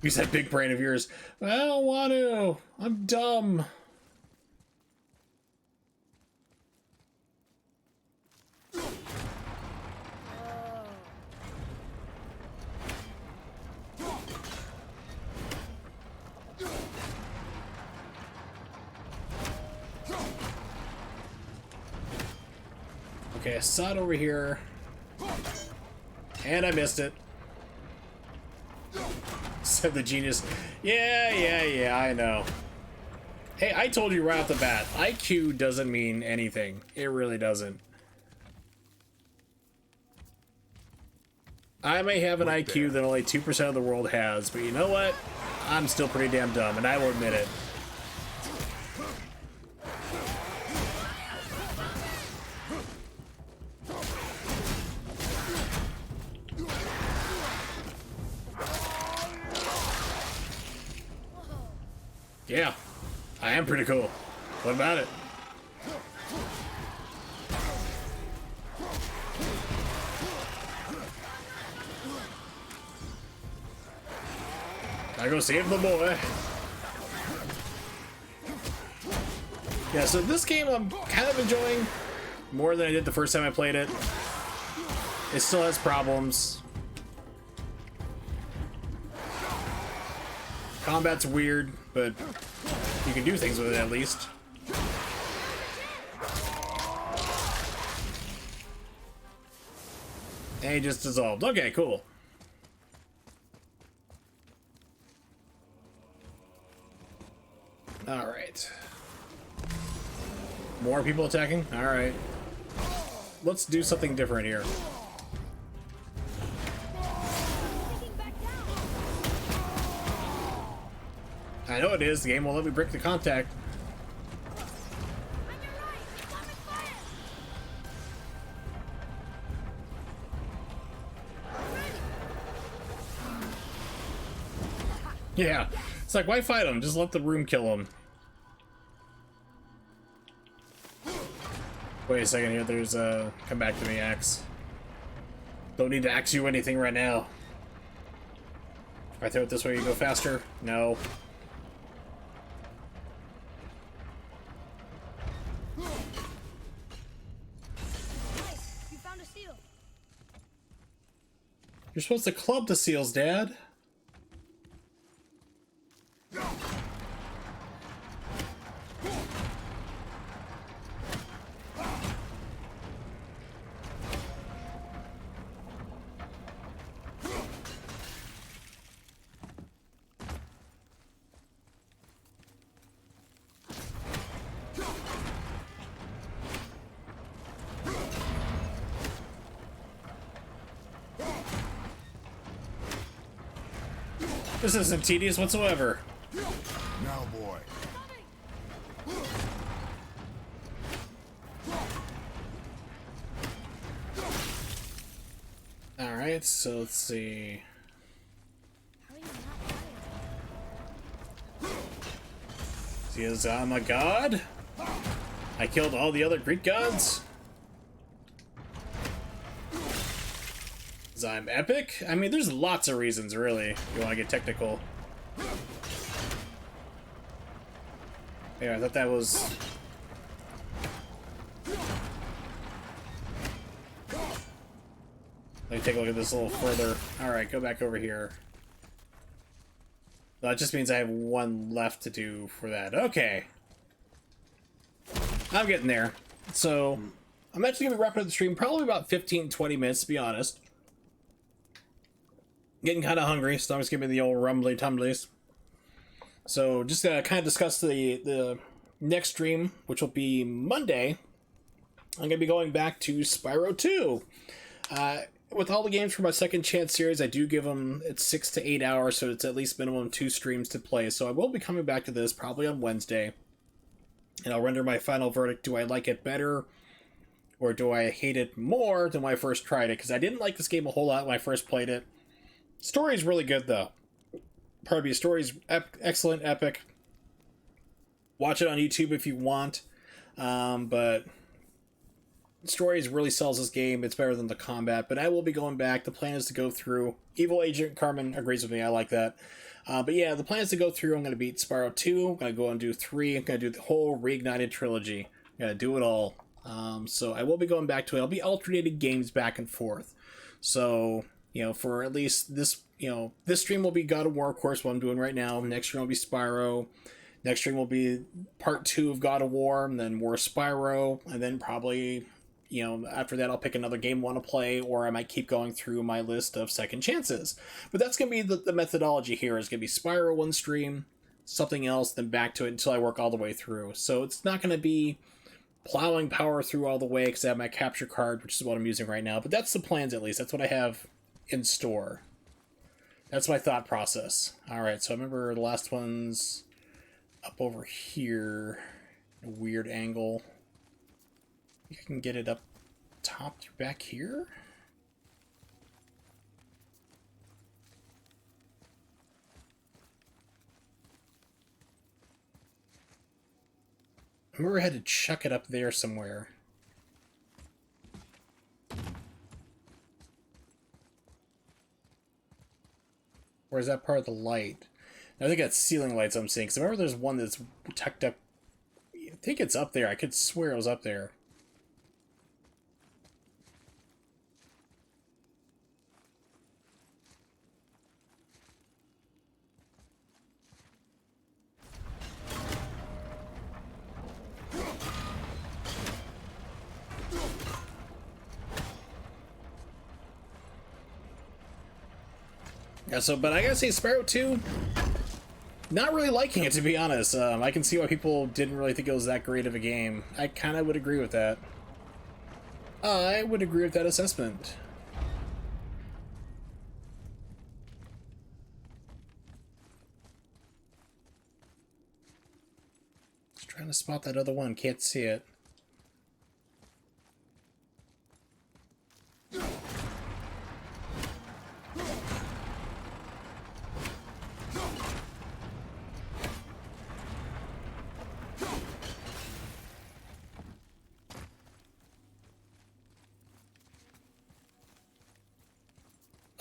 Use that big brain of yours. I don't want to. I'm dumb. Okay, I saw it over here. And I missed it. Said the genius. Yeah, I know. Hey, I told you right off the bat, IQ doesn't mean anything. It really doesn't. I may have an IQ that only 2% of the world has, but you know what? I'm still pretty damn dumb, and I will admit it. Yeah, I am pretty cool. What about it? I go save the boy. Yeah, so this game I'm kind of enjoying more than I did the first time I played it. It still has problems. Combat's weird, but you can do things with it at least. And he just dissolved. Okay, cool. Alright. More people attacking? Alright. Let's do something different here. I know it is. The game won't let me break the contact. Yeah. It's like, why fight him? Just let the room kill him. Wait a second here. There's come back to me, axe. Don't need to axe you anything right now. If I throw it this way, you go faster? No. You found a seal. You're supposed to club the seals, Dad. This isn't tedious whatsoever. Now, boy. Alright, so let's see. How are you not tired? He is, I'm a god? I killed all the other Greek gods? I'm epic? I mean, there's lots of reasons, really, if you want to get technical. Yeah, I thought that was... Let me take a look at this a little further. Alright, go back over here. That just means I have one left to do for that. Okay. I'm getting there. So, I'm actually going to be wrapping up the stream probably about 15-20 minutes, to be honest. Getting kind of hungry, so I'm just giving me the old rumbly tumblies. So, just to kind of discuss the next stream, which will be Monday, I'm going to be going back to Spyro 2. With all the games for my Second Chance series, I do give them, it's 6 to 8 hours, so it's at least minimum 2 streams to play. So I will be coming back to this probably on Wednesday. And I'll render my final verdict. Do I like it better? Or do I hate it more than when I first tried it? Because I didn't like this game a whole lot when I first played it. Story's really good, though. Pardon me, story's excellent, epic. Watch it on YouTube if you want. But stories really sells this game. It's better than the combat. But I will be going back. The plan is to go through. Evil Agent Carmen agrees with me. I like that. But yeah, the plan is to go through. I'm going to beat Spyro 2. I'm going to go and do 3. I'm going to do the whole Reignited trilogy. I'm going to do it all. So I will be going back to it. I'll be alternating games back and forth. So, you know, for at least this, you know, this stream will be God of War, of course, what I'm doing right now. Next stream will be Spyro. Next stream will be part 2 of God of War, and then more Spyro, and then probably, you know, after that I'll pick another game I want to play, or I might keep going through my list of second chances. But that's going to be the methodology here. Is going to be Spyro one stream, something else, then back to it until I work all the way through. So it's not going to be plowing power through all the way because I have my capture card, which is what I'm using right now. But that's the plans, at least. That's what I have in store. That's my thought process. Alright, so I remember the last one's up over here. A weird angle. You can get it up top back here? remember I had to chuck it up there somewhere. Or is that part of the light? I think that's ceiling lights I'm seeing. Because I remember there's one that's tucked up. I think it's up there. I could swear it was up there. Yeah, so, but I gotta say, Spyro 2, not really liking it, to be honest. I can see why people didn't really think it was that great of a game. I kind of would agree with that. I would agree with that assessment. Just trying to spot that other one, can't see it.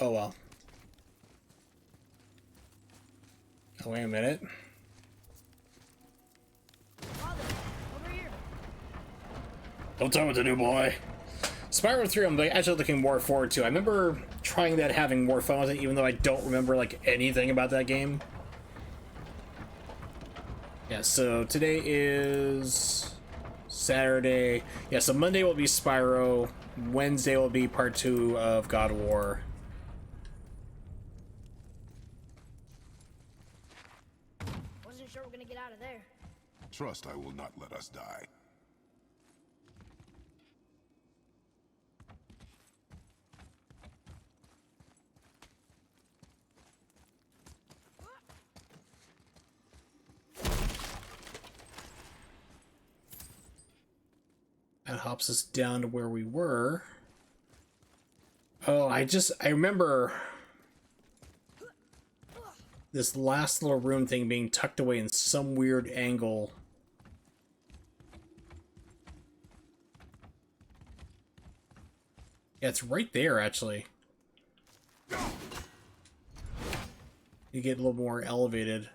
Oh well. Oh, wait a minute. Father, over here. Don't tell me what to do, boy. Spyro 3 I'm actually looking more forward to. I remember trying that, having more fun with it, even though I don't remember like anything about that game. Yeah, so today is Saturday. Yeah, so Monday will be Spyro. Wednesday will be part 2 of God of War. Wasn't sure we're gonna get out of there. Trust I will not let us die. That hops us down to where we were. Oh, I remember this last little room thing being tucked away in some weird angle. Yeah, it's right there, actually. You get a little more elevated.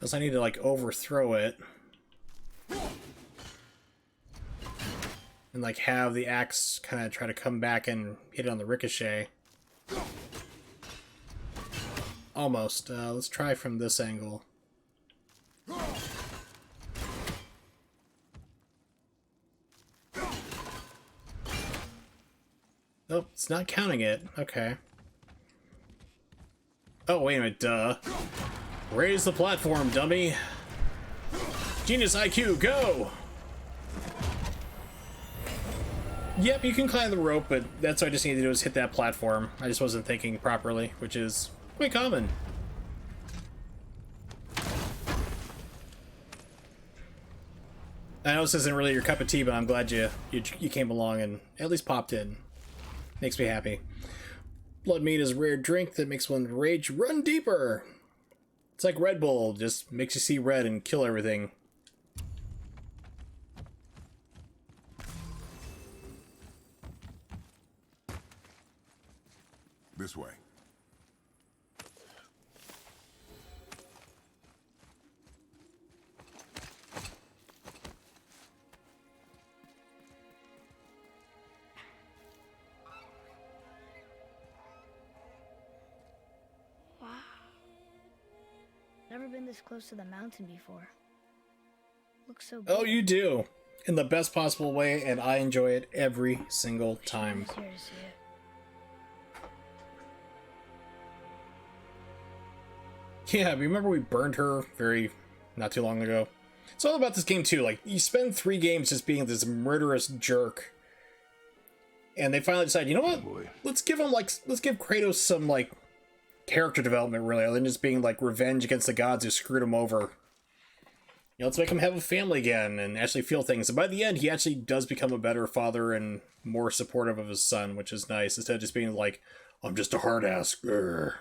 Unless I need to, like, overthrow it. And, like, have the axe kind of try to come back and hit it on the ricochet. Almost. Let's try from this angle. Oh, it's not counting it. Okay. Oh, wait a minute, duh. Raise the platform, dummy. Genius IQ, go! Yep, you can climb the rope, but that's what I just need to do is hit that platform. I just wasn't thinking properly, which is quite common. I know this isn't really your cup of tea, but I'm glad you came along and at least popped in. Makes me happy. Blood mead is a rare drink that makes one's rage run deeper. It's like Red Bull, just makes you see red and kill everything. This way. Never been this close to the mountain before. Looks so big. Oh, you do. In the best possible way, and I enjoy it every single time. I was here to see it. Yeah, remember we burned her not too long ago? It's all about this game too. Like, you spend 3 games just being this murderous jerk. And they finally decide, you know what? Let's give Kratos some, like, character development, really, other than just being, like, revenge against the gods who screwed him over. let's make him have a family again and actually feel things. And by the end, he actually does become a better father and more supportive of his son, which is nice, instead of just being like, I'm just a hard ass. Grr.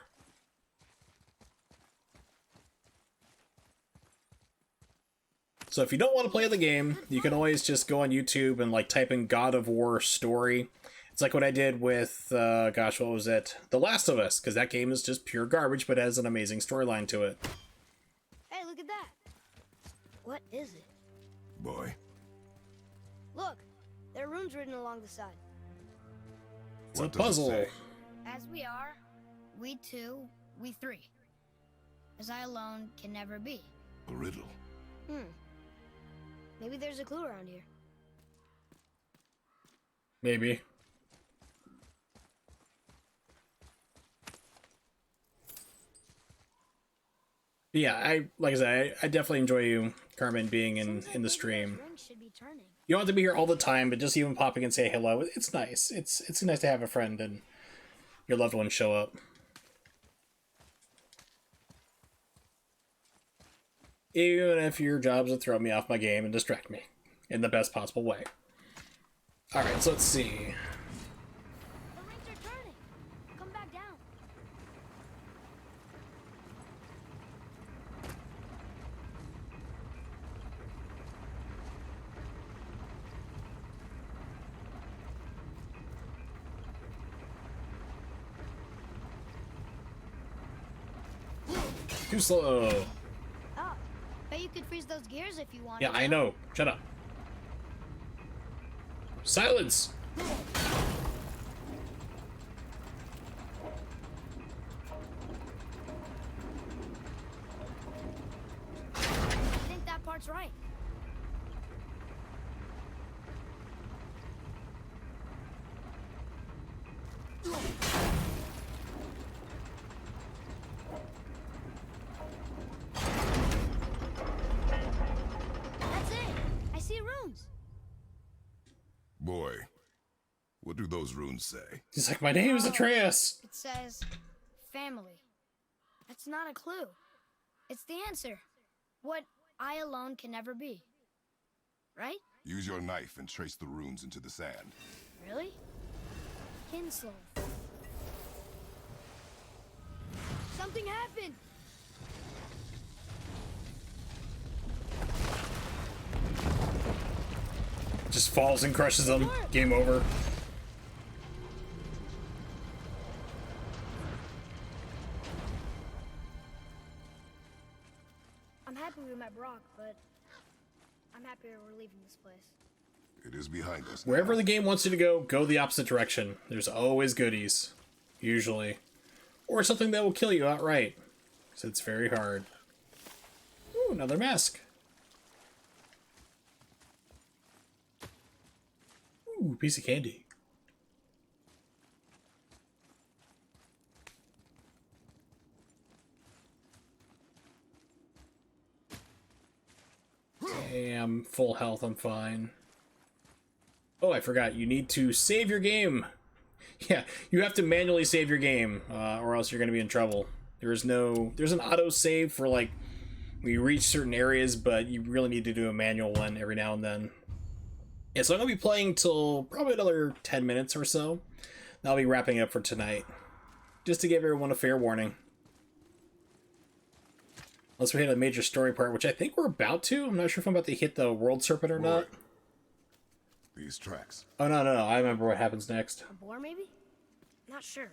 So if you don't want to play the game, you can always just go on YouTube and like type in God of War story. It's like what I did with, gosh, what was it? The Last of Us, because that game is just pure garbage, but has an amazing storyline to it. Hey, look at that. What is it? Boy, Look, there are runes written along the side. It's a what does it puzzle. say? As we are, we two, we three. As I alone can never be. A riddle. Maybe there's a clue around here. Maybe. But yeah, like I said, I definitely enjoy you, Carmen, being in the stream. Rings should be turning. You don't have to be here all the time, but just even popping and say hello, it's nice. It's nice to have a friend and your loved ones show up. Even if your job's to throw me off my game and distract me in the best possible way. Alright, so let's see. The rings are turning. Come back down. Too slow. Oh, bet you could freeze those gears if you wanted. Yeah, I know. Shut up. Silence! I think that part's right. That's it. I see runes. Boy, what do those runes say? He's like, my name is Atreus! It says family. That's not a clue. It's the answer. What I alone can never be. Right? Use your knife and trace the runes into the sand. Really? Kinslow. Something happened! Just falls and crushes them. Game over. I'm happy we met Brock, but I'm happier we're leaving this place. It is behind us. Wherever the game wants you to go the opposite direction. There's always goodies. Usually. Or something that will kill you outright. Because it's very hard. Ooh, another mask. Ooh, piece of candy. Hey, I'm full health, I'm fine. Oh, I forgot, you need to save your game. Yeah, you have to manually save your game, or else you're going to be in trouble. There's an auto save for like when you reach certain areas, but you really need to do a manual one every now and then. Yeah, so I'm going to be playing till probably another 10 minutes or so. I'll be wrapping up for tonight. Just to give everyone a fair warning. Unless we hit a major story part, which I think we're about to. I'm not sure if I'm about to hit the World Serpent or not. These tracks. Oh, no, I remember what happens next. A boar, maybe? Not sure,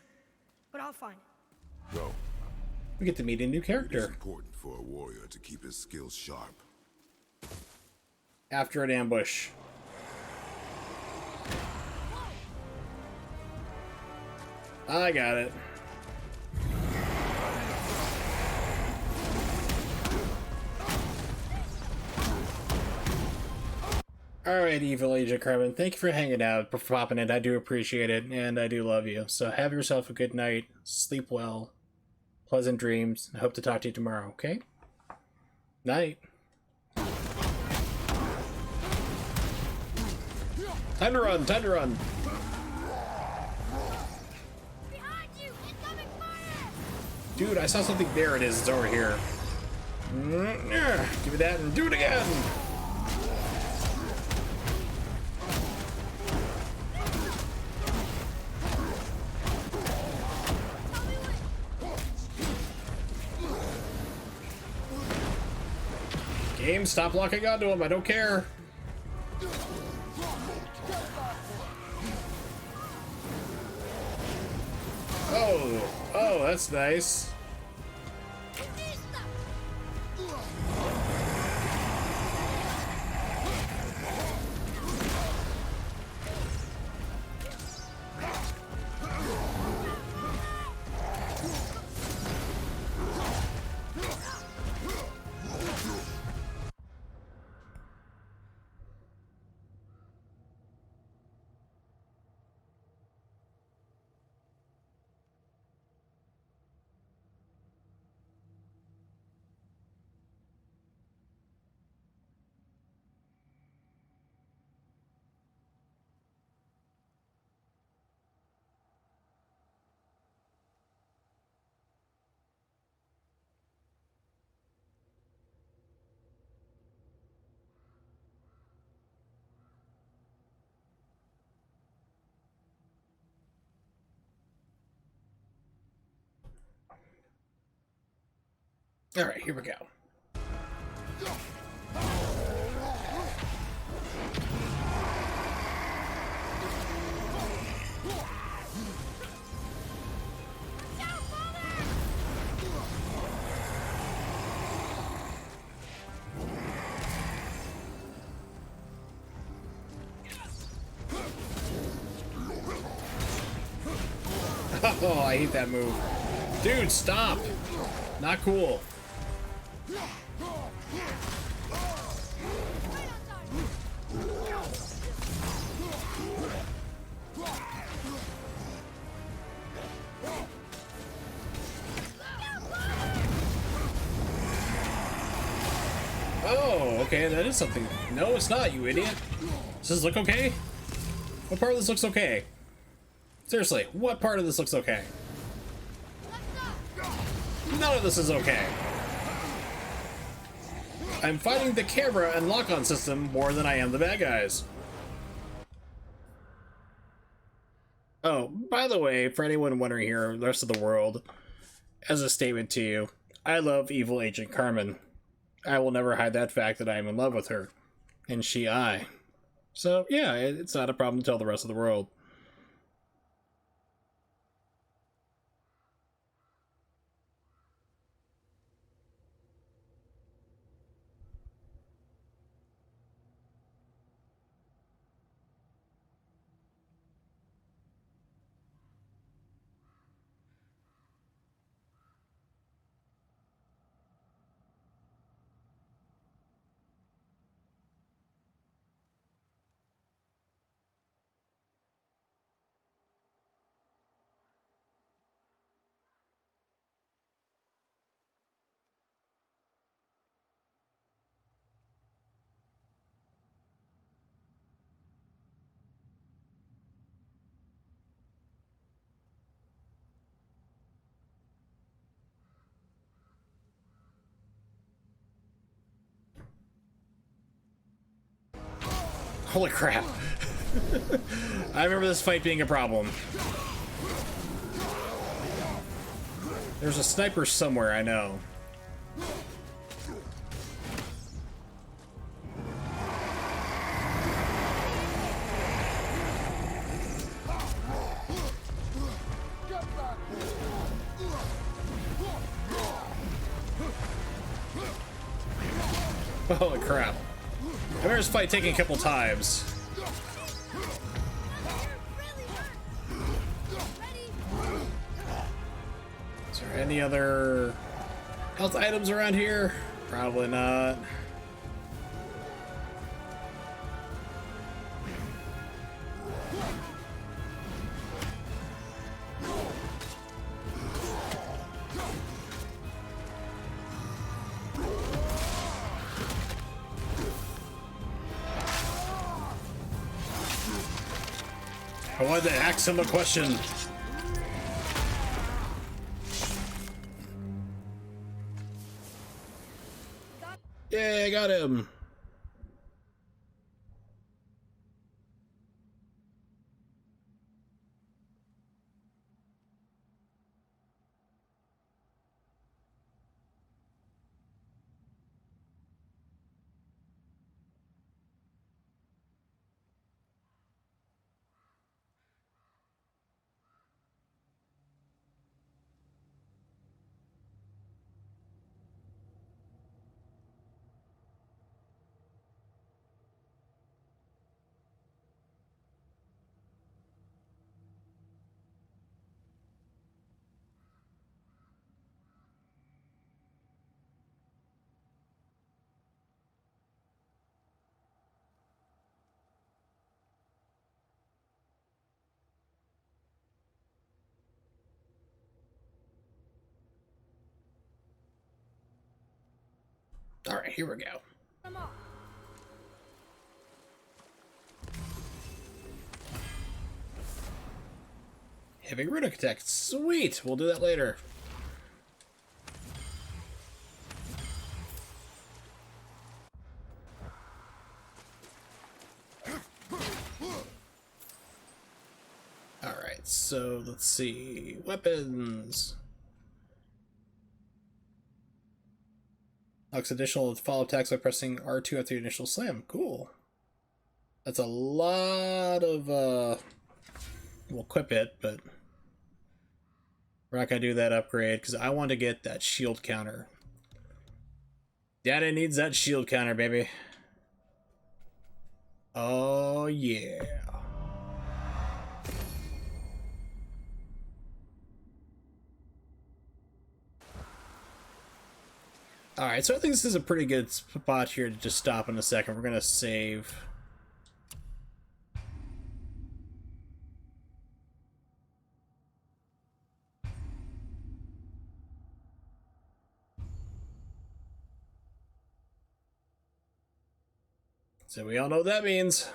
but I'll find it. Go. We get to meet a new It is character. important for a warrior to keep his skills sharp. After an ambush. I got it. Alright, Evil Agent Carmen, thank you for hanging out, for popping in. I do appreciate it, and I do love you. So have yourself a good night, sleep well, pleasant dreams, I hope to talk to you tomorrow, okay? Night. Time to run, time to run. Behind you! Incoming fire! Dude, I saw something. There it is, it's over here. Give me that and do it again. Game, stop locking onto him. I don't care. Oh, that's nice. All right, here we go. Oh, I hate that move. Dude, stop. Not cool. Oh, okay, that is something. No, it's not, you idiot. Does this look okay? What part of this looks okay? Seriously, what part of this looks okay? None of this is okay. I'm fighting the camera and lock-on system more than I am the bad guys. Oh, by the way, for anyone wondering here, the rest of the world, as a statement to you, I love evil Agent Carmen. I will never hide that fact that I am in love with her. And she, I. So, yeah, it's not a problem to tell the rest of the world. Holy crap. I remember this fight being a problem. There's a sniper somewhere, I know. Holy crap. I remember this fight taking a couple times. Is there any other health items around here? Probably not. I wanted to ask him a question. Yeah, I got him. All right, here we go. Come on. Heavy runic attack. Sweet. We'll do that later. All right. So let's see. Weapons. Unlocks additional follow attacks by pressing R2 after the initial slam. Cool. That's a lot of we'll equip it, but we're not gonna do that upgrade because I want to get that shield counter. Daddy needs that shield counter, baby. Oh yeah. Alright, so I think this is a pretty good spot here to just stop in a second. We're gonna save. So we all know what that means.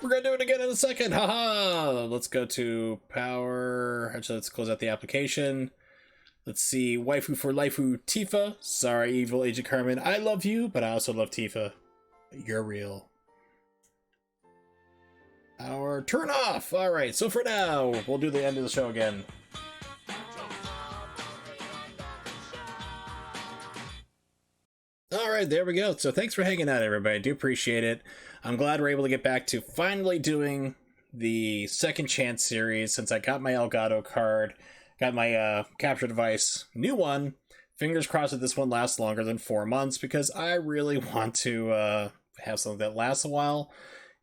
We're gonna do it again in a second. Haha! Let's go to power. Actually, let's close out the application. Let's see. Waifu for Laifu Tifa. Sorry, evil Agent Carmen. I love you, but I also love Tifa. You're real. Our turn off! Alright, so for now, we'll do the end of the show again. Alright, there we go. So thanks for hanging out, everybody. I do appreciate it. I'm glad we're able to get back to finally doing the Second Chance series since I got my Elgato card, got my capture device, new one. Fingers crossed that this one lasts longer than 4 months because I really want to have something that lasts a while.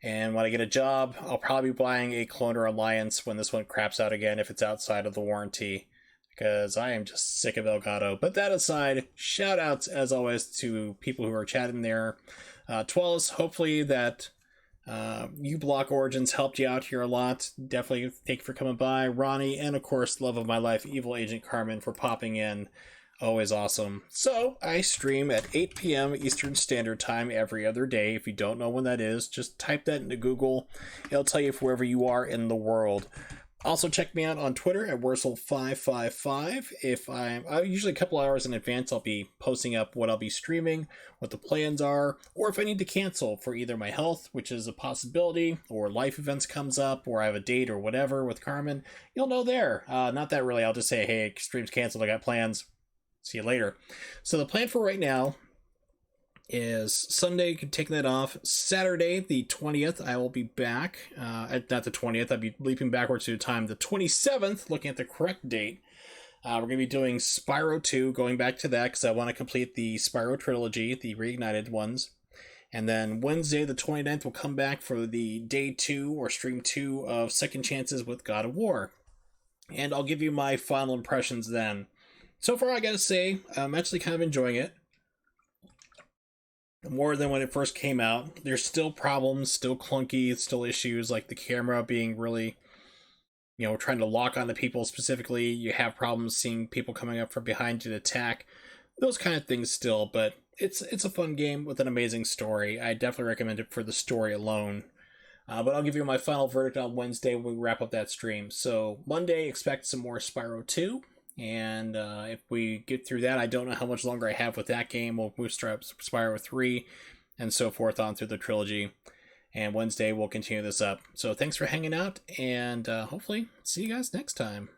And when I get a job, I'll probably be buying a Cloner Alliance when this one craps out again if it's outside of the warranty. Because I am just sick of Elgato. But that aside, shout outs as always to people who are chatting there. Twellis, hopefully that U-Block Origins helped you out here a lot. Definitely thank you for coming by. Ronnie, and of course, love of my life, Evil Agent Carmen, for popping in. Always awesome. So, I stream at 8 p.m. Eastern Standard Time every other day. If you don't know when that is, just type that into Google. It'll tell you wherever you are in the world. Also, check me out on Twitter at Wursel555. If I'm usually a couple hours in advance, I'll be posting up what I'll be streaming, what the plans are, or if I need to cancel for either my health, which is a possibility, or life events comes up, or I have a date or whatever with Carmen, you'll know there. Not that really. I'll just say, hey, stream's canceled. I got plans. See you later. So the plan for right now is Sunday, taking that off. Saturday, the 20th, I will be back. Not the 20th, I'll be leaping backwards to time. The 27th, looking at the correct date. We're going to be doing Spyro 2, going back to that because I want to complete the Spyro trilogy, the reignited ones. And then Wednesday, the 29th, we'll come back for the day 2 or stream 2 of Second Chances with God of War. And I'll give you my final impressions then. So far, I gotta say, I'm actually kind of enjoying it. More than when it first came out. There's still problems, still clunky, still issues, like the camera being really, trying to lock onto people specifically. You have problems seeing people coming up from behind you to attack. Those kind of things still, but it's a fun game with an amazing story. I definitely recommend it for the story alone. But I'll give you my final verdict on Wednesday when we wrap up that stream. So Monday, expect some more Spyro 2. And if we get through that, I don't know how much longer I have with that game. We'll boost up Spyro 3 and so forth on through the trilogy. And Wednesday, we'll continue this up. So thanks for hanging out, and hopefully see you guys next time.